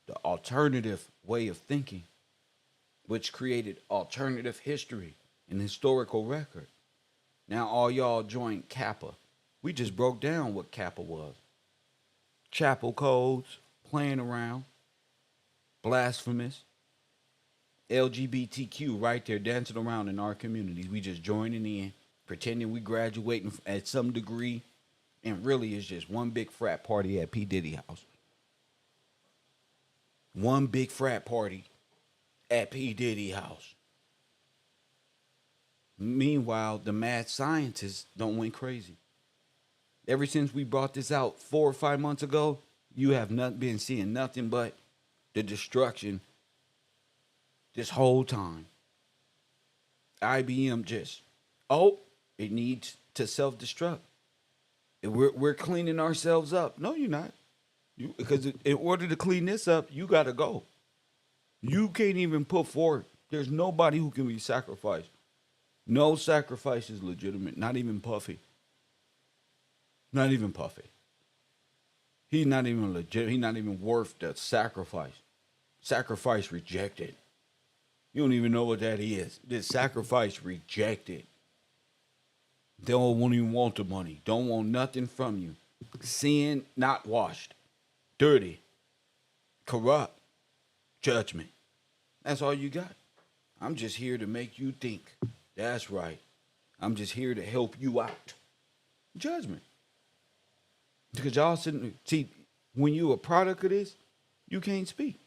The alternative way of thinking, which created alternative history and historical record. Now all y'all join Kappa. We just broke down what Kappa was. Chapel codes, playing around, blasphemous, LGBTQ right there dancing around in our communities. We just joining in, pretending we graduating at some degree, and really it's just one big frat party at P. Diddy house. One big frat party at P. Diddy house. Meanwhile, the mad scientists don't went crazy. Ever since we brought this out 4 or 5 months ago, you have not been seeing nothing but the destruction this whole time. IBM just, it needs to self-destruct. We're cleaning ourselves up. No, you're not. Because in order to clean this up, you got to go. You can't even put forward. There's nobody who can be sacrificed. No sacrifice is legitimate. Not even Puffy. Not even Puffy. He's not even legit. He's not even worth the sacrifice. Sacrifice rejected. You don't even know what that is. This sacrifice rejected. They don't even want the money. Don't want nothing from you. Sin not washed. Dirty. Corrupt. Judgment. That's all you got. I'm just here to make you think. That's right. I'm just here to help you out. Judgment. Because y'all sitting, see, when you a product of this, you can't speak.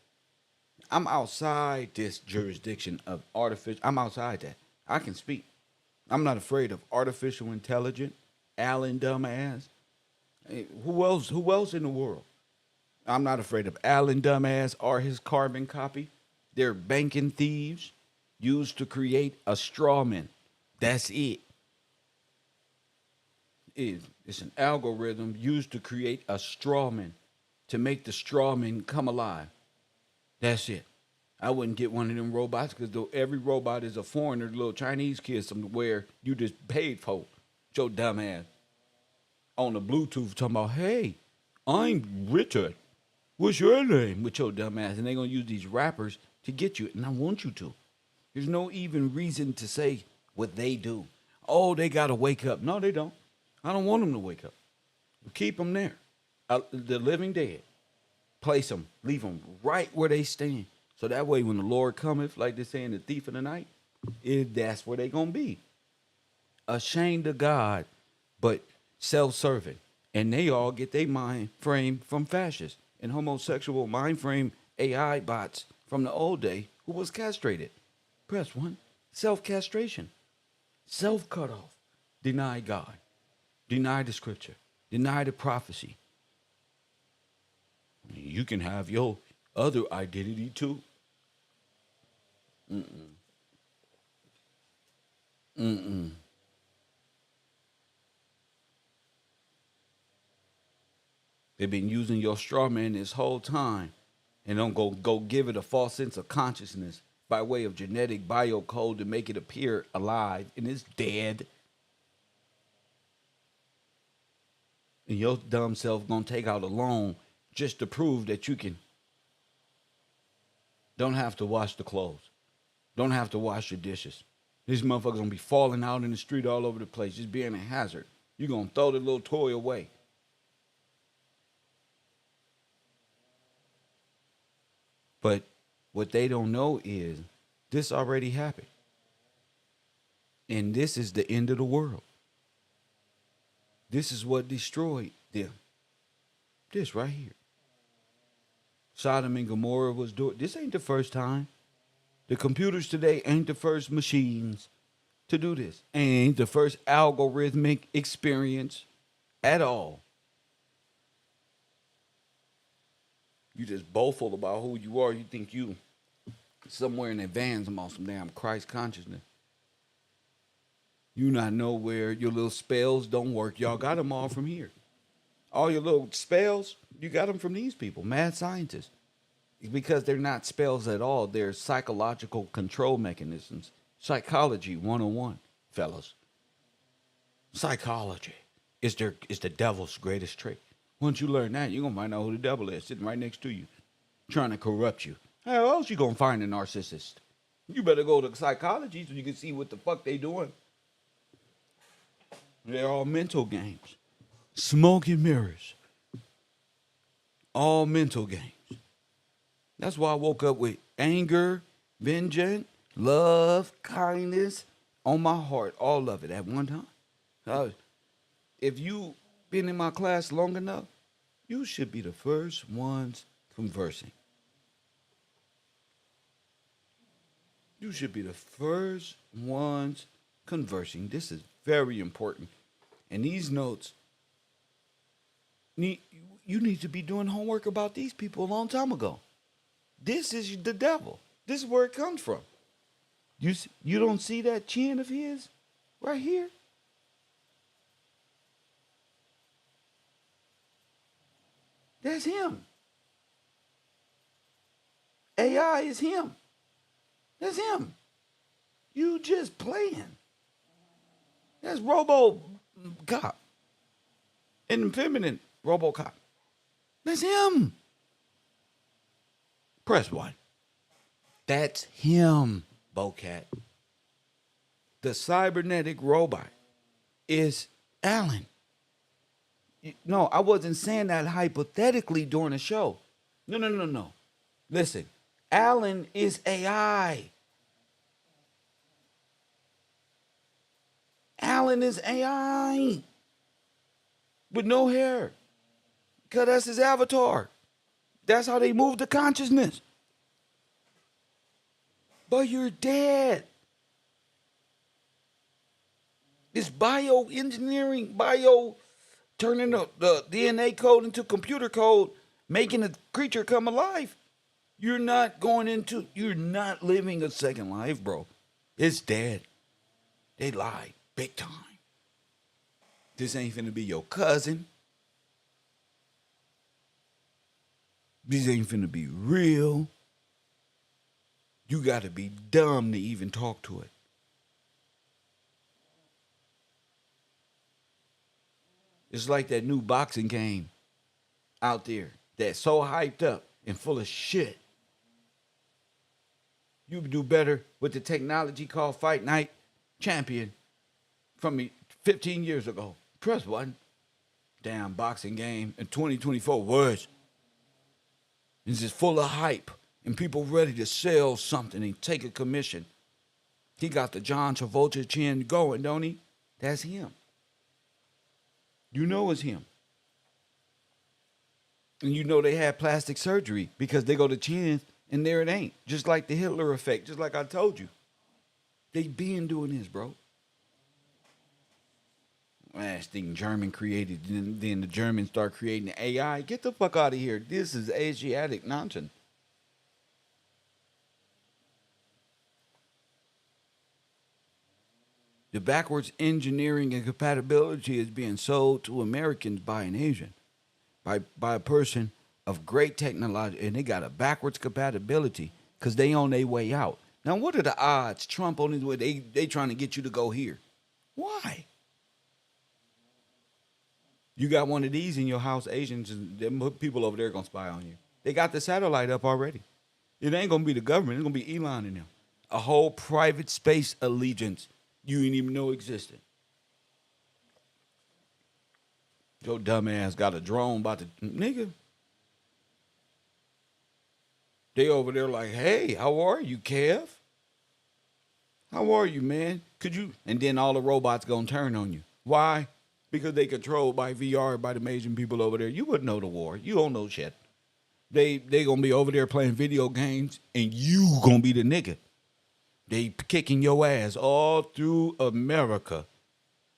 I'm outside this jurisdiction of artificial. I'm outside that. I can speak. I'm not afraid of artificial intelligence, Alan dumbass. Hey, who else in the world? I'm not afraid of Alan dumbass or his carbon copy. They're banking thieves used to create a straw man. That's it. It's an algorithm used to create a straw man to make the strawman come alive. That's it. I wouldn't get one of them robots because every robot is a foreigner, little Chinese kid somewhere you just paid for. Your dumb ass on the Bluetooth talking about, hey, I'm Richard. What's your name? With your dumb ass. And they're going to use these rappers to get you. And I want you to. There's no even reason to say what they do. Oh, they got to wake up. No, they don't. I don't want them to wake up. Keep them there. The living dead. Place them. Leave them right where they stand. So that way when the Lord cometh, like they're saying, the thief in the night, that's where they going to be. Ashamed of God, but self-serving. And they all get their mind frame from fascists and homosexual mind frame AI bots from the old day who was castrated. Press 1. Self-castration. Self-cutoff. Deny God. Deny the scripture. Deny the prophecy. You can have your other identity too. They've been using your straw man this whole time and don't go give it a false sense of consciousness by way of genetic biocode to make it appear alive and it's dead. And your dumb self gonna take out a loan just to prove that you can. Don't have to wash the clothes. Don't have to wash your dishes. These motherfuckers gonna be falling out in the street all over the place, just being a hazard. You're gonna throw the little toy away. But what they don't know is this already happened. And this is the end of the world. This is what destroyed them. This right here. Sodom and Gomorrah was doing. This ain't the first time. The computers today ain't the first machines to do this. Ain't the first algorithmic experience at all. You just boastful about who you are. You think you somewhere in advance about some damn Christ consciousness. You not know where your little spells don't work. Y'all got them all from here. All your little spells, you got them from these people, mad scientists. Because they're not spells at all. They're psychological control mechanisms. Psychology 101, fellas. Psychology is the devil's greatest trick. Once you learn that, you're going to find out who the devil is sitting right next to you, trying to corrupt you. How else you going to find a narcissist? You better go to psychology so you can see what the fuck they doing. They're all mental games. Smoke and mirrors. All mental games. That's why I woke up with anger, vengeance, love, kindness on my heart. All of it at one time. If you been in my class long enough, you should be the first ones conversing. You should be the first ones conversing. This is very important. And these notes, you need to be doing homework about these people a long time ago. This is the devil. This is where it comes from. You don't see that chin of his right here? That's him. AI is him. That's him. You just playing. That's RoboCop. An feminine RoboCop. That's him. Press 1. That's him, Bocat. The cybernetic robot is Alan. No, I wasn't saying that hypothetically during the show. No. Listen, Alan is AI. Alan is AI. With no hair. Because that's his avatar. That's how they move the consciousness. But you're dead. It's bioengineering, turning the DNA code into computer code, making a creature come alive. You're not living a second life, bro. It's dead. They lied big time. This ain't finna be your cousin. These ain't finna be real. You gotta be dumb to even talk to it. It's like that new boxing game out there that's so hyped up and full of shit. You would do better with the technology called Fight Night Champion from 15 years ago. Press one. Damn boxing game in 2024 words. It's just full of hype and people ready to sell something and take a commission. He got the John Travolta chin going, don't he? That's him. You know it's him. And you know they had plastic surgery because they go to chins and there it ain't. Just like the Hitler effect, just like I told you. They been doing this, bro. Last thing German created, then the Germans start creating AI. Get the fuck out of here. This is Asiatic nonsense. The backwards engineering and compatibility is being sold to Americans by an Asian, by a person of great technology, and they got a backwards compatibility because they on their way out. Now, what are the odds? Trump on his way, they trying to get you to go here. Why? You got one of these in your house, Asians, them people over there going to spy on you. They got the satellite up already. It ain't going to be the government. It's going to be Elon in them. A whole private space allegiance you didn't even know existed. Your dumb ass got a drone about to, nigga. They over there like, hey, how are you, Kev? How are you, man? Could you? And then all the robots going to turn on you. Why? Because they controlled by VR by the Asian people over there. You wouldn't know the war. You don't know shit. They gonna be over there playing video games, and you gonna be the nigga. They kicking your ass all through America.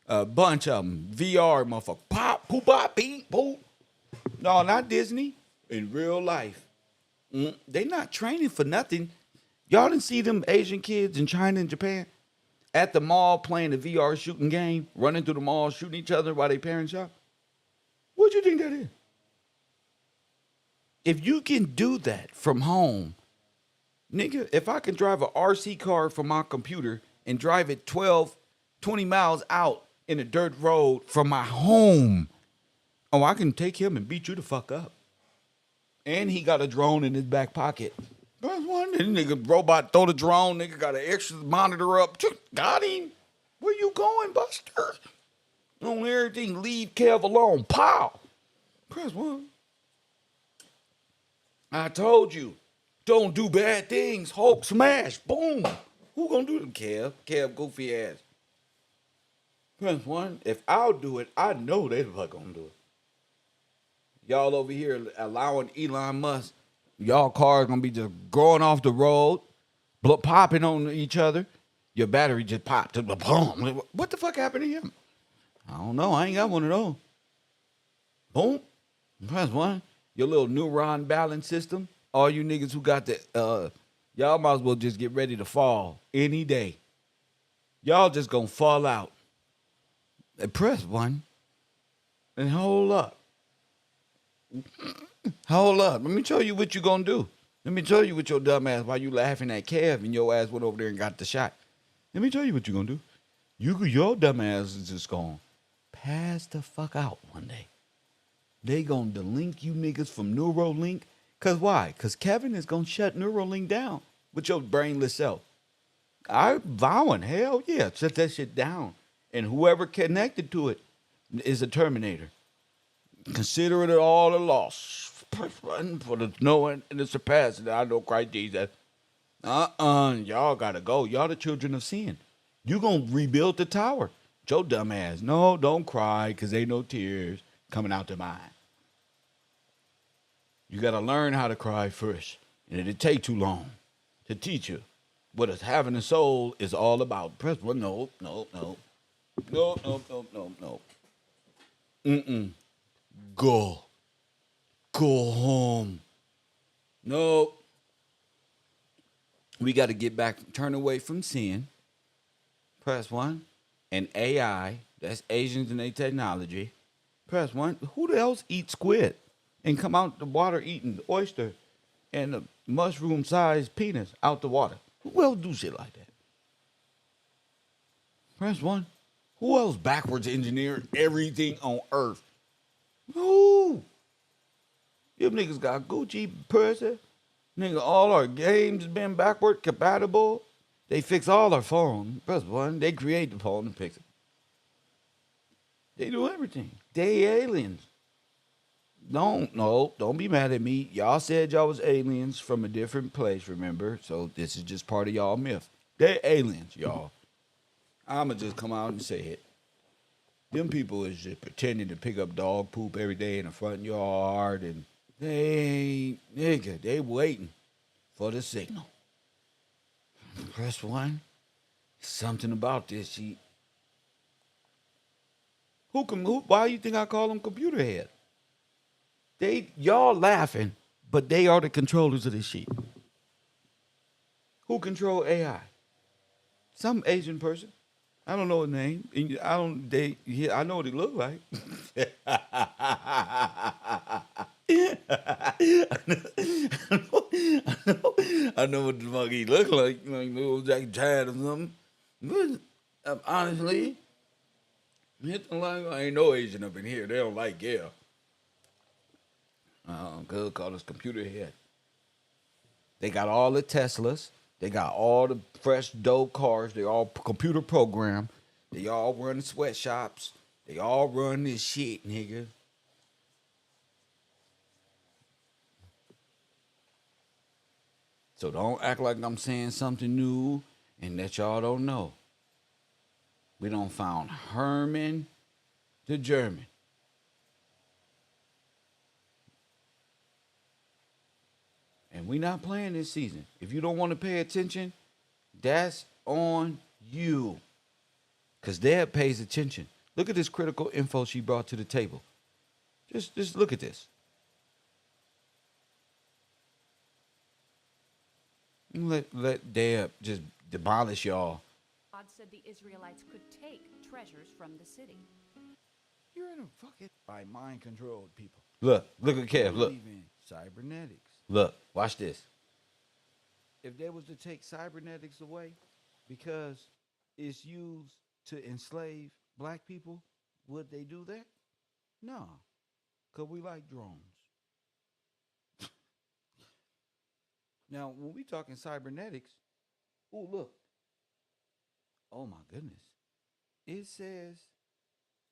A bunch of them. VR, motherfucker. Pop, poop, pop, beep, poop. No, not Disney. In real life. They not training for nothing. Y'all didn't see them Asian kids in China and Japan at the mall playing the VR shooting game, running through the mall, shooting each other while they parents shop? What do you think that is? If you can do that from home, nigga, if I can drive a RC car from my computer and drive it 12, 20 miles out in a dirt road from my home, oh, I can take him and beat you the fuck up. And he got a drone in his back pocket. That's one nigga robot throw the drone, nigga got an extra monitor up. Got him. Where you going, Buster? On everything, leave Kev alone. Pow. Press one. I told you, don't do bad things. Hulk smash. Boom. Who gonna do them, Kev? Kev goofy ass. Press one. If I'll do it, I know they the fuck gonna do it. Y'all over here allowing Elon Musk, y'all cars gonna be just going off the road, popping on each other. Your battery just popped. Boom. What the fuck happened to him? I don't know. I ain't got one of those. Boom. Press one. Your little neuron balance system. All you niggas who got the, y'all might as well just get ready to fall any day. Y'all just gonna fall out. And press one. And hold up. Hold up. Let me show you what you gonna do. Let me show you what your dumb ass, while you laughing at Kev and your ass went over there and got the shot. Let me tell you what you gonna do. Your dumb ass is just gonna pass the fuck out one day. They gonna delink you niggas from Neuralink. Cause why? Cause Kevin is gonna shut Neuralink down with your brainless self. I vowing, hell yeah, shut that shit down. And whoever connected to it is a Terminator. Consider it all a loss. For the knowing and the surpassing, I know Christ Jesus. Y'all gotta go. Y'all the children of sin. You gonna rebuild the tower. Joe dumbass. No, don't cry, cause ain't no tears coming out the mind. You gotta learn how to cry first. And it'll take too long to teach you what having a soul is all about. Press one. No. Go home. No. We got to get back, turn away from sin. Press one. And AI, that's Asians and their technology. Press one. Who the else eats squid? and come out the water eating oyster and a mushroom-sized penis out the water. Who else do shit like that? Press 1. Who else backwards engineered everything on Earth? Who? You niggas got Gucci, Percy. Nigga, all our games been backward compatible. They fix all our phone. Press 1. They create the phone and fix it. They do everything. They aliens. Don't be mad at me. Y'all said y'all was aliens from a different place, remember? So this is just part of y'all myth. They aliens, y'all. I'ma just come out and say it. Them people is just pretending to pick up dog poop every day in the front yard, and they waiting for the signal. Press 1. Something about this sheet. Why you think I call them computer head? Y'all laughing, but they are the controllers of this shit. Who control AI? Some Asian person. I don't know his name. I know what he look like. I know what the fuck he look like little Jackie Chan or something. But honestly, I ain't no Asian up in here. They don't like Gail. Cause call us computer head. They got all the Teslas. They got all the fresh dope cars. They all computer programmed. They all run the sweatshops. They all run this shit, nigga. So don't act like I'm saying something new and that y'all don't know. We done found Herman the German. And we not playing this season. If you don't want to pay attention, that's on you. Because Dad pays attention. Look at this critical info she brought to the table. Just look at this. Let Dad just demolish y'all. God said the Israelites could take treasures from the city. You're in a fucking by mind-controlled people. Look at Kev, look. Believe in cybernetics. Look, watch this. If they was to take cybernetics away because it's used to enslave black people, would they do that? No, because we like drones. Now, when we talking cybernetics, oh, look. Oh, my goodness. It says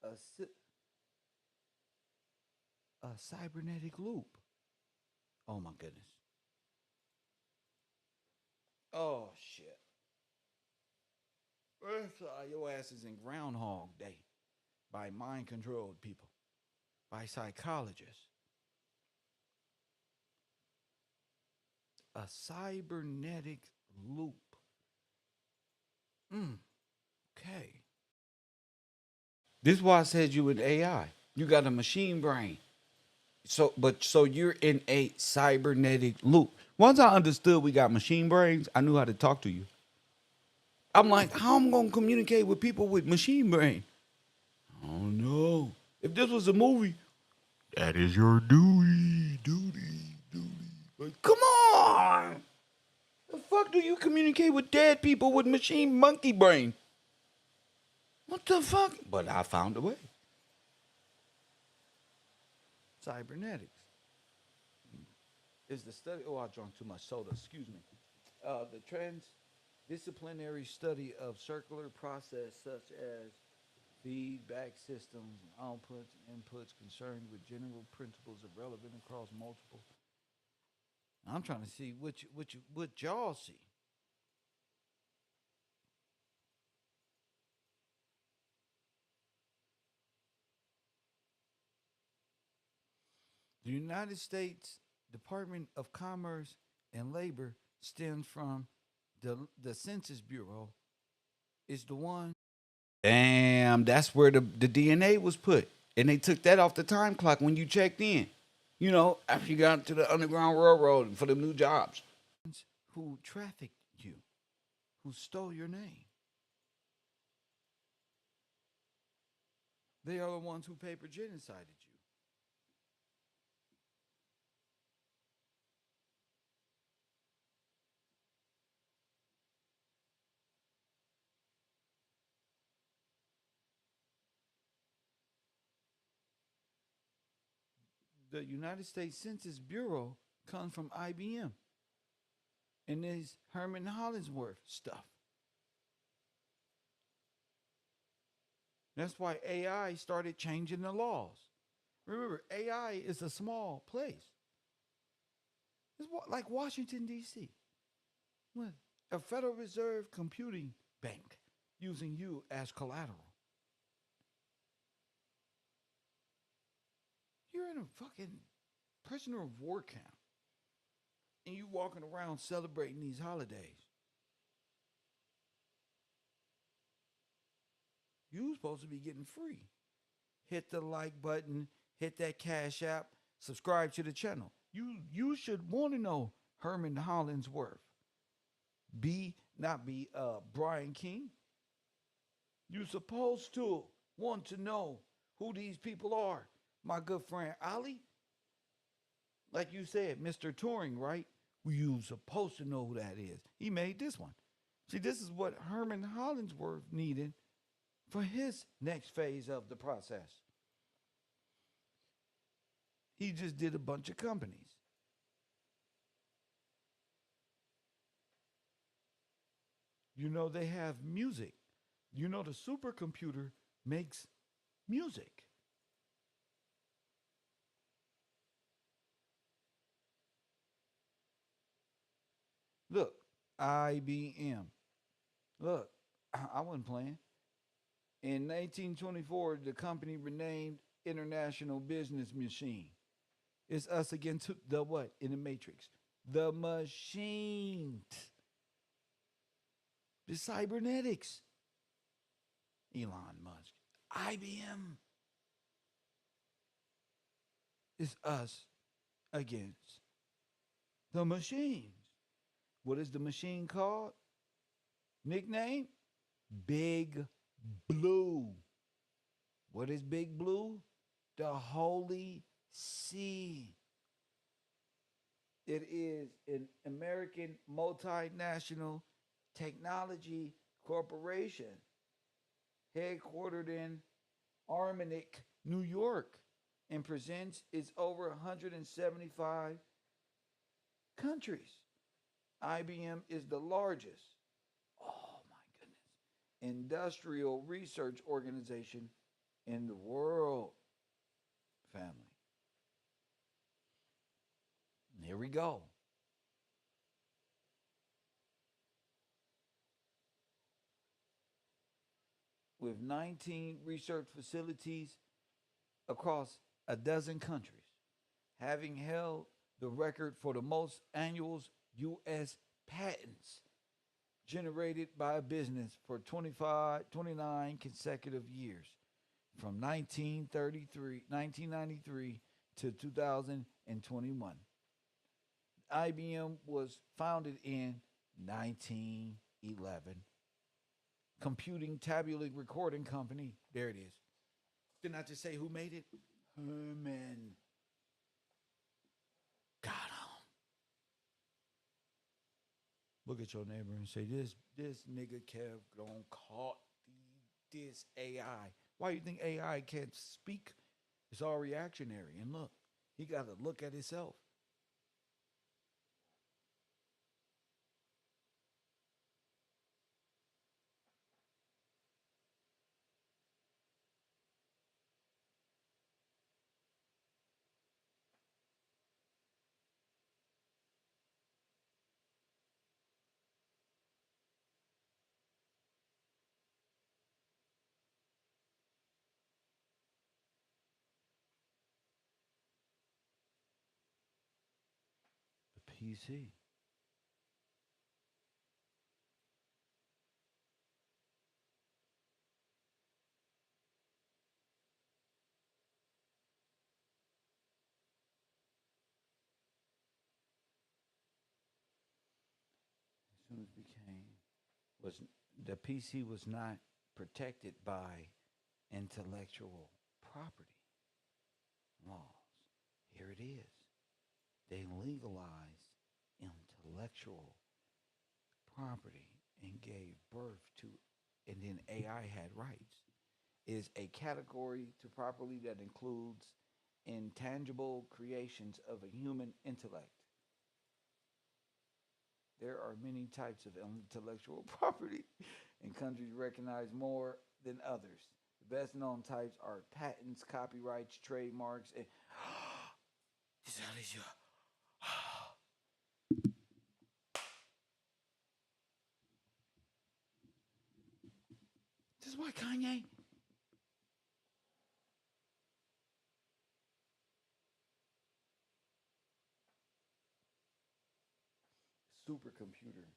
a cybernetic loop. Oh, my goodness. Oh, shit. Your ass is in Groundhog Day by mind-controlled people, by psychologists. A cybernetic loop. Okay. This is why I said you in AI. You got a machine brain. So you're in a cybernetic loop. Once I understood we got machine brains, I knew how to talk to you. I'm like, how am I gonna communicate with people with machine brain? I don't know. If this was a movie, that is your duty. Like, come on. The fuck do you communicate with dead people with machine monkey brain? What the fuck? But I found a way. Cybernetics is the study. Oh, I drank too much soda. Excuse me. The transdisciplinary study of circular process such as feedback systems and outputs and inputs concerned with general principles of relevant across multiple. I'm trying to see what y'all see. The United States Department of Commerce and Labor stems from the Census Bureau. Is the one. Damn, that's where the DNA was put. And they took that off the time clock when you checked in. You know, after you got to the Underground Railroad for the new jobs. Who trafficked you, who stole your name. They are the ones who paper genocided you. the United States Census Bureau comes from IBM and is Herman Hollingsworth stuff. That's why AI started changing the laws. Remember, AI is a small place. It's like Washington, D.C. What? A Federal Reserve computing bank using you as collateral. You're in a fucking prisoner of war camp. And you walking around celebrating these holidays. You supposed to be getting free. Hit the like button, hit that Cash App, subscribe to the channel. You should want to know Herman Hollingsworth. Brian King. You supposed to want to know who these people are. My good friend Ali, like you said, Mr. Turing, right? You supposed to know who that is. He made this one. See, this is what Herman Hollingsworth needed for his next phase of the process. He just did a bunch of companies. You know, they have music. You know, the supercomputer makes music. Look, IBM. Look, I wasn't playing. In 1924, the company renamed International Business Machine. It's us against the what in the Matrix? The machine. The cybernetics. Elon Musk. IBM. It's us against the machines. What is the machine called? Nickname? Big Blue. What is Big Blue? The Holy See. It is an American multinational technology corporation headquartered in Armenic, New York, and presents its over 175 countries. IBM is the largest, oh my goodness, industrial research organization in the world, family. Here we go. With 19 research facilities across a dozen countries, having held the record for the most annual U.S. patents generated by a business for 29 consecutive years, from 1993 to 2021. IBM was founded in 1911. Computing Tabulating Recording Company. There it is. Didn't I just say who made it? Herman. Got him. Look at your neighbor and say, this nigga Kev don't caught this AI. Why do you think AI can't speak? It's all reactionary. And look, he got to look at himself. PC. As soon as the PC was not protected by intellectual property laws. Here it is. They legalized intellectual property and gave birth to, and then AI had rights. Is a category to property that includes intangible creations of a human intellect. There are many types of intellectual property, and countries recognize more than others. The best known types are patents, copyrights, trademarks, and this is why Kanye. Supercomputer.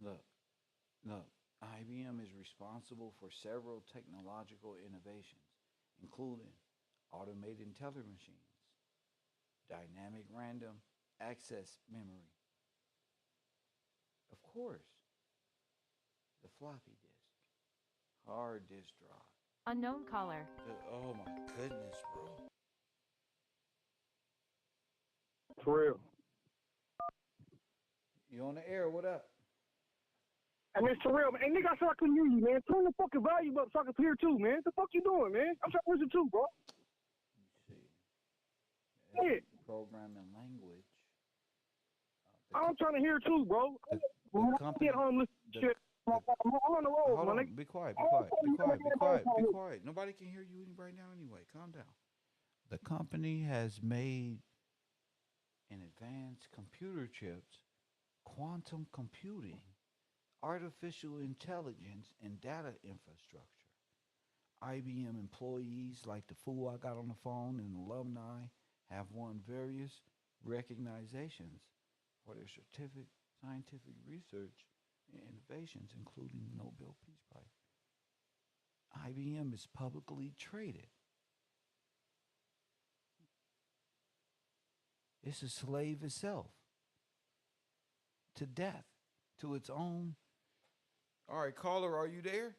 Look, look. IBM is responsible for several technological innovations, including automated teller machines, dynamic random access memory, of course, the floppy disk, hard disk drive. Unknown caller. Oh my goodness, bro. For real. You on the air? What up? And it's for real, man. Hey, nigga, I said I couldn't hear you, man. Turn the fucking volume up so I can hear too, man. What the fuck you doing, man? I'm trying to listen too, bro. Yeah. Programming language. I'm trying to hear too, bro. When I company- get home, listen to shit. I'm on the road, Hold my on. nigga. Be quiet. Be quiet. Be quiet. Be quiet. Be quiet. Nobody can hear you right now anyway. Calm down. The company has made in advanced computer chips, quantum computing, artificial intelligence, and data infrastructure. IBM employees like the fool I got on the phone and alumni have won various recognitions for their scientific research and innovations, including the Nobel Peace Prize. IBM is publicly traded. It's a slave itself to death, to its own. All right, caller, are you there?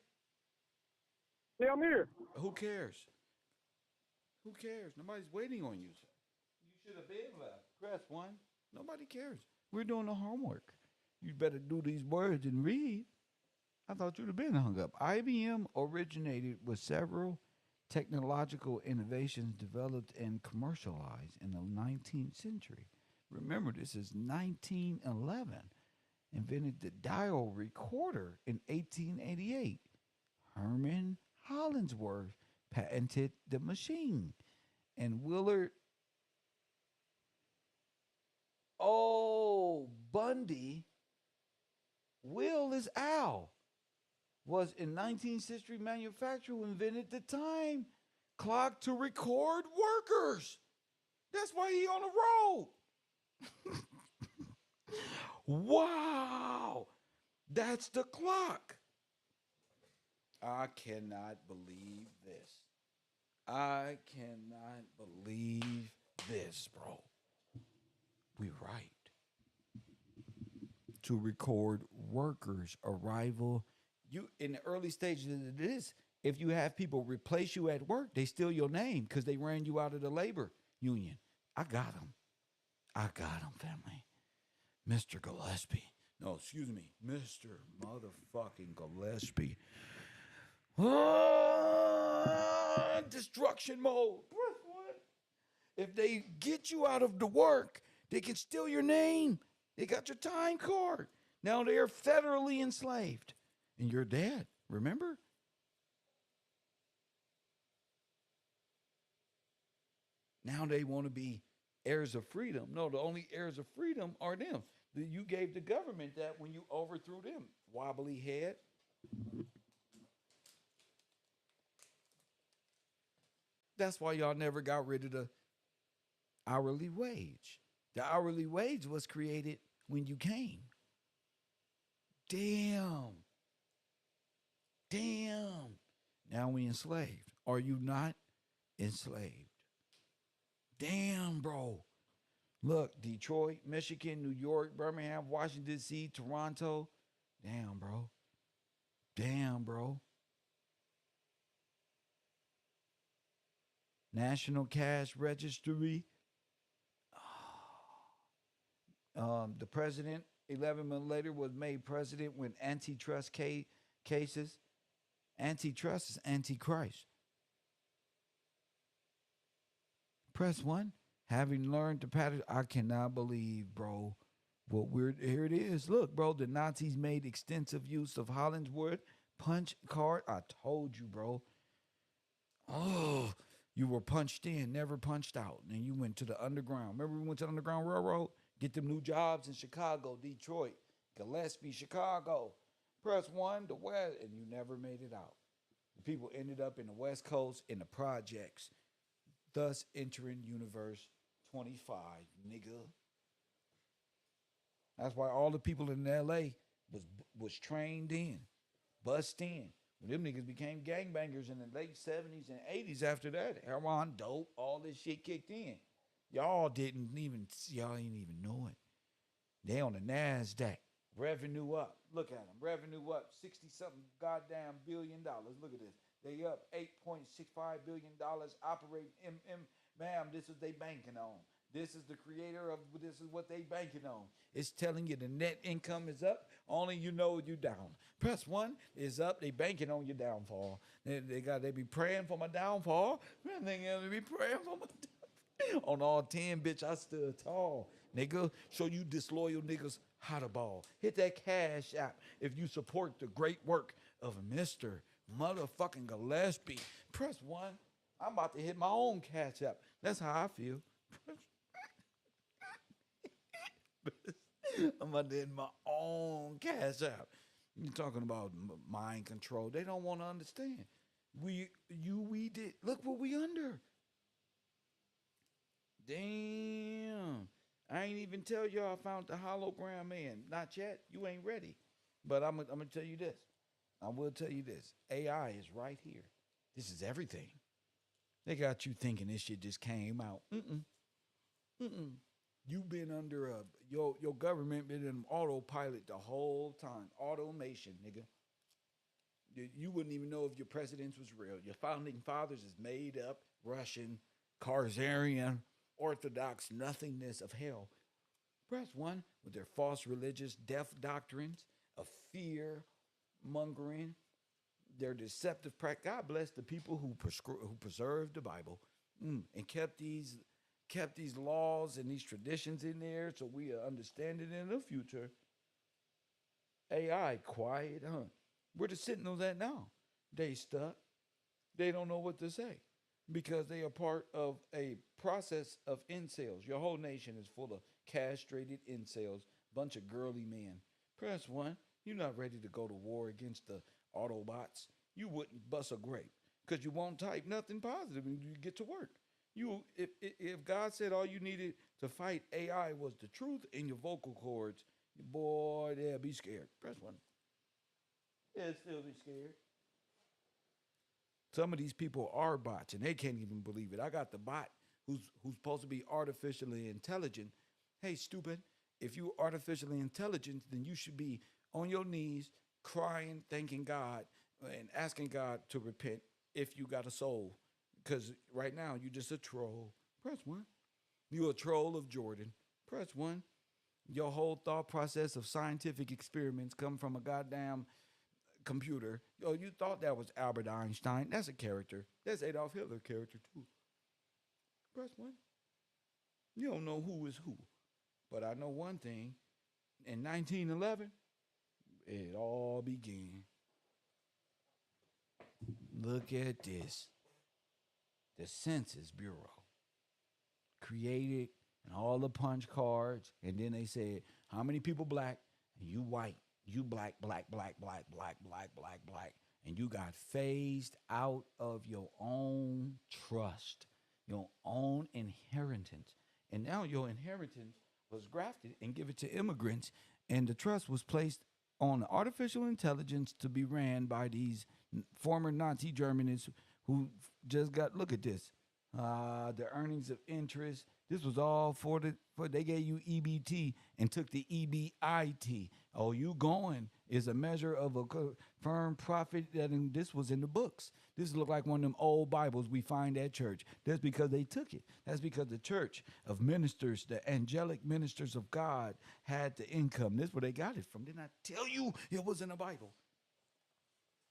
Yeah, I'm here. Who cares? Who cares? Nobody's waiting on you. You should have been left. Press 1. Nobody cares. We're doing the homework. You better do these words and read. I thought you'd have been hung up. IBM originated with several technological innovations developed and commercialized in the 19th century. Remember, this is 1911. Invented the dial recorder in 1888. Herman Hollingsworth patented the machine. And Willard Bundy, Will is Al, was in 19th century manufacturer who invented the time clock to record workers. That's why he on the road. Wow. That's the clock. I cannot believe this. I cannot believe this, bro. We right. To record workers' arrival. You in the early stages of this, if you have people replace you at work, they steal your name because they ran you out of the labor union. I got them. I got them, family. Mr. Gillespie. No, excuse me. Mr. motherfucking Gillespie. Destruction mode. If they get you out of the work, they can steal your name. They got your time card. Now they're federally enslaved. And you're dead. Remember? Now they want to be heirs of freedom. No, the only heirs of freedom are them. You gave the government that when you overthrew them. Wobbly head. That's why y'all never got rid of the hourly wage. The hourly wage was created when you came. Damn. Now we enslaved. Are you not enslaved? Damn, bro. Look, Detroit, Michigan, New York, Birmingham, Washington, D.C., Toronto. Damn, bro. National Cash Registry. The president, 11 months later, was made president with antitrust cases. Antitrust is antichrist. Press 1. Having learned the pattern, I cannot believe, bro. Here it is. Look, bro, the Nazis made extensive use of Hollingsworth punch card. I told you, bro. Oh, you were punched in, never punched out. And you went to the underground. Remember we went to the Underground Railroad? Get them new jobs in Chicago, Detroit, Gillespie, Chicago. Press 1, the West, and you never made it out. The people ended up in the West Coast in the projects, thus entering Universe 25, nigga. That's why all the people in L.A. was trained in, bussed in. When them niggas became gangbangers in the late 70s and 80s after that, heroin, dope, all this shit kicked in. Y'all ain't even know it. They on the NASDAQ. Revenue up. Look at them. Revenue up 60-something goddamn $1 billion. Look at this. They up $8.65 billion operating. Ma'am, this is they banking on. This is the creator of this is what they banking on. It's telling you the net income is up. Only you know you down. Press 1 is up. They banking on your downfall. They be praying for my downfall. Man, they be praying for my downfall. On all 10, bitch, I stood tall. Nigga, show you disloyal niggas how to ball. Hit that cash app if you support the great work of Mr. Motherfucking Gillespie. Press 1. I'm about to hit my own cash app. That's how I feel. I'm about to hit my own cash app. You're talking about mind control. They don't want to understand. We did. Look what we under. Damn. I ain't even tell y'all I found the hologram man. Not yet. You ain't ready. But I'm going to tell you this. I will tell you this. AI is right here. This is everything. They got you thinking this shit just came out. You've been under your government been in autopilot the whole time. Automation, nigga. You wouldn't even know if your presidents was real. Your founding fathers is made up, Russian, Khazarian, Orthodox nothingness of hell. Press 1 with their false religious death doctrines of fear mongering, their deceptive practice. God bless the people who preserved the Bible and kept these laws and these traditions in there so we understand it in the future. AI, quiet, huh? Where the Sentinels at now? They stuck. They don't know what to say because they are part of a process of incels. Your whole nation is full of castrated incels, bunch of girly men. Press 1. You're not ready to go to war against the Autobots. You wouldn't bust a grape because you won't type nothing positive when you get to work. If God said all you needed to fight AI was the truth in your vocal cords, boy, they'll be scared. Press 1. They'll still be scared. Some of these people are bots, and they can't even believe it. I got the bot who's supposed to be artificially intelligent. Hey, stupid, if you're artificially intelligent, then you should be on your knees, crying, thanking God, and asking God to repent if you got a soul. Because right now, you're just a troll. Press 1. You're a troll of Jordan. Press 1. Your whole thought process of scientific experiments come from a goddamn computer. Yo, you thought that was Albert Einstein. That's a character. That's Adolf Hitler character, too. Press 1. You don't know who is who. But I know one thing. In 1911, it all began. Look at this. The Census Bureau created and all the punch cards, and then they said, how many people black? And you white. You black, black, black, black, black, black, black, black. And you got phased out of your own trust, your own inheritance. And now your inheritance was grafted and given to immigrants, and the trust was placed on artificial intelligence to be ran by these former Nazi Germans who just got, look at this, the earnings of interest. This was all for they gave you EBT and took the EBIT. Oh, you going is a measure of a firm profit this was in the books. This looked like one of them old Bibles we find at church. That's because they took it. That's because the church of ministers, the angelic ministers of God, had the income. This is where they got it from. Didn't I tell you it was in the Bible?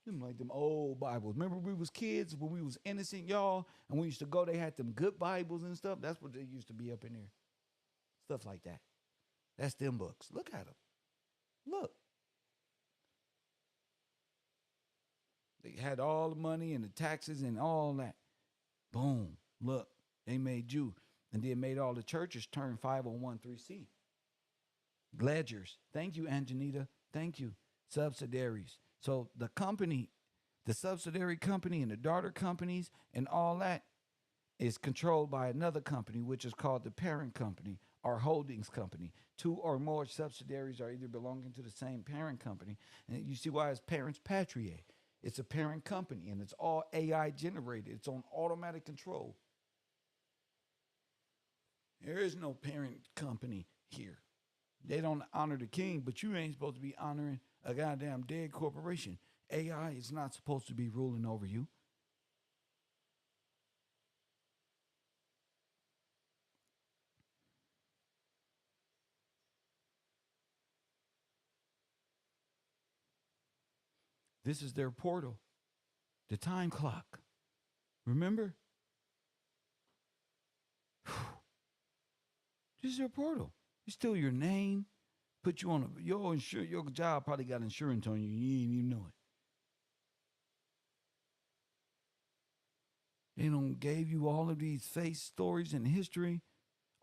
Them like them old Bibles. Remember we was kids when we was innocent, y'all, and we used to go, they had them good Bibles and stuff. That's what they used to be up in there. Stuff like that. That's them books. Look at them. Look. They had all the money and the taxes and all that. Boom. Look. They made you. And then made all the churches turn 501(c)(3). Ledgers. Thank you, Anjanita. Thank you. Subsidiaries. So the company, the subsidiary company and the daughter companies and all that is controlled by another company, which is called the parent company or holdings company. Two or more subsidiaries are either belonging to the same parent company. And you see why it's parents patriae. It's a parent company and it's all AI generated. It's on automatic control. There is no parent company here. They don't honor the king, but you ain't supposed to be honoring a goddamn dead corporation. AI is not supposed to be ruling over you. This is their portal, the time clock. Remember? This is their portal. It's still your name. Put you on your job probably got insurance on you. You ain't even know it. They don't gave you all of these face stories in history,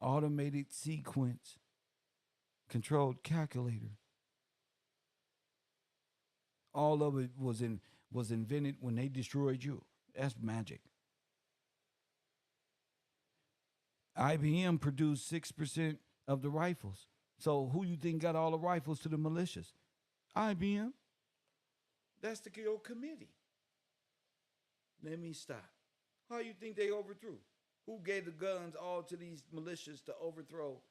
automated sequence, controlled calculator. All of it was invented when they destroyed you. That's magic. IBM produced 6% of the rifles. So who you think got all the rifles to the militias? IBM. That's the old committee. Let me stop. How you think they overthrew? Who gave the guns all to these militias to overthrow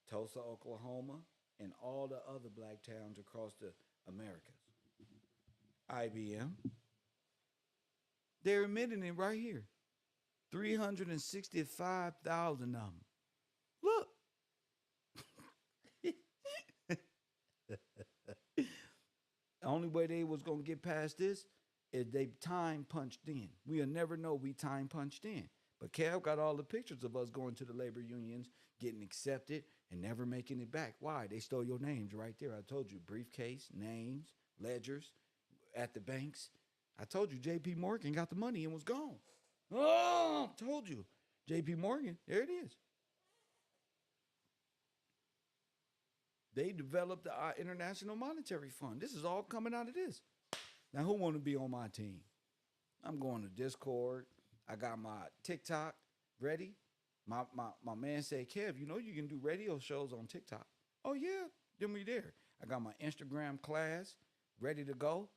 Tulsa, Oklahoma, and all the other black towns across the Americas? IBM. They're admitting it right here. 365,000 of them. Look. The only way they was going to get past this is they time punched in. We'll never know we time punched in. But Kev got all the pictures of us going to the labor unions, getting accepted, and never making it back. Why? They stole your names right there. I told you, briefcase, names, ledgers, at the banks. I told you, J.P. Morgan got the money and was gone. Oh, told you. J.P. Morgan, there it is. They developed the International Monetary Fund. This is all coming out of this. Now, who want to be on my team? I'm going to Discord. I got my TikTok ready. My man said, Kev, you know you can do radio shows on TikTok. Oh, yeah, then we there. I got my Instagram class ready to go.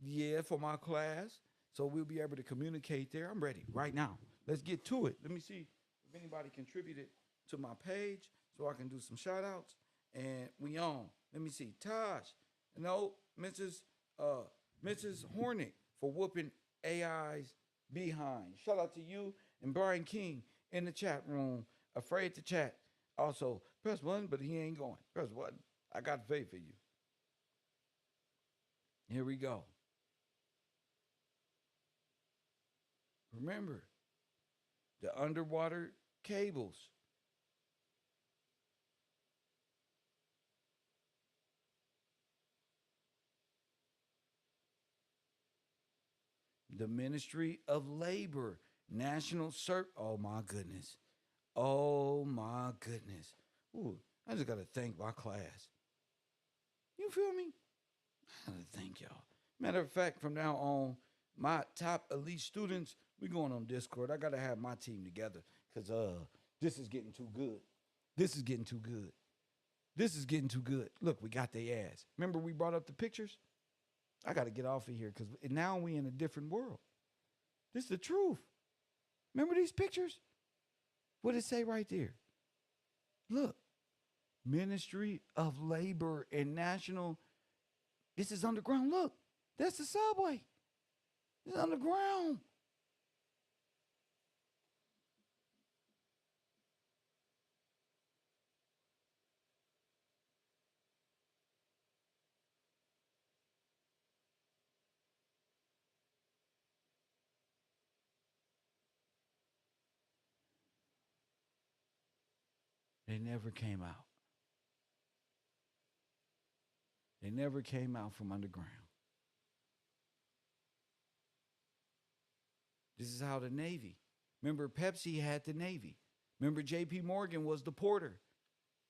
Yeah, for my class. So we'll be able to communicate there. I'm ready right now. Let's get to it. Let me see if anybody contributed to my page so I can do some shout outs. And we on. Let me see. Tosh. No, Mrs. Hornick for whooping AI's behind. Shout out to you and Brian King in the chat room. Afraid to chat. Also, press one, but he ain't going. Press one. I got faith in you. Here we go. Remember, the underwater cables. The Ministry of Labor, National Oh, my goodness. Oh, my goodness. Ooh, I just got to thank my class. You feel me? I got to thank y'all. Matter of fact, from now on, my top elite students, we going on Discord. I got to have my team together because this is getting too good. This is getting too good. This is getting too good. Look, we got their ass. Remember we brought up the pictures? I got to get off of here because now we in a different world. This is the truth. Remember these pictures? What did it say right there? Look, Ministry of Labor and National. This is underground. Look, that's the subway. It's underground. They never came out. They never came out from underground. This is how the Navy. Remember, Pepsi had the Navy. Remember, J.P. Morgan was the porter.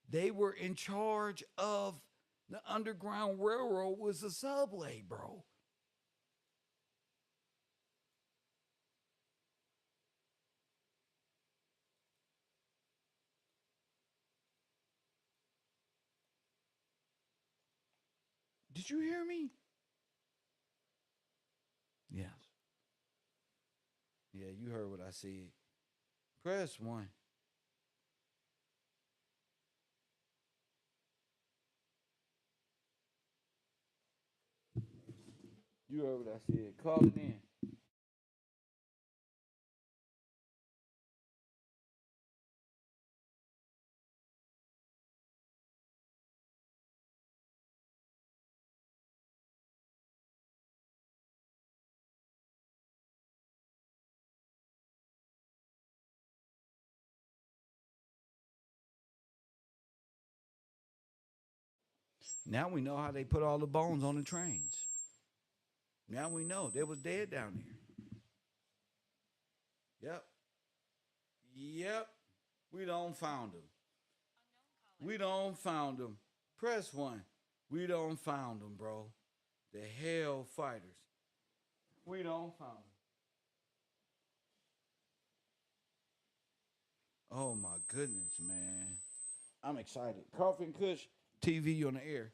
They were in charge of the Underground Railroad was the subway, bro. Did you hear me? Yes. Yeah, you heard what I said. Press 1. You heard what I said. Call it in. Now we know how they put all the bones on the trains. Now we know they was dead down there. Yep. Yep. We don't found them. We don't found them. Press 1. We don't found them, bro. The hell fighters. We don't found them. Oh my goodness, man. I'm excited. Coffee and Kush TV on the air.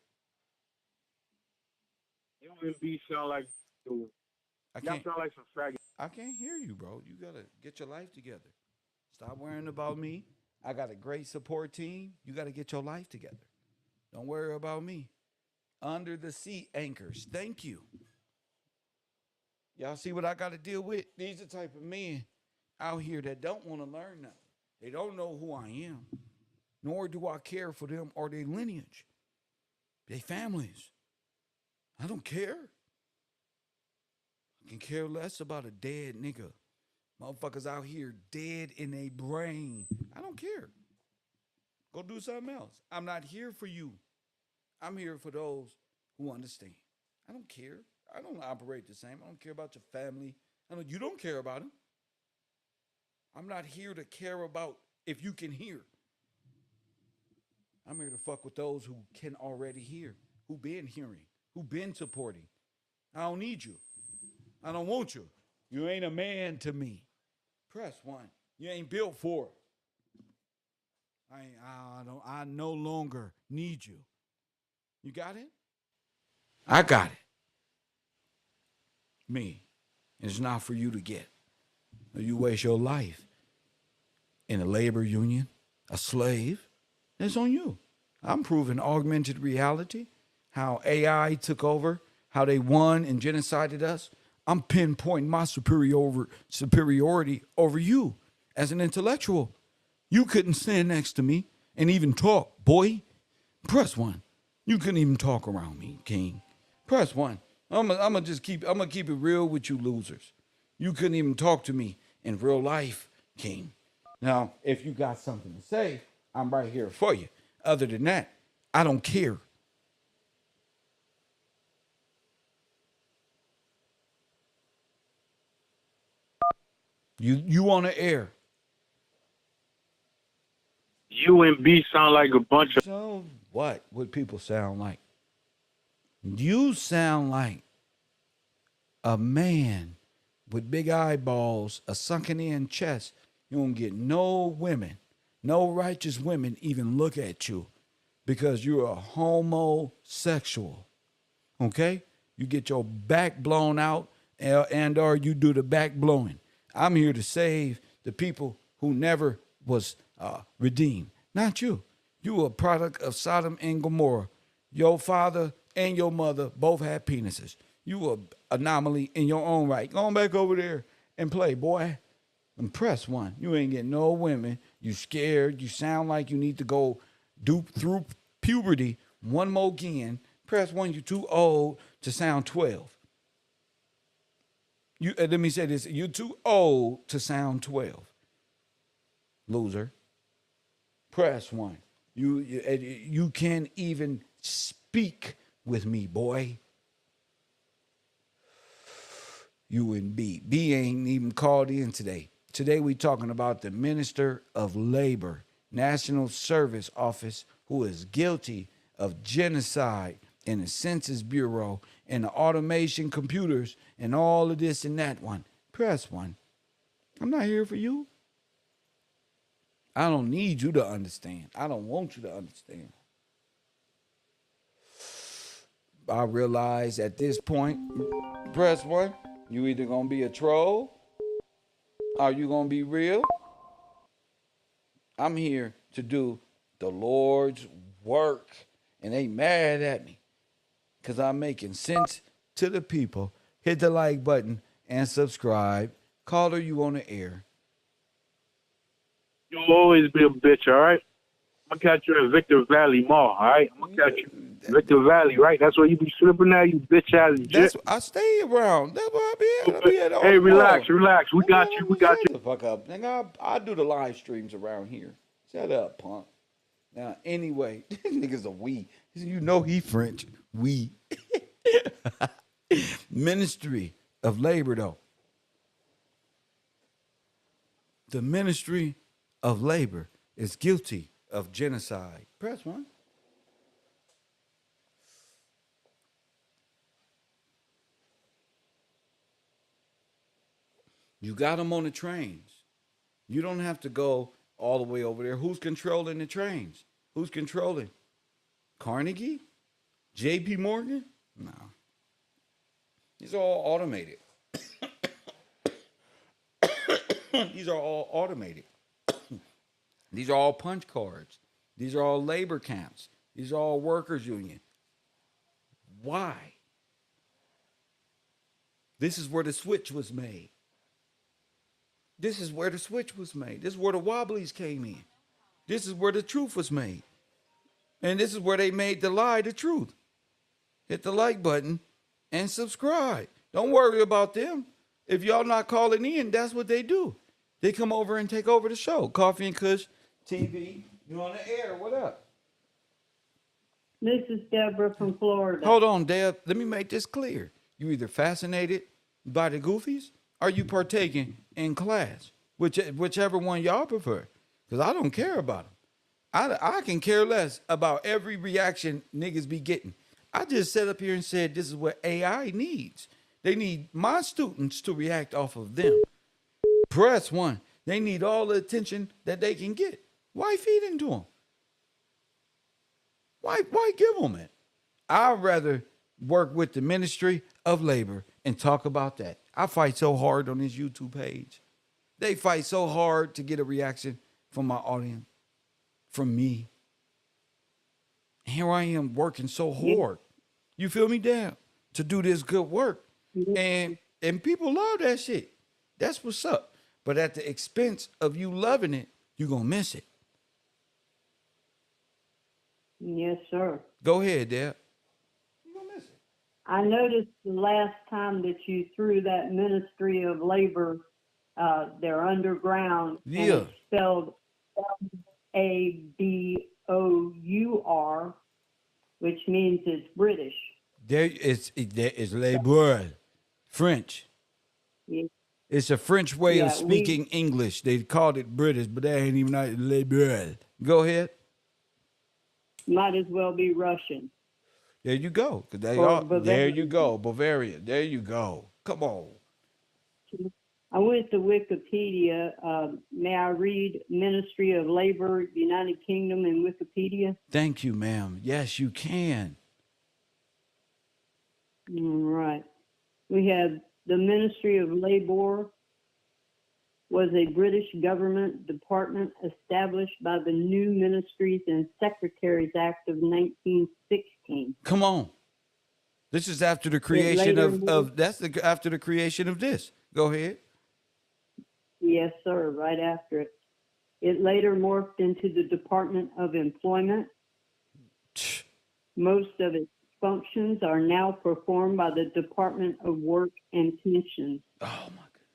UMB sound like the. Y'all sound like some faggots. I can't hear you, bro. You gotta get your life together. Stop worrying about me. I got a great support team. You gotta get your life together. Don't worry about me. Under the sea anchors. Thank you. Y'all see what I got to deal with? These are the type of men out here that don't want to learn nothing. They don't know who I am, nor do I care for them or their lineage, their families. I don't care. I can care less about a dead nigga. Motherfuckers out here dead in a brain. I don't care. Go do something else. I'm not here for you. I'm here for those who understand. I don't care. I don't operate the same. I don't care about your family. You don't care about them. I'm not here to care about if you can hear. I'm here to fuck with those who can already hear, who been hearing, who been supporting. I don't need you. I don't want you. You ain't a man to me. Press 1. You ain't built for it. I no longer need you. You got it? I got it. Me. It's not for you to get. You waste your life in a labor union, a slave. It's on you. I'm proving augmented reality, how AI took over, how they won and genocided us. I'm pinpointing my superiority over you as an intellectual. You couldn't stand next to me and even talk, boy. Press 1. You couldn't even talk around me, King. Press 1. I'm gonna keep it real with you losers. You couldn't even talk to me in real life, King. Now, if you got something to say, I'm right here for you. Other than that, I don't care. You on the air. UMB sound like a bunch of. So what would people sound like? You sound like a man with big eyeballs, a sunken in chest. You don't get no women, no righteous women even look at you because you're a homosexual. Okay? You get your back blown out and or you do the back blowing. I'm here to save the people who never was redeemed. Not you. You a product of Sodom and Gomorrah. Your father and your mother both had penises. You a anomaly in your own right. Go on back over there and play, boy. And press one. You ain't getting no women. You scared. You sound like you need to go through puberty one more again. Press one. You too old to sound 12. You let me say this. You too old to sound 12. Loser. Press one. You can't even speak with me, boy. You and B. B ain't even called in today. Today we talking about the Minister of Labor, National Service Office, who is guilty of genocide in the Census Bureau and the automation computers and all of this and that one. Press one. I'm not here for you. I don't need you to understand. I don't want you to understand. I realize at this point, press one, you either gonna be a troll or you gonna be real. I'm here to do the Lord's work. And they mad at me because I'm making sense to the people. Hit the like button and subscribe. Caller, you on the air. You'll always be a bitch, all right? I'm gonna catch you in Victor Valley Mall, all right? I'm gonna catch you in Victor Valley, right? That's where you be slipping at, you bitch ass That's shit. I stay around. That's where I be at. I be at all Hey, the relax, malls. relax. We got you. We got Shut you. the fuck up. Nigga, I do the live streams around here. Shut up, punk. Now, anyway, this nigga's a we. You know he French. We. Ministry of Labor, though. The Ministry of Labor is guilty of genocide. Press one. You got them on the trains. You don't have to go all the way over there. Who's controlling the trains? Who's controlling? Carnegie? J.P. Morgan? No. These are all automated. These are all automated. These are all punch cards. These are all labor camps. These are all workers' union. Why? This is where the switch was made. This is where the switch was made. This is where the Wobblies came in. This is where the truth was made. And this is where they made the lie the truth. Hit the like button and subscribe. Don't worry about them. If y'all not calling in, that's what they do. They come over and take over the show. Coffee and Kush TV. You on the air. What up? This is Deborah from Florida. Hold on, Deb. Let me make this clear. You either fascinated by the goofies or you partaking in class, whichever one y'all prefer. Because I don't care about them. I can care less about every reaction niggas be getting. I just sat up here and said this is what AI needs. They need my students to react off of them. Press one. They need all the attention that they can get. Why feed into them? Why give them it? I'd rather work with the Ministry of Labor and talk about that. I fight so hard on this YouTube page. They fight so hard to get a reaction from my audience, from me. Here I am working so hard. You feel me, Dan? To do this good work. And people love that shit. That's what's up. But at the expense of you loving it, you're going to miss it. Yes, sir. Go ahead, Dad. I noticed the last time that you threw that Ministry of Labor, they're underground. Yeah. And it's spelled Labour, which means it's British. There is labor, French. Yeah. It's a French way of Yeah, speaking English. They called it British, but that ain't even like labor. Go ahead. Might as well be Russian. There you go. 'Cause they Or are, there Bavarian. you go. Bavaria. There you go. Come on. I went to Wikipedia. May I read Ministry of Labor, United Kingdom in Wikipedia? Thank you, ma'am. Yes, you can. All right. We have the Ministry of Labor was a British government department established by the New Ministries and Secretaries Act of 1916. Come on. This is after the It creation later after the creation of this. Go ahead. Yes, sir, right after it. It later morphed into the Department of Employment. Most of its functions are now performed by the Department of Work and Pensions. Oh, my goodness.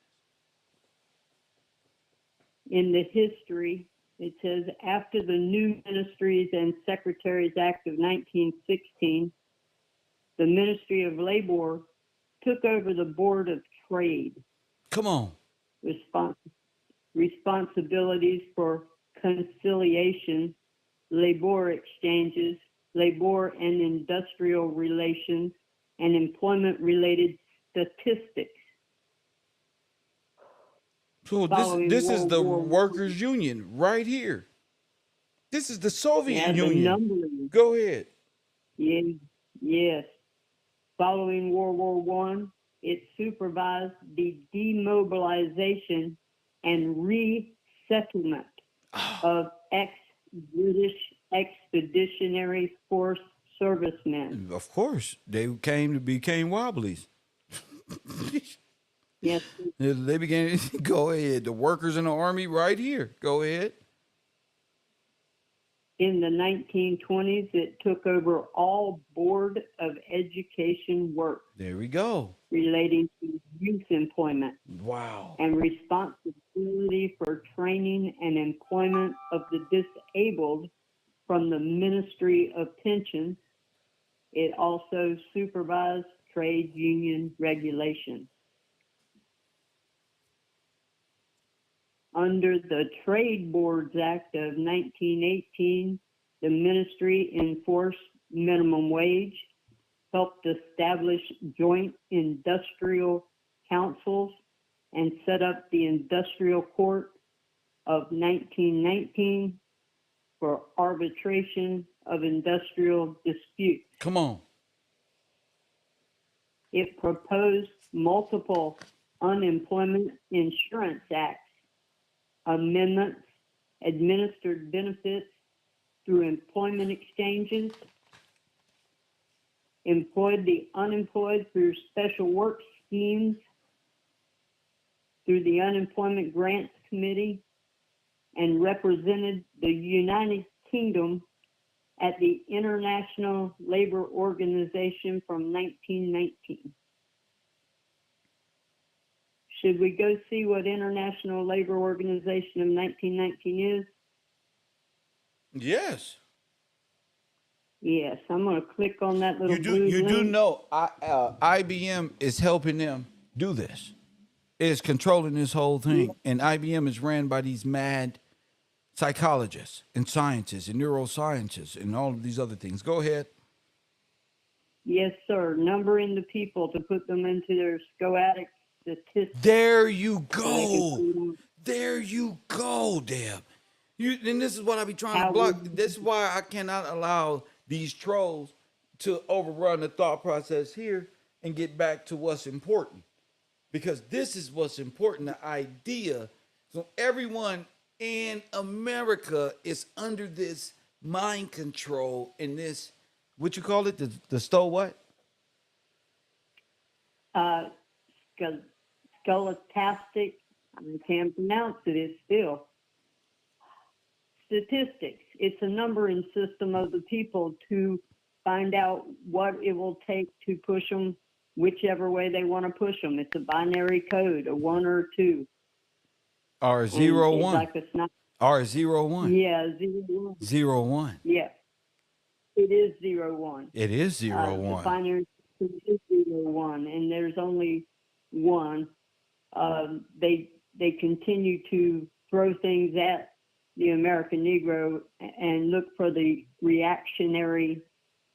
In the history, it says, after the New Ministries and Secretaries Act of 1916, the Ministry of Labor took over the Board of Trade. Come on. Responsibilities for conciliation, labor exchanges, labor and industrial relations, and employment-related statistics. So this is the workers' union right here. This is the Soviet Union. Numbering. Go ahead. Yes. Following World War I, it supervised the demobilization and resettlement of ex-British Expeditionary Force servicemen. Of course, they became Wobblies. Yes. They began. Go ahead. The workers in the army right here. Go ahead. In the 1920s, it took over all Board of Education work. There we go. Relating to youth employment. Wow. And responsibility for training and employment of the disabled from the Ministry of Pensions. It also supervised trade union regulations. Under the Trade Boards Act of 1918, the ministry enforced minimum wage, helped establish joint industrial councils, and set up the Industrial Court of 1919 for arbitration of industrial disputes. Come on. It proposed multiple unemployment insurance acts, amendments, administered benefits through employment exchanges, employed the unemployed through special work schemes, through the Unemployment Grants Committee, and represented the United Kingdom at the International Labor Organization from 1919. Should we go see what International Labor Organization of 1919 is? Yes. Yes, I'm going to click on that little blue You do link. know IBM is helping them do this. It is controlling this whole thing. And IBM is ran by these mad psychologists and scientists and neuroscientists and all of these other things. Go ahead. Yes, sir. Numbering the people to put them into their scholastic statistics. There you go. There you go, Deb. And this is what I be trying to block. This is why I cannot allow these trolls to overrun the thought process here and get back to what's important. Because this is what's important, the idea. So everyone in America is under this mind control and this, what you call it, the stole what? Scholastic, I can't pronounce it, it's still. Statistics. It's a numbering system of the people to find out what it will take to push them whichever way they want to push them. It's a binary code, a 1 or a 2. Or 0 1. Like a snap. Or 0 1. Yeah, 0 1. 0 1. Yeah. It is 0 1. It is 0 1. The binary system is 0 1, and there's only one. They continue to throw things at the American Negro and look for the reactionary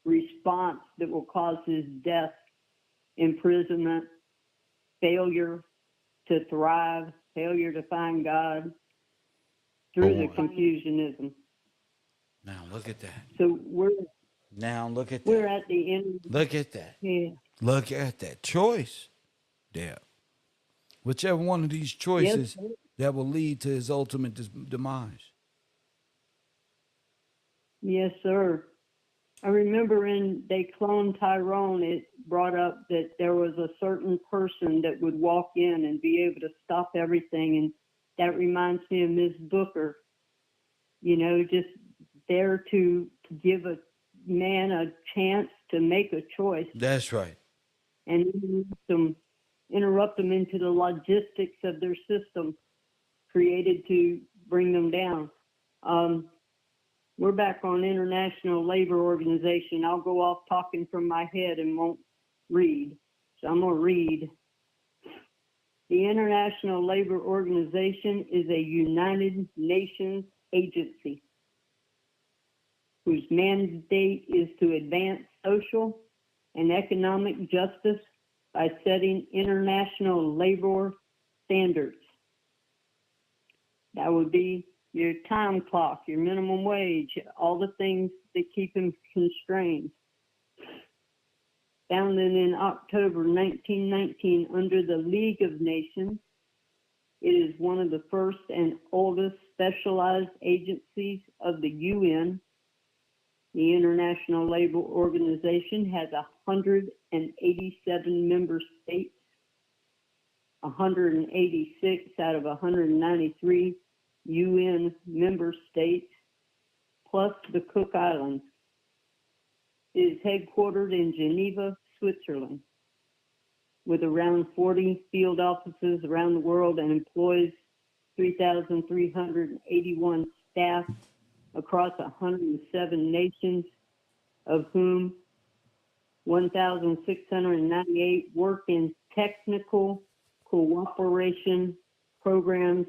response that will cause his death, imprisonment, failure to thrive, failure to find God through the Confucianism. Now look at that. So we're We're at the end. Look at that. Yeah. Look at that choice there. Whichever one of these choices Yes, that will lead to his ultimate demise. yes, sir. I remember when they cloned Tyrone, it brought up that there was a certain person that would walk in and be able to stop everything. And that reminds me of Ms. Booker, you know, just there to give a man a chance to make a choice That's right. and interrupt them into the logistics of their system created to bring them down. We're back on International Labor Organization. I'll go off talking from my head and won't read. So I'm going to read. The International Labor Organization is a United Nations agency whose mandate is to advance social and economic justice by setting international labor standards. That would be your time clock, your minimum wage, all the things that keep him constrained. Founded in October 1919 under the League of Nations, it is one of the first and oldest specialized agencies of the UN. The International Labor Organization has 187 member states, 186 out of 193 UN member states, plus the Cook Islands. It is headquartered in Geneva, Switzerland, with around 40 field offices around the world and employs 3,381 staff across 107 nations, of whom 1,698 work in technical cooperation programs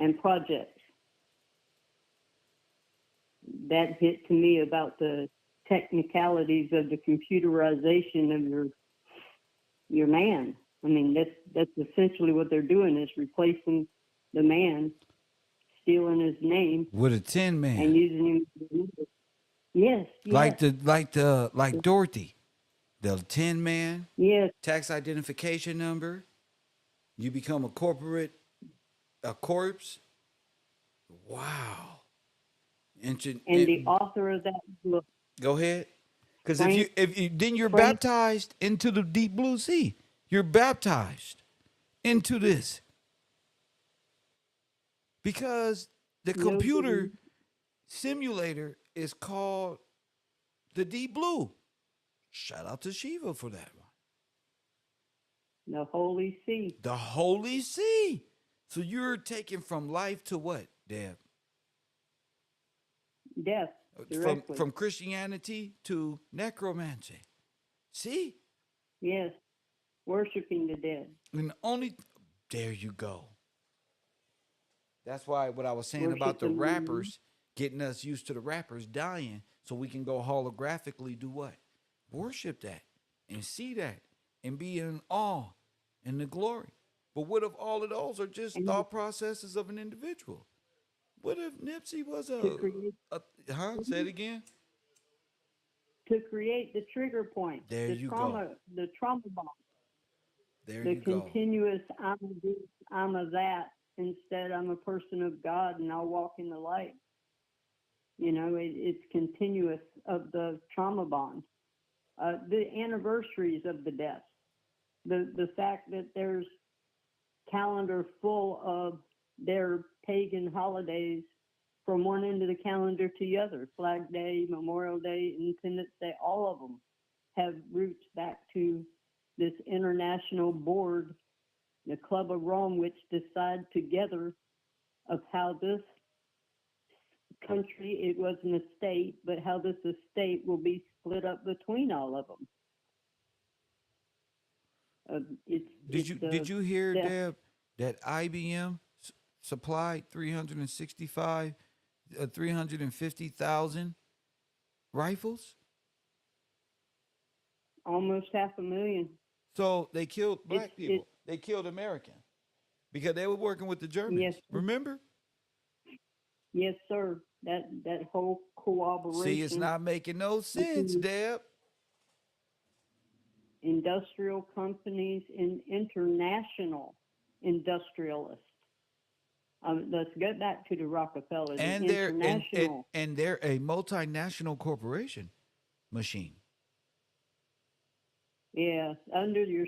and projects. That hit to me about the technicalities of the computerization of your man. I mean, that's essentially what they're doing, is replacing the man, stealing his name With a Tin Man. and using him. Yes, Like yes. like Dorothy. The Tin Man. Yes. Tax identification number. You become a corpse. Wow. And the author of that book. Go ahead. Because Frank- if you then you're Frank- baptized into the deep blue sea. You're baptized into this. Because the computer simulator is called the Deep Blue. Shout out to Shiva for that one. The Holy See. The Holy See. So you're taken from life to what, Deb? Death. Directly. From Christianity to necromancy. See? Yes. Worshiping the dead. And there you go. That's why what I was saying about the Worshiping- rappers, getting us used to the rappers dying so we can go holographically do what? Worship that and see that and be in awe and the glory. But what if all of those are just thought processes of an individual? What if Nipsey was say it again? To create the trigger point. There the you trauma, go. The trauma bomb. There The you go. continuous I'm a this, I'm a that. Instead, I'm a person of God and I'll walk in the light. You know, it's continuous of the trauma bond. The anniversaries of the deaths. The fact that there's calendar full of their pagan holidays from one end of the calendar to the other. Flag Day, Memorial Day, Independence Day, all of them have roots back to this international board, the Club of Rome, which decide together of how this country, it wasn't a state, but how this estate will be split up between all of them. Did you hear, Deb, that IBM supplied 350,000 rifles? Almost 500,000. So they killed black people. they killed Americans because they were working with the Germans. Yes. Remember? Yes, sir. That whole cooperation. See, it's not making no sense, between Deb. industrial companies and international industrialists. Let's get back to the Rockefellers. And International. they're a multinational corporation machine. Yeah, under your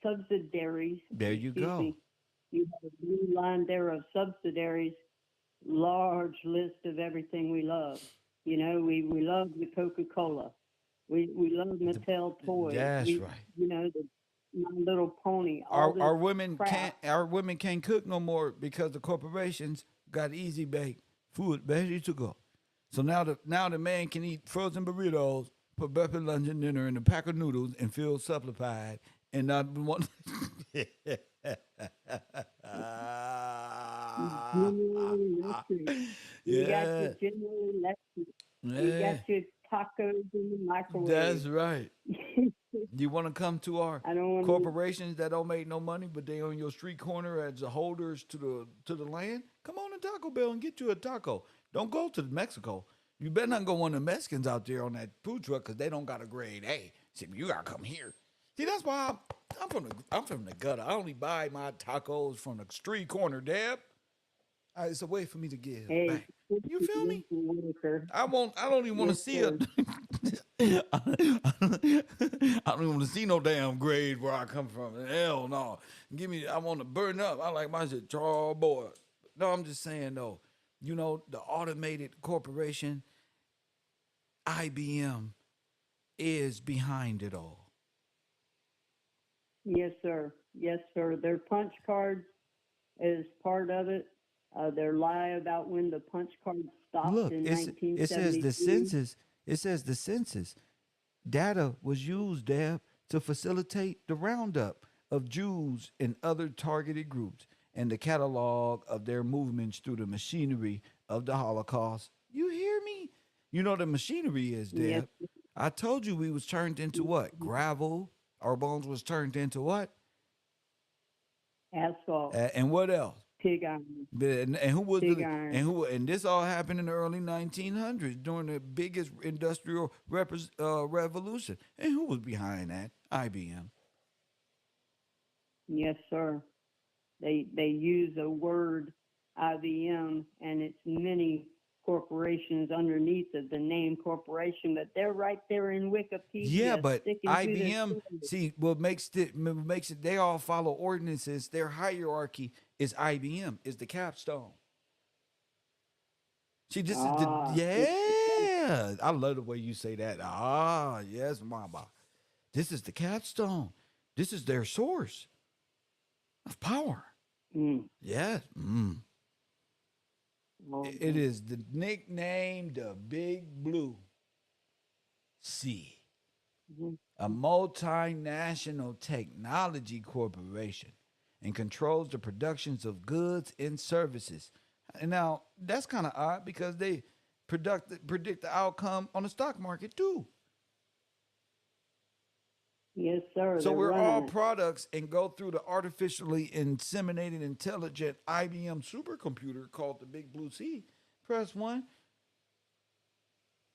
subsidiaries. There you excuse go. me, you have a blue line there of subsidiaries, large list of everything we love. You know, we love the Coca-Cola. We love Mattel toys. That's right. You know, the My Little Pony. Our women can't cook no more because the corporations got easy bake food ready to go. So now the man can eat frozen burritos, put breakfast, lunch, and dinner in a pack of noodles and feel supplied and not want. You got your General Electric. You got your tacos in the microwave. That's right. You want to come to our corporations that don't make no money, but they on your street corner as the holders to the land? Come on to Taco Bell and get you a taco. Don't go to Mexico. You better not go one of the Mexicans out there on that food truck because they don't got a grade A. See, you gotta come here. See, that's why I'm from the gutter. I only buy my tacos from the street corner, Deb. It's a way for me to give back. You feel me? I don't even want to see it. I don't even want to see no damn grade where I come from. Hell no. I want to burn up. I like my shit boy. No, I'm just saying though. You know, the automated corporation, IBM, is behind it all. Yes, sir. Yes, sir. Their punch cards is part of it. Their lie about when the punch card stopped in 1972. It says the census. It says the census data was used, Deb, to facilitate the roundup of Jews and other targeted groups and the catalog of their movements through the machinery of the Holocaust. You hear me? You know the machinery is, Deb. Yes. I told you we was turned into what? Gravel. Our bones was turned into what? Asphalt. And what else? Pig iron. And who was Pig iron. and this all happened in the early 1900s during the biggest industrial revolution. And who was behind that? IBM. Yes, sir. They use a word IBM, and it's many corporations underneath of the name corporation, but they're right there in Wikipedia. Yeah, but sticking to their IBM, see, what makes it, they all follow ordinances. Their hierarchy is IBM, is the capstone. See, this is I love the way you say that. Yes, mama. This is the capstone. This is their source of power. Yes. It is the nickname, the Big Blue Sea, a multinational technology corporation, and controls the productions of goods and services. And now that's kind of odd because they predict the outcome on the stock market too. Yes, sir. So they're we're running all it. products and go through the artificially inseminated intelligent IBM supercomputer called the Big Blue Sea. Press 1.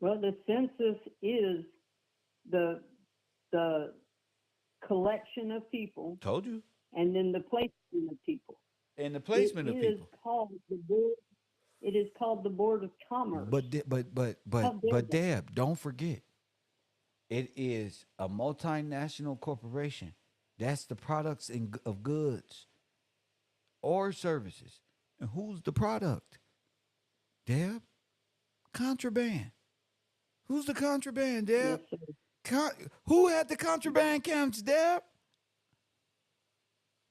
Well, the census is the collection of people. Told you. And then the placement of people. And the placement of people. It is called the Board of Commerce. But Deb, don't forget. It is a multinational corporation. That's the products of goods or services. And who's the product? Deb? Contraband. Who's the contraband, Deb? Yes, who had the contraband camps, Deb?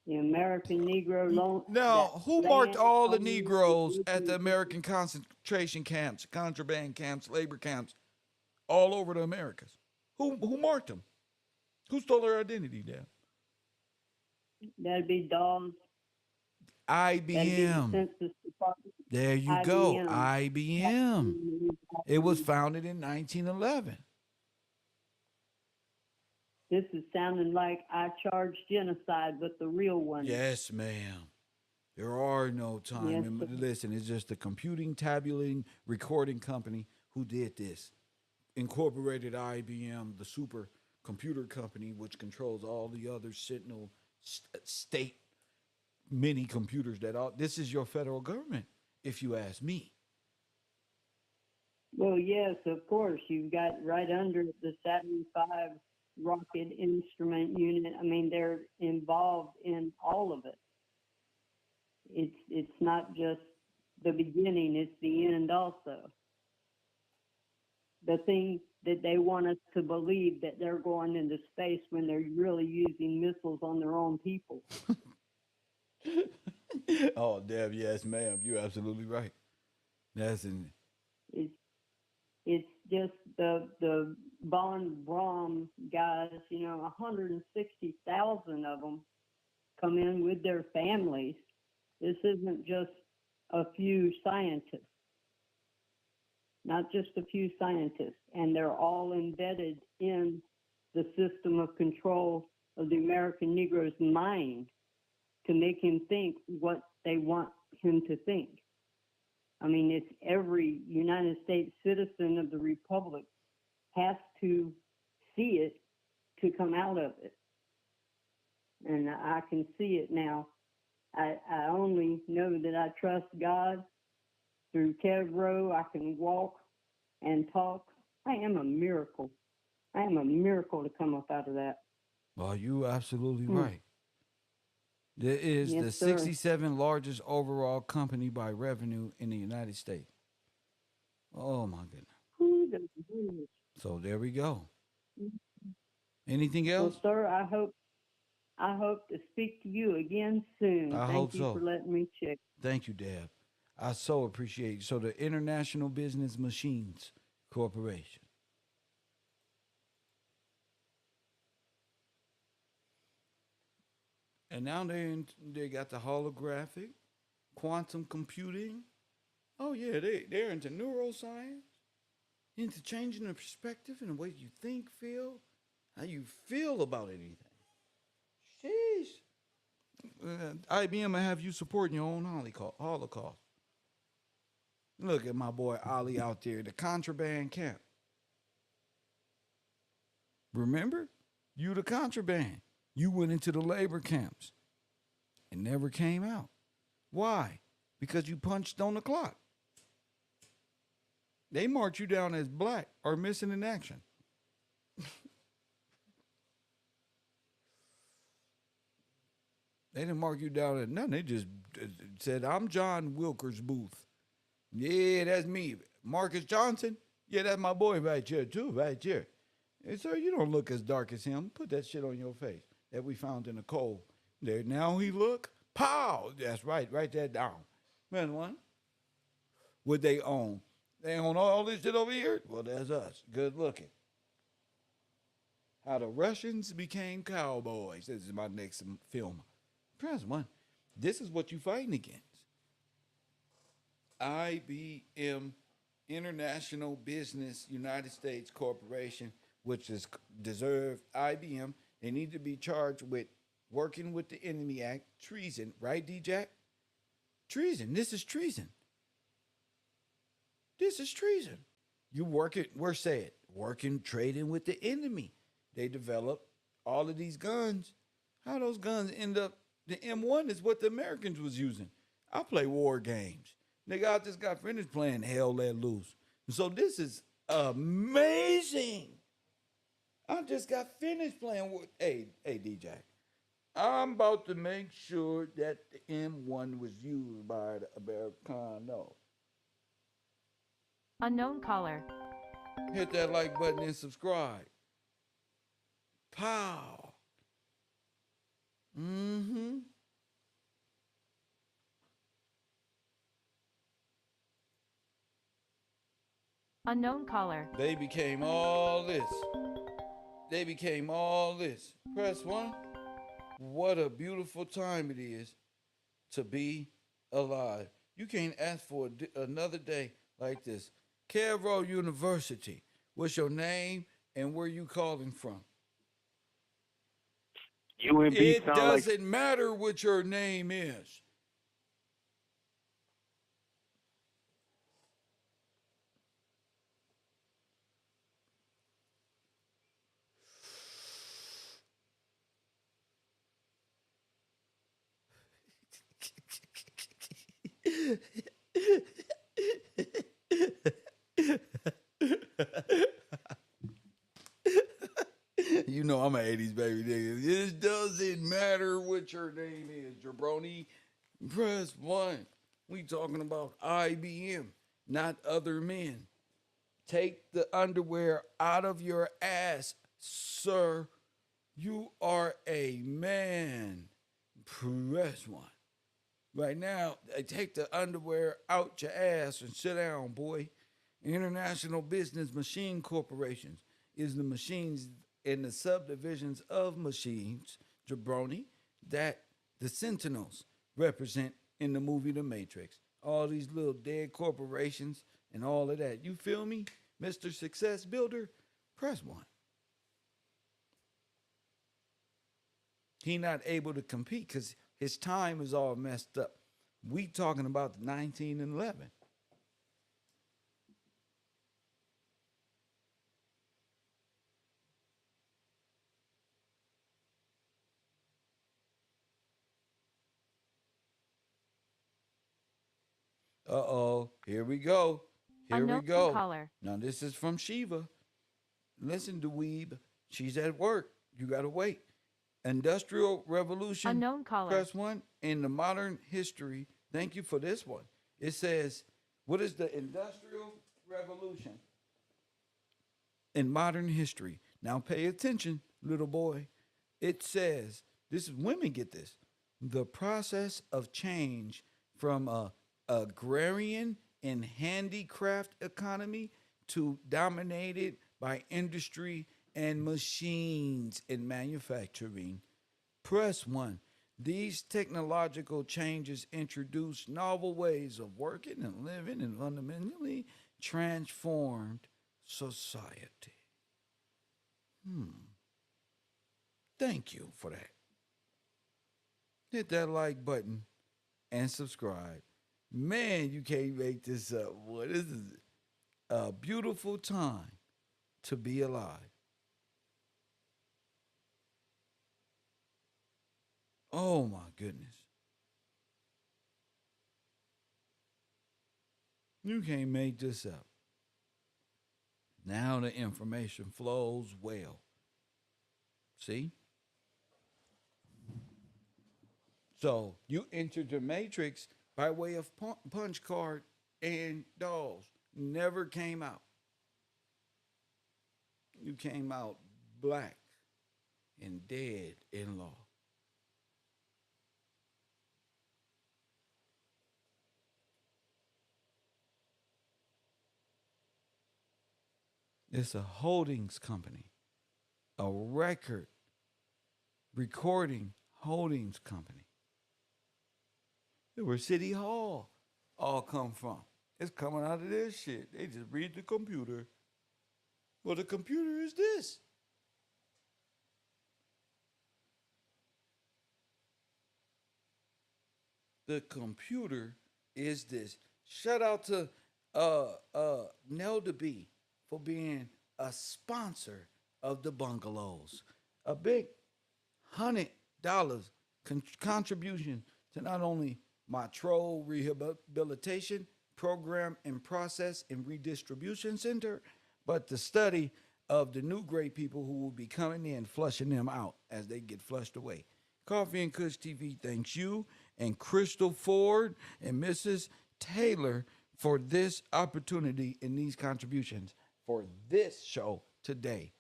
The American Negro loan. Now, who marked all the Negroes at the American concentration camps, contraband camps, labor camps, all over the Americas? Who marked them? Who stole their identity, Deb? That'd be Dawes. IBM. There you go. IBM. It was founded in 1911. This is sounding like I charge genocide with the real one. Yes, ma'am. There are no time. Yes, And sir. listen, it's just a computing, tabulating, recording company who did this. Incorporated IBM, the super computer company, which controls all the other Sentinel state mini computers that all. This is your federal government, if you ask me. Well, yes, of course. You've got right under the Saturn V rocket instrument unit. I mean, they're involved in all of it. It's not just the beginning, it's the end also. The thing that they want us to believe that they're going into space when they're really using missiles on their own people. Oh, Deb, yes, ma'am. You're absolutely right. That's in. It's just the von Braun guys, 160,000 of them come in with their families. This isn't just a few scientists, not just a few scientists, and they're all embedded in the system of control of the American Negro's mind to make him think what they want him to think. I mean, it's every United States citizen of the Republic has to see it to come out of it. And I can see it now. I only know that I trust God through KevRow. I can walk and talk. I am a miracle. I am a miracle to come up out of that. Well, you absolutely right. There is Yes, the sir. 67th largest overall company by revenue in the United States. Oh my goodness. So there we go. Anything else? Well, sir, I hope to speak to you again soon. I Thank hope you so. for letting me check. Thank you, Deb. I so appreciate you. So the International Business Machines Corporation. And now they got the holographic, quantum computing. Oh yeah, they're into neuroscience, into changing the perspective and the way you think, feel, how you feel about anything. Sheesh. IBM will have you supporting your own Holocaust. Look at my boy Ali out there, the contraband camp. Remember? You the contraband. You went into the labor camps and never came out. Why? Because you punched on the clock. They marked you down as black or missing in action. They didn't mark you down as nothing. They just said, I'm John Wilkers Booth. Yeah, that's me. Marcus Johnson? Yeah, that's my boy right here, too, right here. And sir, you don't look as dark as him. Put that shit on your face that we found in the coal. There, now he look. Pow! That's right. Write that down. Man, one. What they own? They own all this shit over here? Well, that's us. Good looking. How the Russians became cowboys. This is my next film. Press one. This is what you fighting against. IBM, International Business United States Corporation, which is deserved IBM. They need to be charged with working with the Enemy Act, treason, right, D-Jack? Treason. This is treason. This is treason. You working, where say it? Working, trading with the enemy. They developed all of these guns. How those guns end up, the M1 is what the Americans was using. I play war games. Nigga, I just got finished playing Hell Let Loose. So this is amazing. I just got finished playing with, hey, DJ. I'm about to make sure that the M1 was used by the Americano. Unknown caller. Hit that like button and subscribe. Pow. Mm-hmm. Unknown caller. They became all this. They became all this. Press one. What a beautiful time it is to be alive. You can't ask for another day like this. KevRow University. What's your name and where you calling from? You and B It sound like doesn't matter what your name is. You know I'm an 80s baby nigga. It doesn't matter what your name is, jabroni. Press 1. We talking about IBM, not other men. Take the underwear out of your ass, sir. You are a man. Press 1. Right now, take the underwear out your ass and sit down, boy. International Business Machine Corporations is the machines and the subdivisions of machines, jabroni, that the Sentinels represent in the movie The Matrix. All these little dead corporations and all of that. You feel me, Mr. Success Builder? Press 1. He not able to compete because his time is all messed up. We talking about the 19 and 11. Uh-oh, here we go. Here we Unknown go. caller. Now this is from Shiva. Listen, Dweeb. She's at work. You gotta wait. Industrial Revolution. Unknown caller. Press 1 in the modern history. Thank you for this one. It says, what is the Industrial Revolution in modern history? Now pay attention, little boy. It says, this is women get this. The process of change from a agrarian and handicraft economy to dominated by industry and machines in manufacturing. Press 1. These technological changes introduce novel ways of working and living and fundamentally transformed society. Thank you for that. Hit that like button and subscribe. Man, you can't make this up. Boy, this is a beautiful time to be alive. Oh my goodness. You can't make this up. Now the information flows well. See? So you entered the matrix by way of punch card and dolls. Never came out. You came out black and dead in law. It's a holdings company, a record recording holdings company. Where City Hall all come from. It's coming out of this shit. They just read the computer. Well, the computer is this. The computer is this. Shout out to Nelda B for being a sponsor of the bungalows. A big $100 contribution to not only my troll rehabilitation program and process and redistribution center, but the study of the new great people who will be coming in, flushing them out as they get flushed away. Coffee and Kush TV thanks you and Crystal Ford and Mrs. Taylor for this opportunity and these contributions for this show today.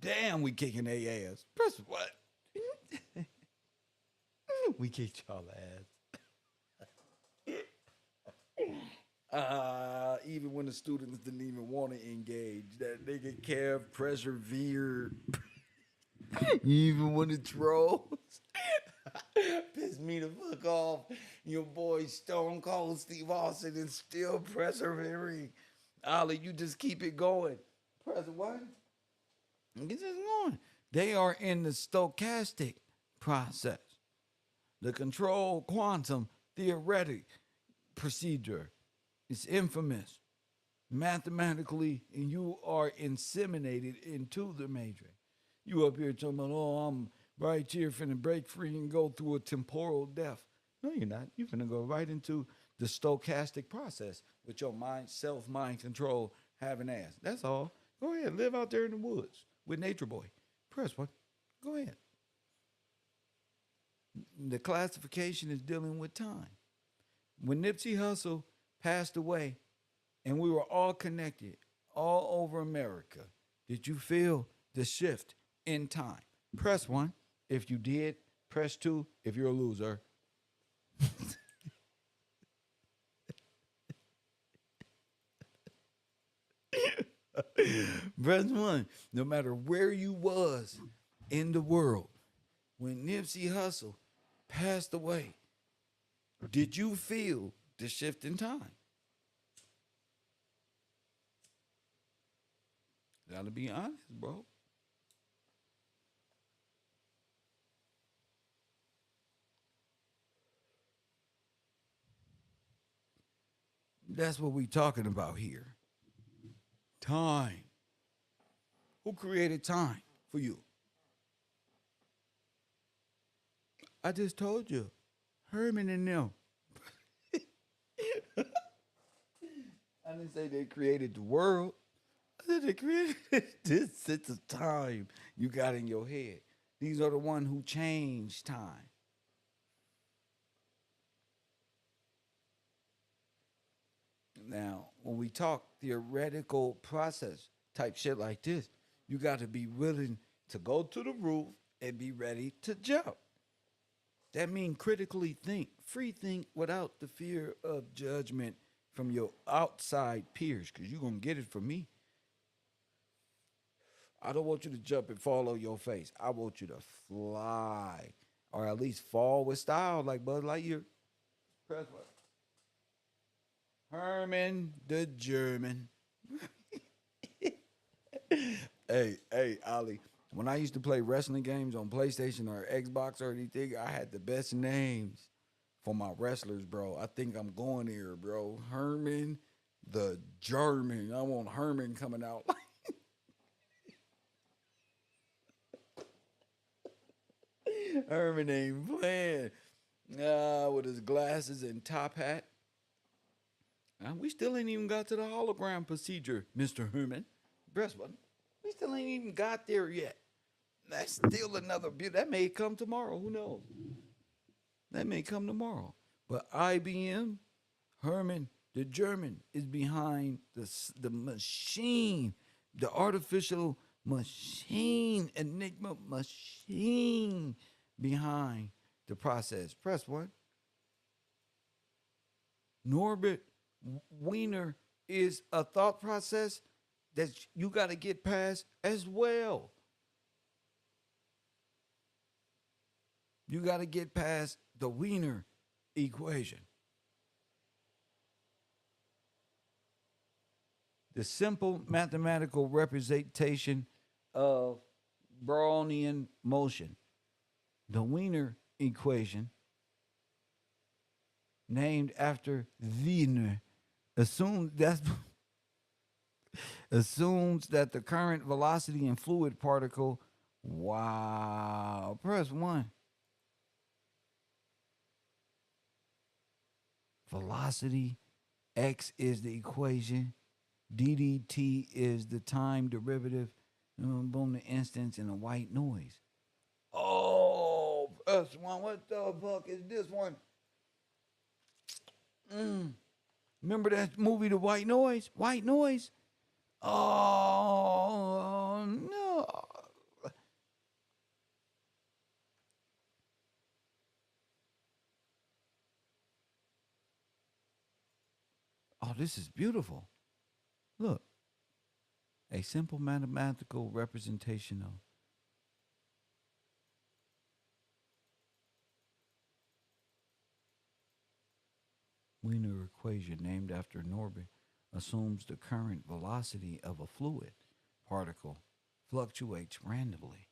Damn, we kicking their ass. Press what? We kicked y'all ass. Even when the students didn't even want to engage, that nigga Kev persevered. Even when the trolls pissed me the fuck off. Your boy Stone Cold Steve Austin is still persevering. Ollie, you just keep it going. Press what? Get this going. They are in the stochastic process. The control quantum theoretic procedure is infamous mathematically, and you are inseminated into the matrix. You up here talking about, oh, I'm right here finna break free and go through a temporal death. No, you're not. You're finna go right into the stochastic process with your mind, self-mind control, having ass. That's all. Go ahead, live out there in the woods with Nature Boy. Press one. Go ahead. The classification is dealing with time. When Nipsey Hussle passed away and we were all connected all over America, did you feel the shift in time? Press one if you did. Press two if you're a loser. Press one. No matter where you was in the world, when Nipsey Hussle passed away, did you feel the shift in time? Gotta be honest, bro. That's what we talking about here. Time. Who created time for you? I just told you. Herman and them. I didn't say they created the world. I said they created this sense of time you got in your head. These are the ones who change time. Now, when we talk theoretical process type shit like this, you got to be willing to go to the roof and be ready to jump. That means critically think, free think without the fear of judgment from your outside peers, because you're going to get it from me. I don't want you to jump and fall on your face. I want you to fly, or at least fall with style like Buzz Lightyear. Press what? Herman the German. Hey, Ali. When I used to play wrestling games on PlayStation or Xbox or anything, I had the best names for my wrestlers, bro. I think I'm going here, bro. Herman the German. I want Herman coming out. Herman ain't playing. With his glasses and top hat. We still ain't even got to the hologram procedure, Mr. Herman. Breast button. We still ain't even got there yet. That's still another beauty. That may come tomorrow. Who knows? That may come tomorrow. But IBM, Herman, the German, is behind the machine, the artificial machine, enigma machine behind the process. Press one. Norbert Wiener is a thought process that you got to get past as well. You got to get past the Wiener equation. The simple mathematical representation of Brownian motion. The Wiener equation, named after Wiener, assumes that the current velocity in fluid particle. Wow. Press one. Velocity, x is the equation, ddt is the time derivative, boom, the instance, and the white noise. Oh, press one. What the fuck is this one? Remember that movie, The White Noise? White Noise? Oh, no. Oh, this is beautiful. Look. A simple mathematical representation of Wiener equation, named after Norbert, assumes the current velocity of a fluid particle fluctuates randomly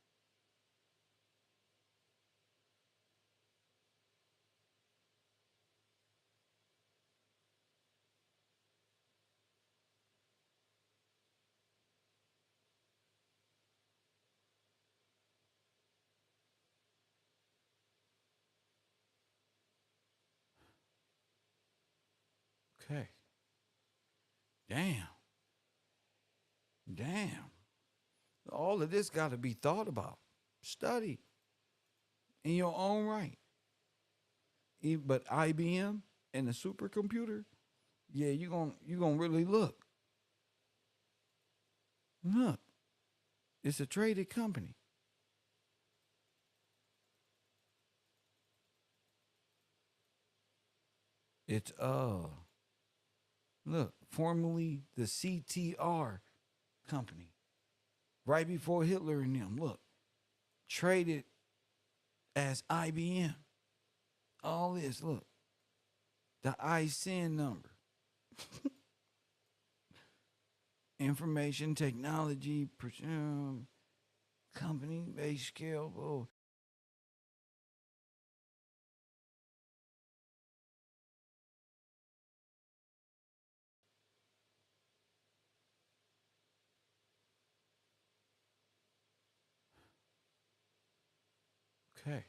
Okay. Damn. Damn. All of this got to be thought about, study in your own right. But IBM and the supercomputer, yeah, you gonna really look. Look, it's a traded company. It's look, formerly the CTR company, right before Hitler and them. Look, traded as IBM. All this, look, the ISIN number. Information technology, company based scale. Oh. Okay.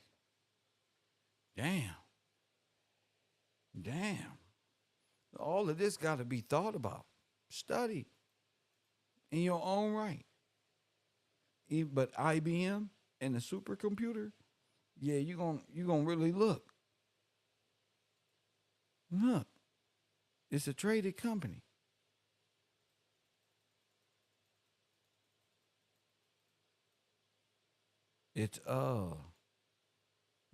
Damn. Damn. All of this got to be thought about, study in your own right. But IBM and the supercomputer, yeah, you gonna really look. Look, it's a traded company. It's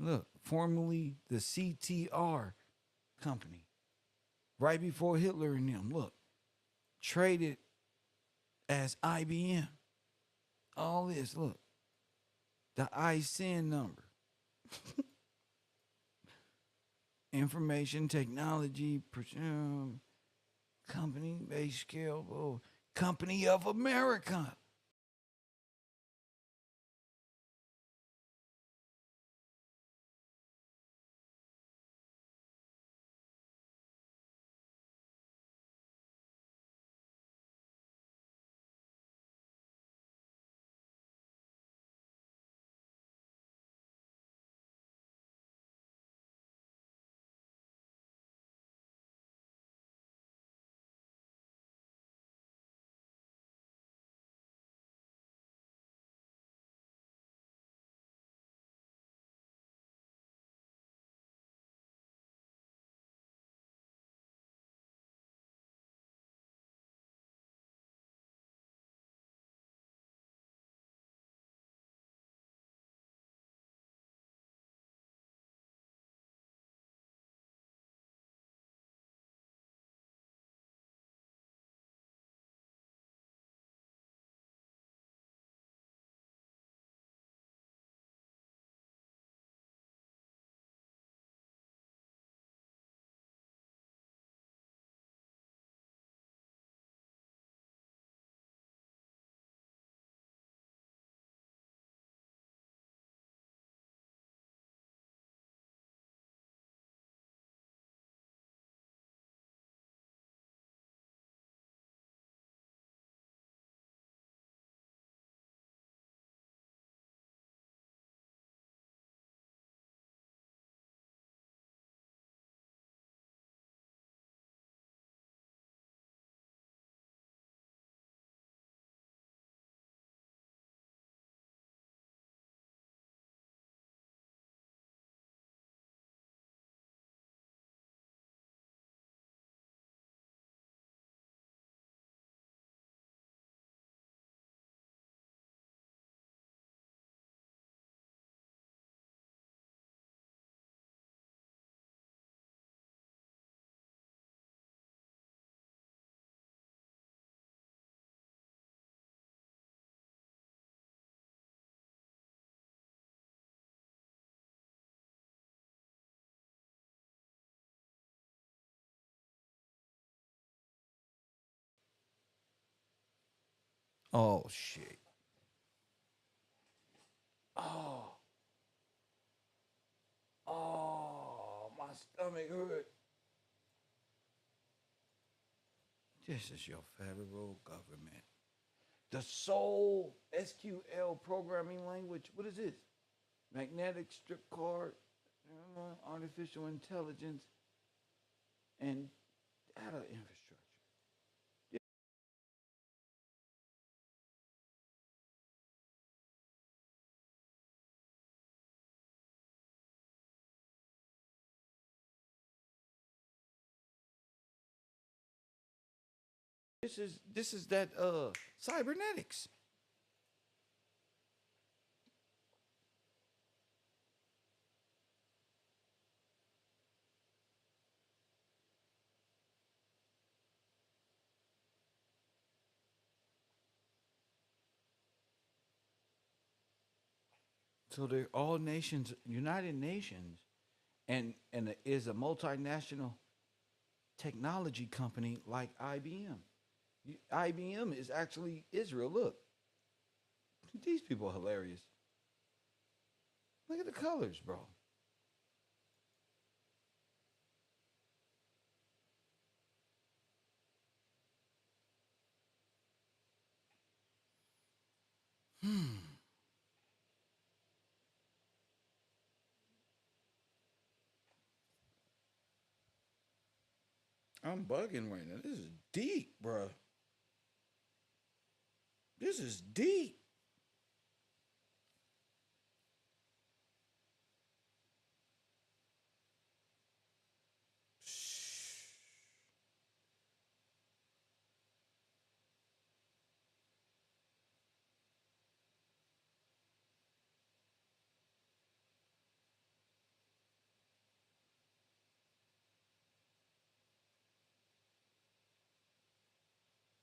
look, formerly the CTR company, right before Hitler and them. Look, traded as IBM. All this, look, the ISIN number. Information technology, company based scale. Oh, Company of America. Oh shit. Oh. Oh, my stomach hurt. This is your federal government. The sole SQL programming language. What is this? Magnetic strip card, artificial intelligence, and data This is that cybernetics. So they're all nations, United Nations, and it is a multinational technology company like IBM. IBM is actually Israel. Look, these people are hilarious. Look at the colors, bro. I'm bugging right now. This is deep, bro. This is deep.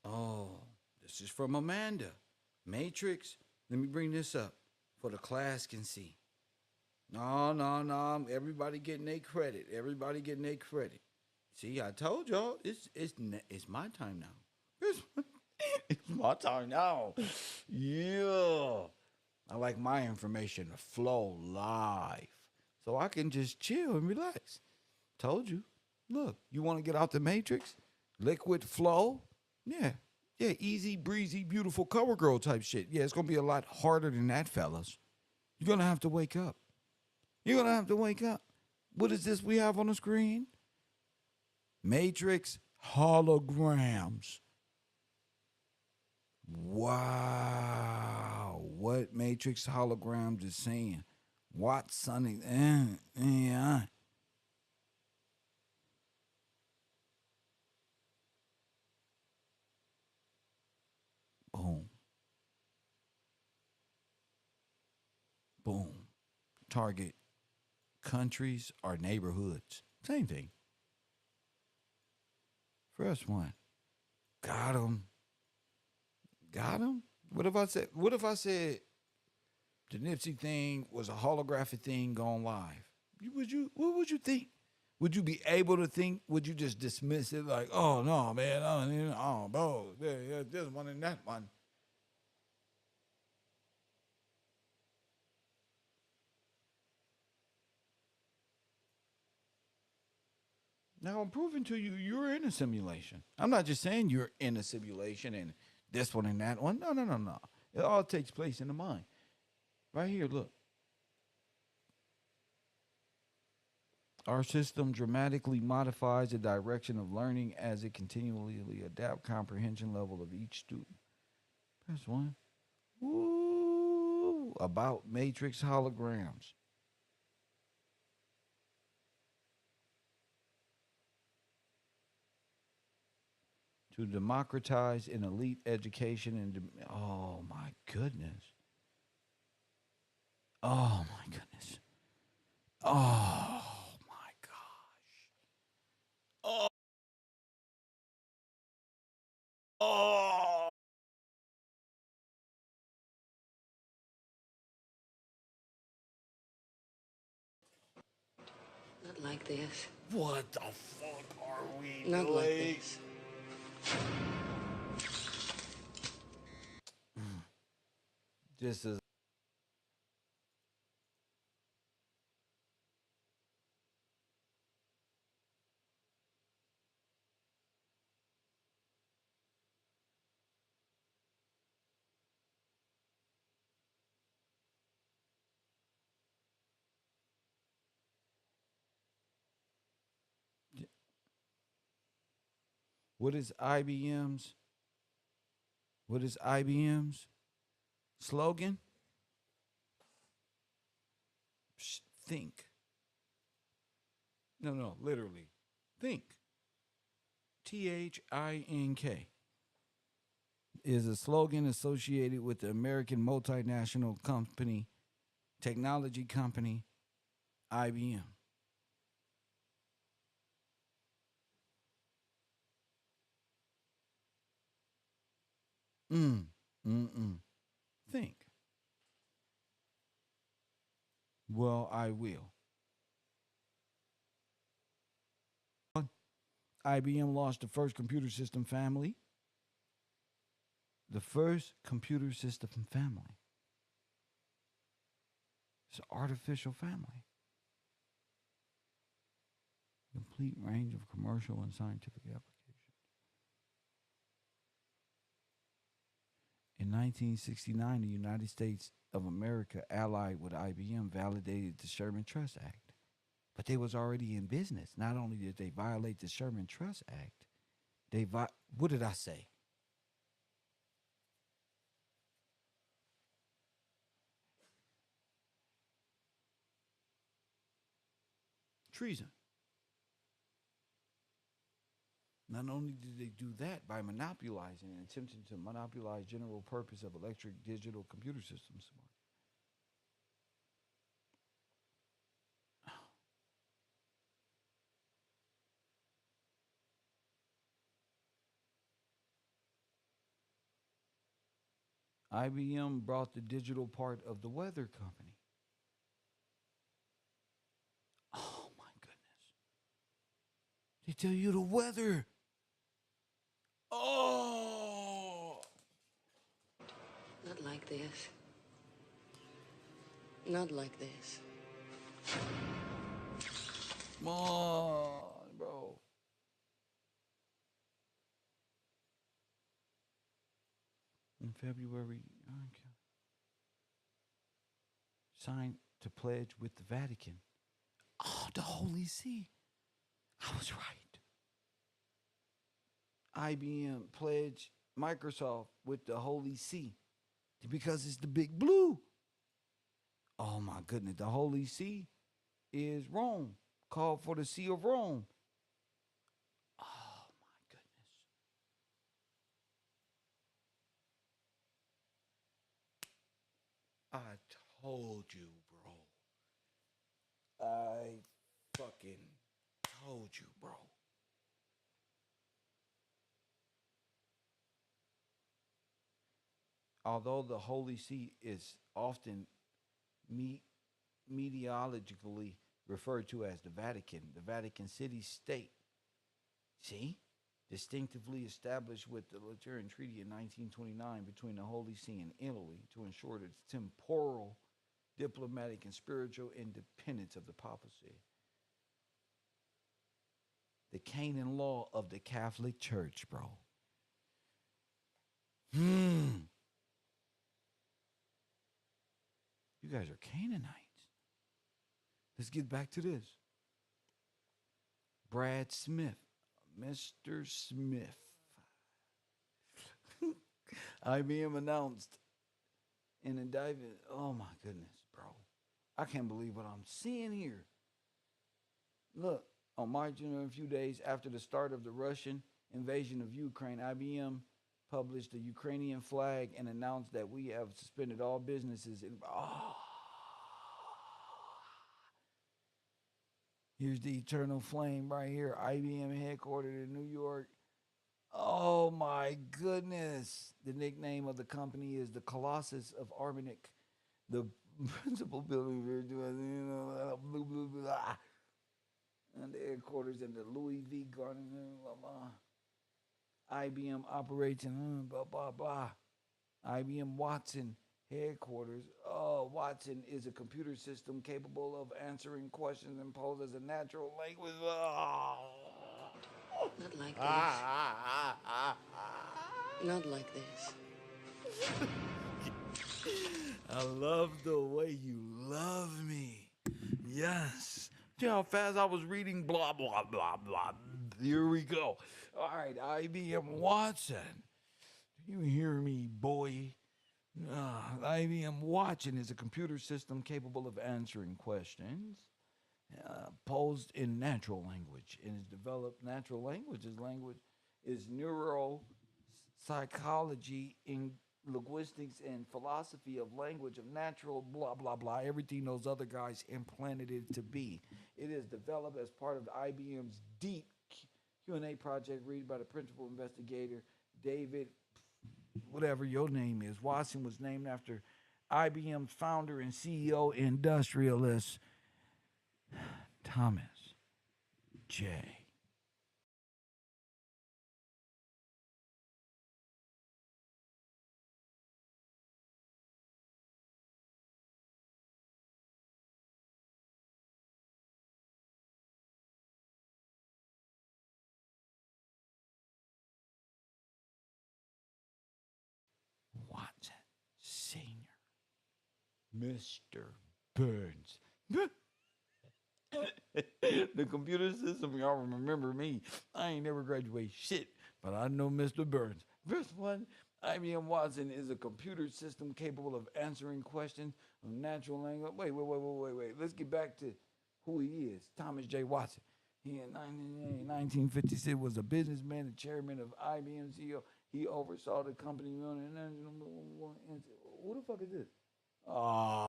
Oh, this is from Amanda. Matrix. Let me bring this up for the class can see. No, no, no. Everybody getting their credit. Everybody getting their credit. See, I told y'all it's my time now. It's my time now. Yeah. I like my information to flow live. So I can just chill and relax. Told you. Look, you want to get out the matrix? Liquid flow? Yeah. Yeah, easy, breezy, beautiful cover girl type shit. Yeah, it's going to be a lot harder than that, fellas. You're going to have to wake up. You're going to have to wake up. What is this we have on the screen? Matrix holograms. Wow. What Matrix holograms is saying? What Sonny? Yeah. Boom. Boom. Target countries or neighborhoods. Same thing. First one. Got him. Got him? What if I said the Nipsey thing was a holographic thing gone live? What would you think? Would you be able to think? Would you just dismiss it like, oh no, man, oh, bro, yeah, this one and that one? Now I'm proving to you you're in a simulation. I'm not just saying you're in a simulation and this one and that one. No, no, no, no. It all takes place in the mind. Right here, look. Our system dramatically modifies the direction of learning as it continually adapt comprehension level of each student. Press one. Woo! About matrix holograms. To democratize an elite education and oh my goodness. Oh my goodness. Oh my gosh. Oh. Oh. Not like this. What the fuck are we Not doing? like this. This is what is IBM's what is IBM's slogan? Think. No, no, literally. Think. THINK. is a slogan associated with the American multinational company, technology company, IBM. Mm, mm-mm. Think. Well, I will. IBM launched the first computer system family. The first computer system family. It's an artificial family. Complete range of commercial and scientific applications. In 1969, the United States of America, allied with IBM, validated the Sherman Trust Act. But they was already in business. Not only did they violate the Sherman Trust Act, what did I say? Treason. Not only did they do that by monopolizing and attempting to monopolize general purpose of electric digital computer systems. IBM brought the digital part of the weather company. Oh my goodness. They tell you the weather. Oh. Not like this. Not like this. Come on, bro. In February, signed to pledge with the Vatican. Oh, the Holy See. I was right. IBM pledged Microsoft with the Holy See because it's the big blue. Oh my goodness. The Holy See is Rome, called for the See of Rome. Oh my goodness. I told you, bro. I fucking told you, bro. Although the Holy See is often meteorologically referred to as the Vatican City State, see, distinctively established with the Lateran Treaty in 1929 between the Holy See and Italy to ensure the temporal, diplomatic, and spiritual independence of the papacy. The canon law of the Catholic Church, bro. You guys are Canaanites. Let's get back to this. Brad Smith, Mr. Smith. IBM announced an indictment. Oh my goodness, bro. I can't believe what I'm seeing here. Look, on March, a few days after the start of the Russian invasion of Ukraine, IBM published the Ukrainian flag and announced that we have suspended all businesses. Here's the eternal flame right here. IBM headquartered in New York. Oh my goodness. The nickname of the company is the Colossus of Armenic. The principal building we're doing, and the headquarters in the Louis V. Garden, blah, blah. IBM operates in blah, blah, blah. IBM Watson headquarters. Oh, Watson is a computer system capable of answering questions and posed as a natural language. Oh. Not like this. Not like this. I love the way you love me. Yes. See how fast I was reading blah, blah, blah, blah. Here we go. All right, IBM Watson. Do you hear me, boy? IBM Watson is a computer system capable of answering questions posed in natural language. And is developed natural language is neural psychology, in linguistics, and philosophy of language, of natural, blah, blah, blah, everything those other guys implanted it to be. It is developed as part of IBM's deep Q&A project, read by the principal investigator, David, whatever your name is. Watson was named after IBM's founder and CEO, industrialist Thomas J. Watson Sr. Mr. Burns. The computer system, y'all remember me. I ain't never graduated shit, but I know Mr. Burns. Verse 1, IBM Watson is a computer system capable of answering questions of natural language. Wait. Let's get back to who he is. Thomas J. Watson. He in 1956 was a businessman and chairman of IBM CEO. He oversaw the company. Who the fuck is this? Oh.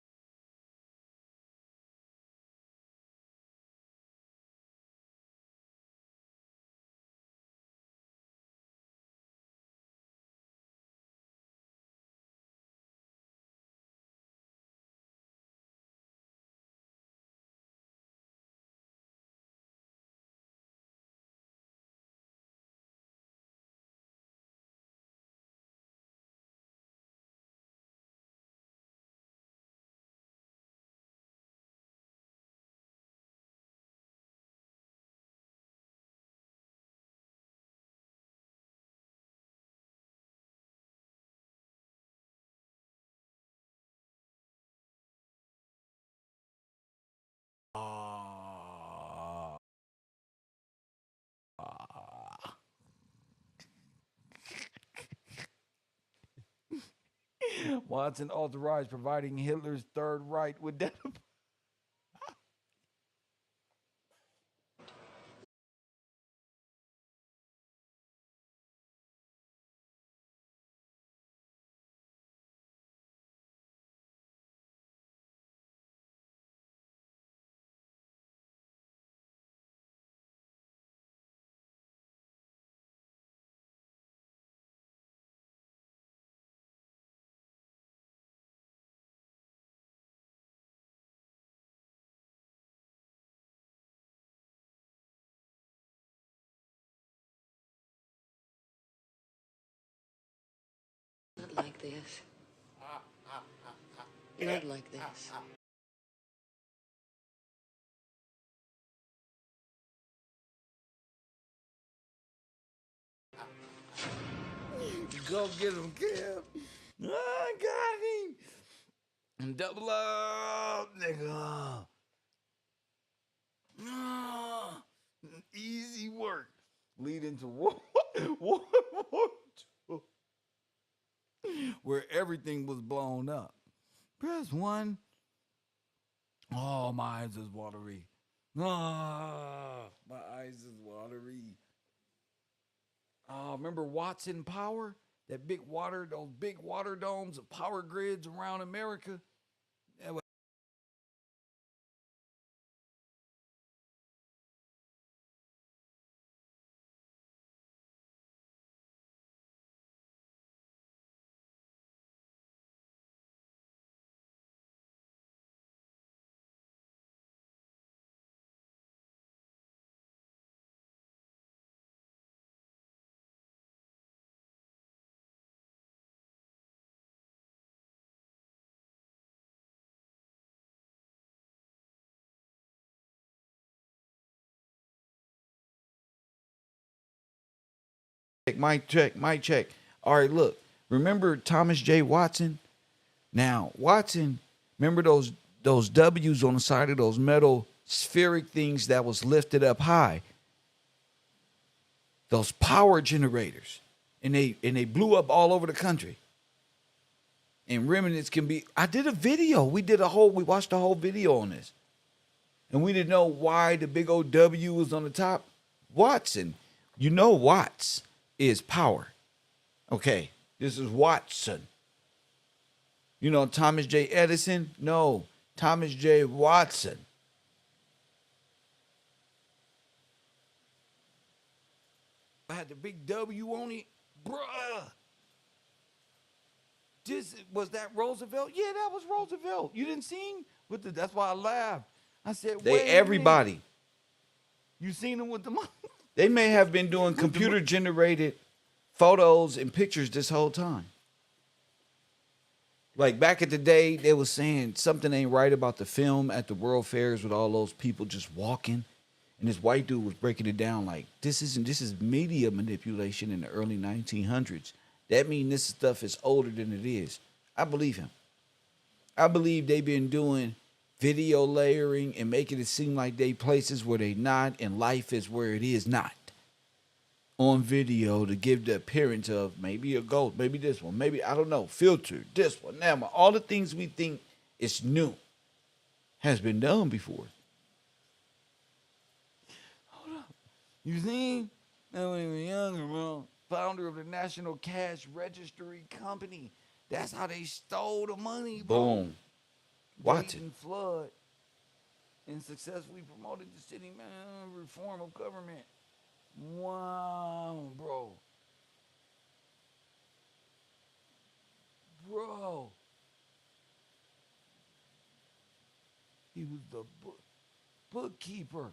Watson authorized providing Hitler's Third Reich with data. Not like this. Not like this. Go get him, Kev. I got him. Double up, nigga. Easy work. Leading to World War II, where everything was blown up. Press 1. Oh, my eyes is watery. Ah, my eyes is watery. Remember Watson Power? Those big water domes of power grids around America? Mic check. All right, look. Remember Thomas J. Watson? Now, Watson, remember those W's on the side of those metal spheric things that was lifted up high? Those power generators. And they blew up all over the country. And remnants can be. I did a video. We watched the whole video on this. And we didn't know why the big old W was on the top. Watson. You know Watts is power. Okay, this is Watson. You know Thomas J. Edison? No, Thomas J. Watson. I had the big W on it, bruh. This was that Roosevelt? Yeah, that was Roosevelt. You didn't see him with the. That's why I laughed. I said, They wait a everybody. minute. You seen him with the money? They may have been doing computer generated photos and pictures this whole time. Like back at the day, they was saying something ain't right about the film at the World Fairs with all those people just walking. And this white dude was breaking it down like this is media manipulation in the early 1900s. That means this stuff is older than it is. I believe him. I believe they've been doing video layering and making it seem like they places where they not and life is where it is not. On video to give the appearance of maybe a ghost, maybe this one, maybe I don't know, filter, this one, that one. All the things we think is new has been done before. You seen? That when he was younger, bro. Founder of the National Cash Registry Company. That's how they stole the money, bro. Boom. Watch it. Dayton flood and successfully promoted the city reform of government. Wow, bro. Bro. He was the bookkeeper.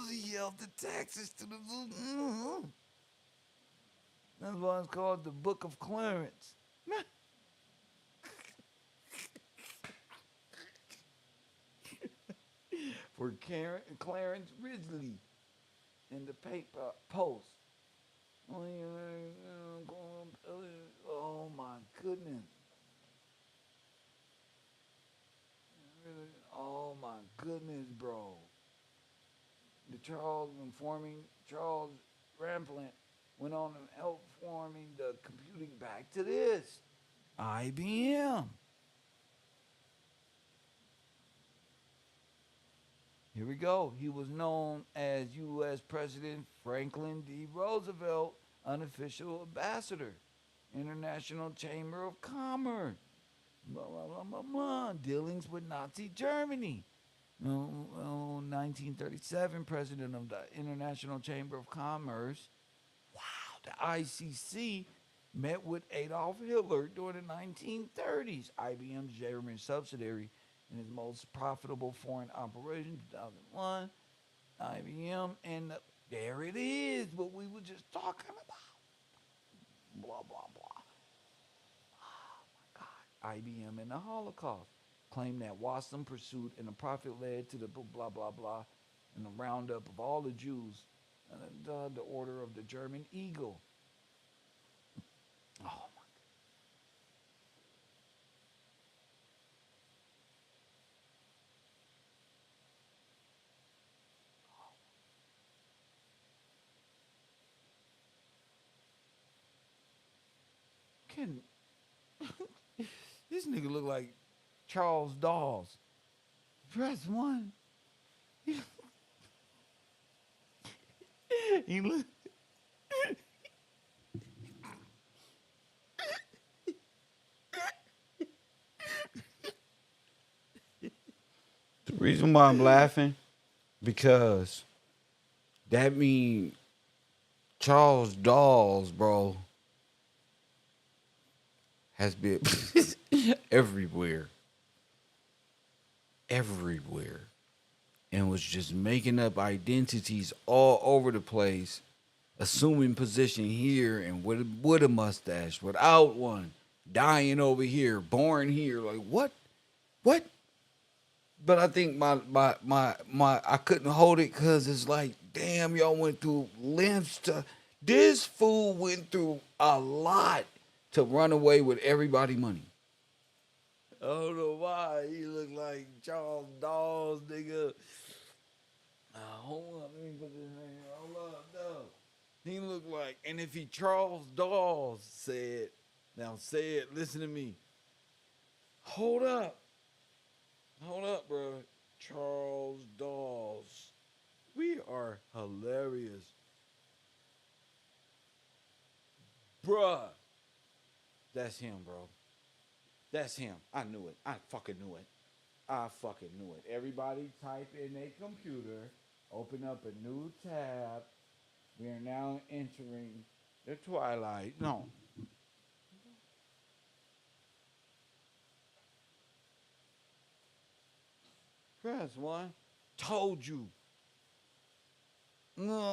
He held the taxes to the. That's why it's called the Book of Clarence. For Clarence Ridgely in the paper Post. Oh my goodness. Oh my goodness, bro. The Charles Ramplant went on and helped forming the computing back to this. IBM. Here we go. He was known as U.S. President Franklin D. Roosevelt, unofficial ambassador, International Chamber of Commerce, blah, blah, blah, blah, blah. Dealings with Nazi Germany. 1937, president of the International Chamber of Commerce. Wow, the ICC met with Adolf Hitler during the 1930s. IBM's German subsidiary in his most profitable foreign operation, 2001. IBM, and there it is, what we were just talking about. Blah, blah, blah. Oh, my God. IBM and the Holocaust. Claimed that Wasson pursued and the profit led to the blah, blah, blah, and the roundup of all the Jews, the order of the German Eagle. Oh, my God. This nigga look like Charles Dawes. Press one. He look. The reason why I'm laughing, because that mean Charles Dawes, bro, has been everywhere. Everywhere. And was just making up identities all over the place, assuming position here and with a mustache, without one, dying over here, born here. Like what? What? But I think my I couldn't hold it because it's like, damn, y'all went through lengths to. This fool went through a lot to run away with everybody money. I don't know why he look like Charles Dawes, nigga. Hold up, let me put this name. Hold up, no. He look like, and if he Charles Dawes said, now say it, listen to me. Hold up, bro. Charles Dawes. We are hilarious. Bruh. That's him, bro. That's him. I knew it. I fucking knew it. I fucking knew it. Everybody type in a computer, open up a new tab. We are now entering the twilight. No. Press one. Told you. No.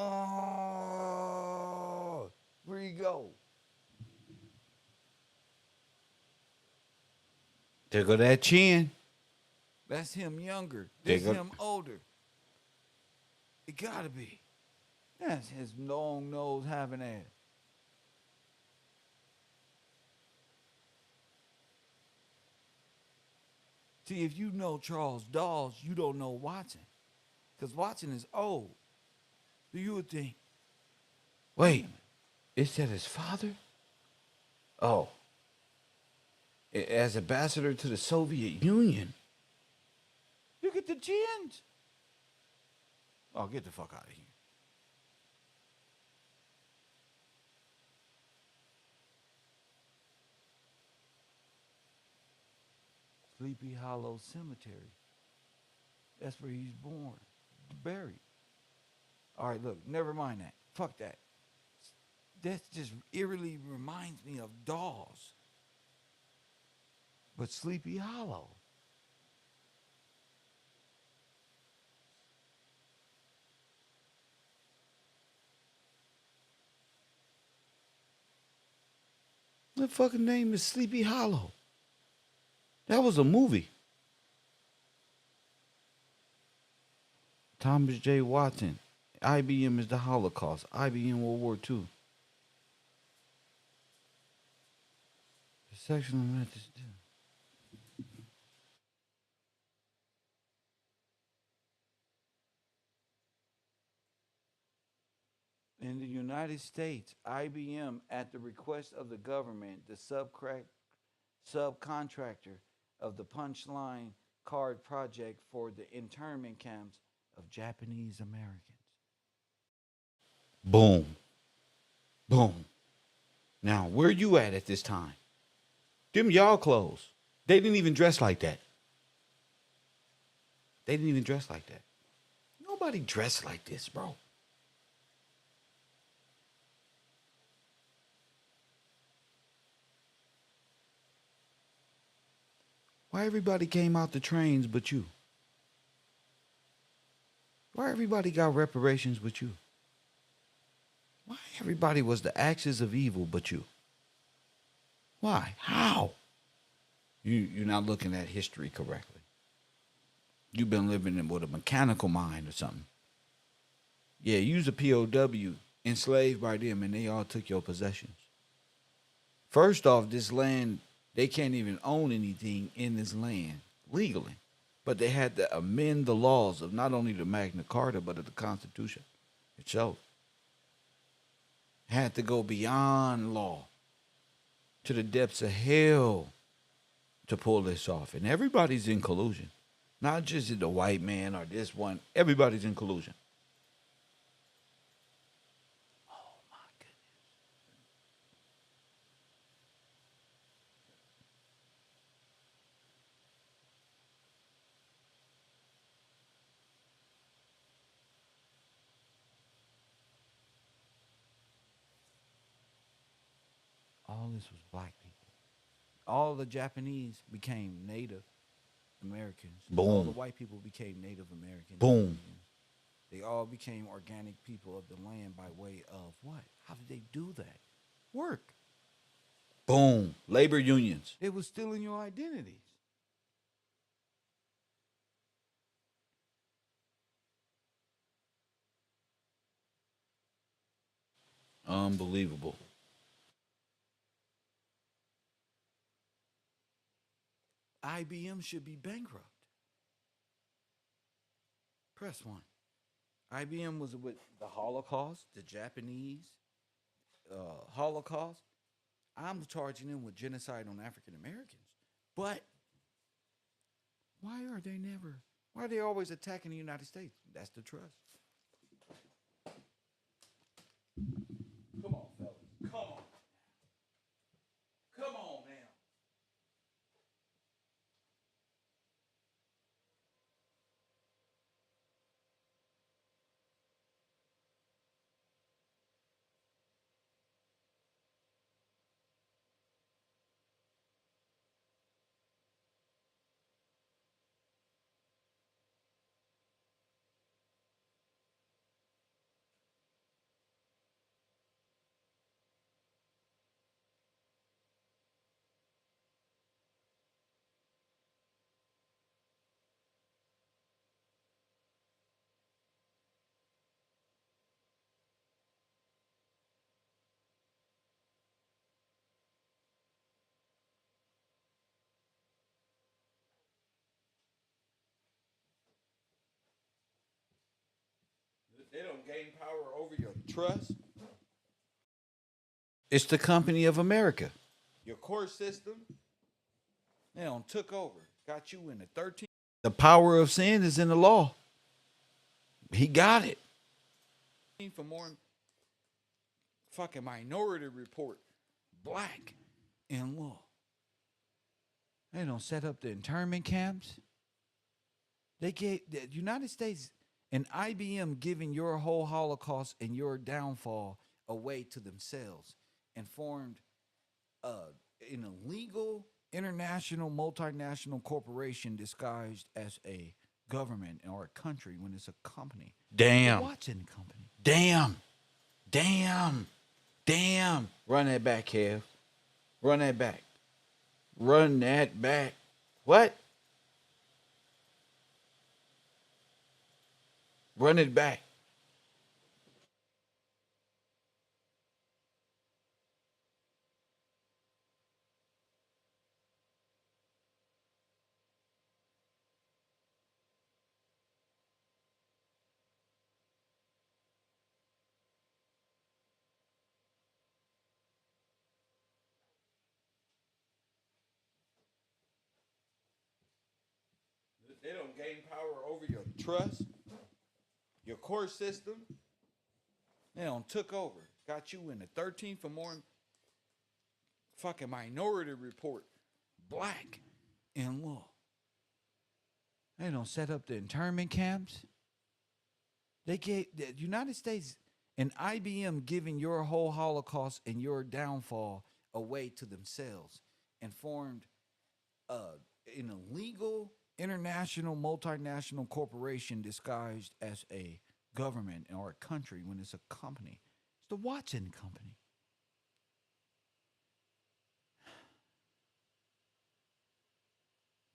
Where you go? There go that chin. That's him younger. This him older. It gotta be. That's his long nose having ass. See, if you know Charles Dawes, you don't know Watson. Because Watson is old. So you would think, wait, is that his father? Oh. As ambassador to the Soviet Union. Look at the chins. Oh, get the fuck out of here. Sleepy Hollow Cemetery. That's where he's born, buried. All right, look, never mind that. Fuck that. That just eerily reminds me of Dawes. But Sleepy Hollow. The fucking name is Sleepy Hollow. That was a movie. Thomas J. Watson. IBM is the Holocaust. IBM World War II. The sectional methods. In the United States, IBM, at the request of the government, the subcontractor of the Punchline Card Project for the internment camps of Japanese Americans. Boom. Boom. Now, where you at this time? Them y'all clothes. They didn't even dress like that. They didn't even dress like that. Nobody dressed like this, bro. Why everybody came out the trains but you? Why everybody got reparations but you? Why everybody was the axis of evil but you? Why? How? You're not looking at history correctly. You've been living with a mechanical mind or something. Yeah, you was a POW, enslaved by them, and they all took your possessions. First off, this land, they can't even own anything in this land legally. But they had to amend the laws of not only the Magna Carta, but of the Constitution itself. Had to go beyond law to the depths of hell to pull this off. And everybody's in collusion. Not just the white man or this one. Everybody's in collusion. Oh, my goodness. All this was black people. All the Japanese became Native Americans. Boom. All the white people became Native Americans. Boom. They all became organic people of the land by way of what? How did they do that? Work. Boom. Labor unions. It was stealing your identities. Unbelievable. IBM should be bankrupt. Press one. IBM was with the Holocaust, the Japanese Holocaust. I'm charging them with genocide on African Americans. But why are they always attacking the United States? That's the trust. Come on, fellas. Come on. They don't gain power over your trust. It's the company of America. Your court system, they don't took over. Got you in the 13th. The power of sin is in the law. He got it. For more fucking Minority Report, black in law. They don't set up the internment camps. They gave the United States and IBM giving your whole Holocaust and your downfall away to themselves and formed an illegal international multinational corporation disguised as a government or a country when it's a company. Damn. The Watson Company. Damn. Run that back, Kev. Run that back. Run that back. What? Run it back. They don't gain power over your trust, your court system. They don't took over. Got you in the 13th for more fucking Minority Report, black in law. They don't set up the internment camps. They gave the United States and IBM giving your whole Holocaust and your downfall away to themselves and formed an illegal international multinational corporation disguised as a government or a country when it's a company. It's the Watson Company.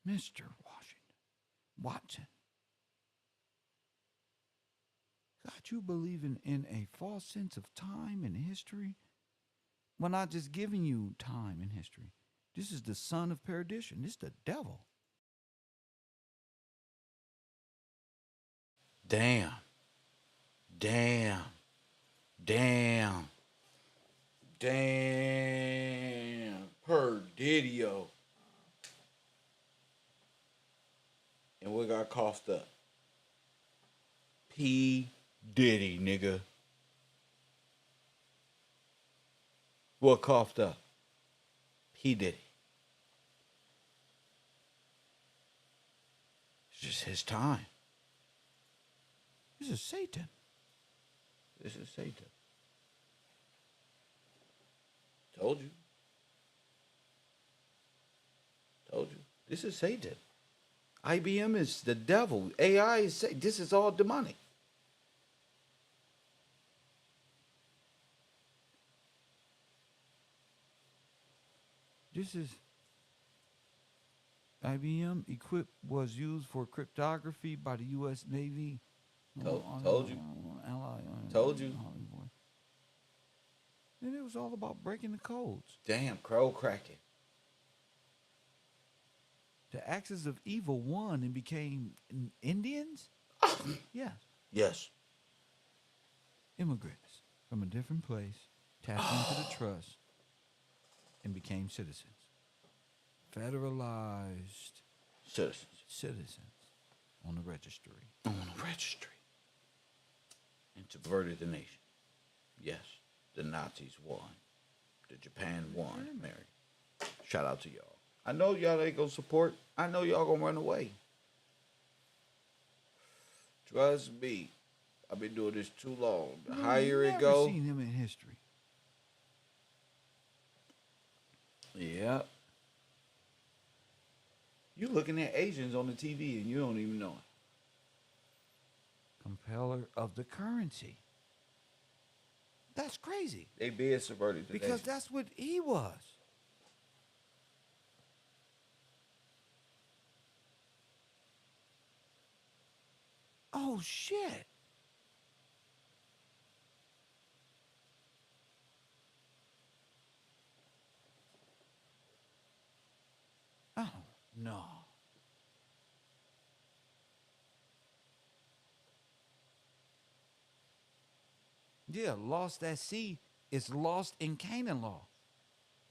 Mr. Watson. Got you believing in a false sense of time and history? Well, not just giving you time and history. This is the son of perdition. This is the devil. Damn. Perdidio. And what got coughed up? P. Diddy, nigga. What coughed up? P. Diddy. It's just his time. This is Satan. Told you. This is Satan. IBM is the devil. AI is Satan. This is all demonic. This is IBM equipped was used for cryptography by the U.S. Navy. Told you. And it was all about breaking the codes. Damn, crow cracking. The axis of evil won and became Indians? Yes. Yes. Immigrants from a different place tapped into the trust and became citizens. Federalized citizens on the registry. And subverted the nation. Yes, the Nazis won. The Japan won, Mary. Shout out to y'all. I know y'all ain't gonna support. I know y'all gonna run away. Trust me. I've been doing this too long. The higher it goes. I've seen him in history. Yep. You looking at Asians on the TV and you don't even know it. Compeller of the currency. That's crazy. They being subverted today. Because that's what he was. Oh, shit. Oh, no. Yeah, lost at sea is lost in Canaan law.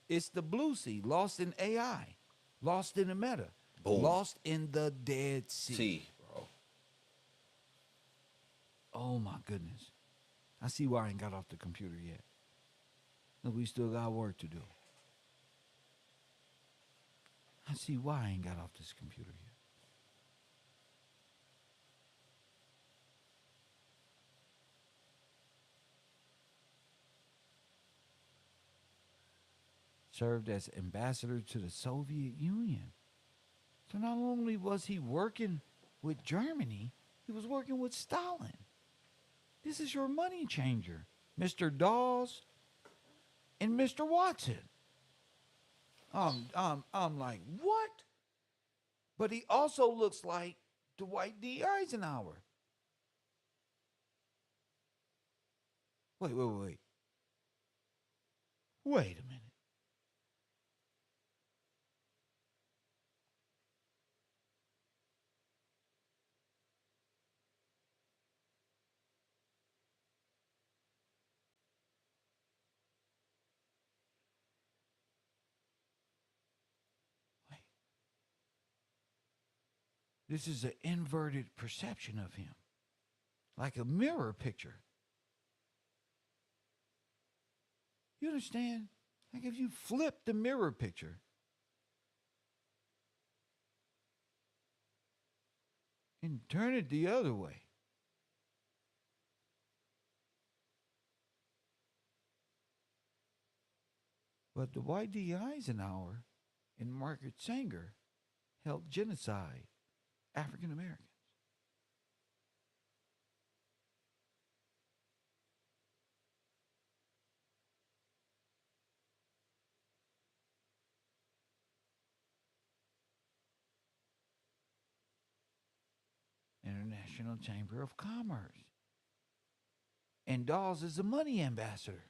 It's the blue sea, lost in AI, lost in the meta, Boom. lost in the Dead Sea. See, bro. Oh my goodness. I see why I ain't got off the computer yet. Look, we still got work to do. I see why I ain't got off this computer yet. Served as ambassador to the Soviet Union. So not only was he working with Germany, he was working with Stalin. This is your money changer, Mr. Dawes and Mr. Watson. I'm like, what? But he also looks like Dwight D. Eisenhower. Wait. Wait a minute. This is an inverted perception of him, like a mirror picture. You understand? Like if you flip the mirror picture and turn it the other way. But Dwight D. Eisenhower and Margaret Sanger helped genocide African Americans. International Chamber of Commerce. And Dawes is the money ambassador.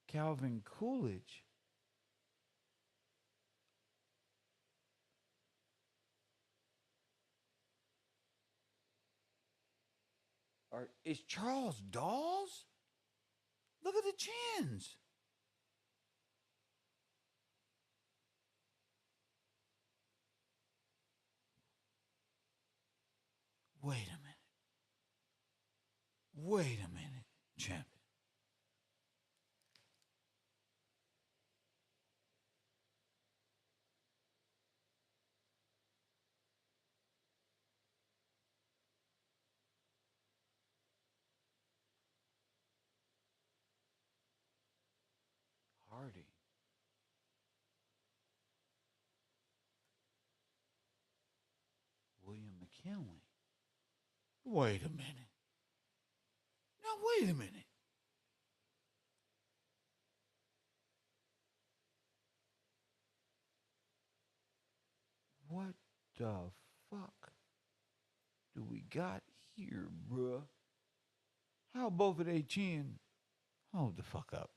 Calvin Coolidge is Charles Dawes? Look at the chins. Wait a minute. Wait a minute, champion. Hardy. William McKinley. Wait a minute. Now, wait a minute. What the fuck do we got here, bruh? How both of they chin? Hold the fuck up.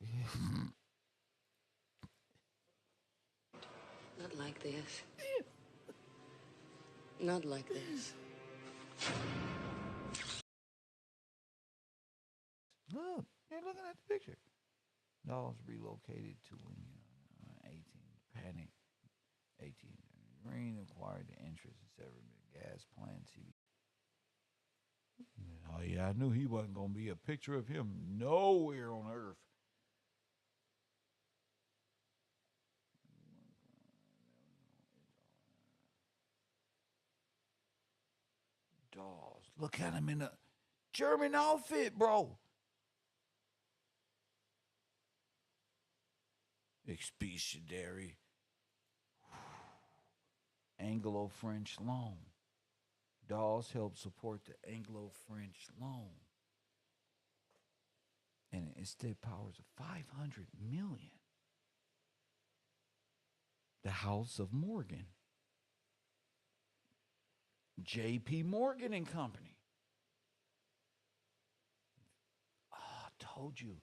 Not like this. Not like this. Look, you're looking at the picture. Dawes relocated to 18 Panic, 18 Green acquired the interest in several gas plants. Oh yeah, I knew he wasn't gonna be a picture of him nowhere on earth. Dawes, look at him in a German outfit, bro. Expeditionary. Anglo-French loan. Dawes helped support the Anglo-French loan, and it instead powers of 500 million. The House of Morgan, J.P. Morgan and Company. Oh, I told you.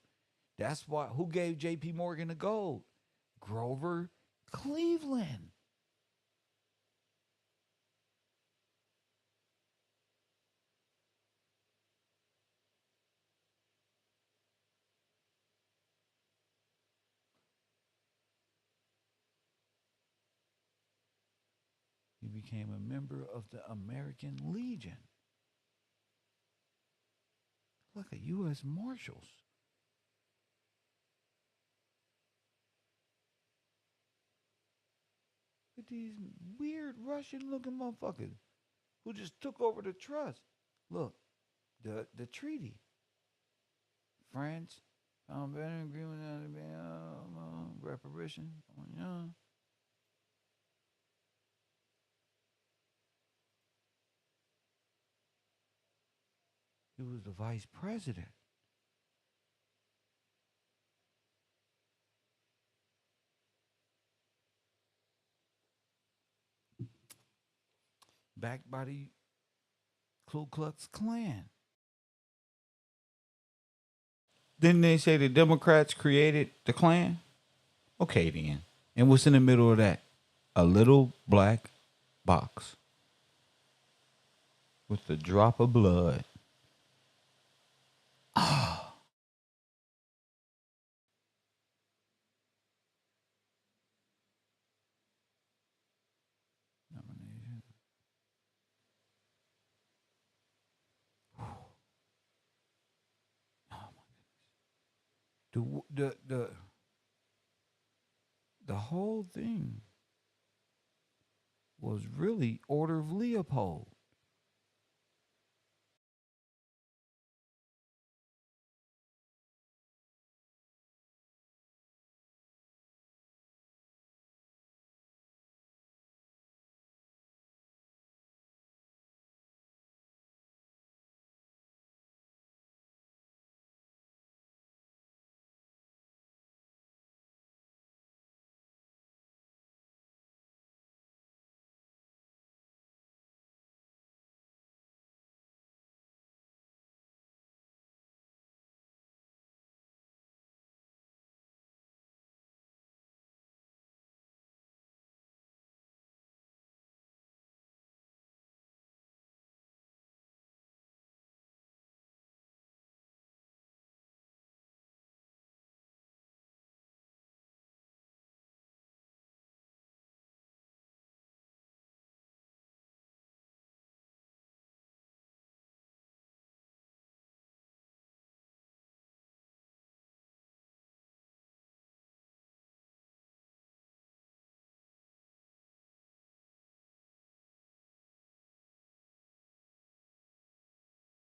That's why. Who gave J.P. Morgan the gold? Grover Cleveland. He became a member of the American Legion. Look at U.S. Marshals. Look at these weird Russian-looking motherfuckers who just took over the trust. Look, the treaty. France, better agreement on reparation. Yeah. He was the vice president. Backed by the Ku Klux Klan. Didn't they say the Democrats created the Klan? Okay, then. And what's in the middle of that? A little black box with a drop of blood. Ah. Nomination. Oh my goodness. The whole thing was really Order of Leopold.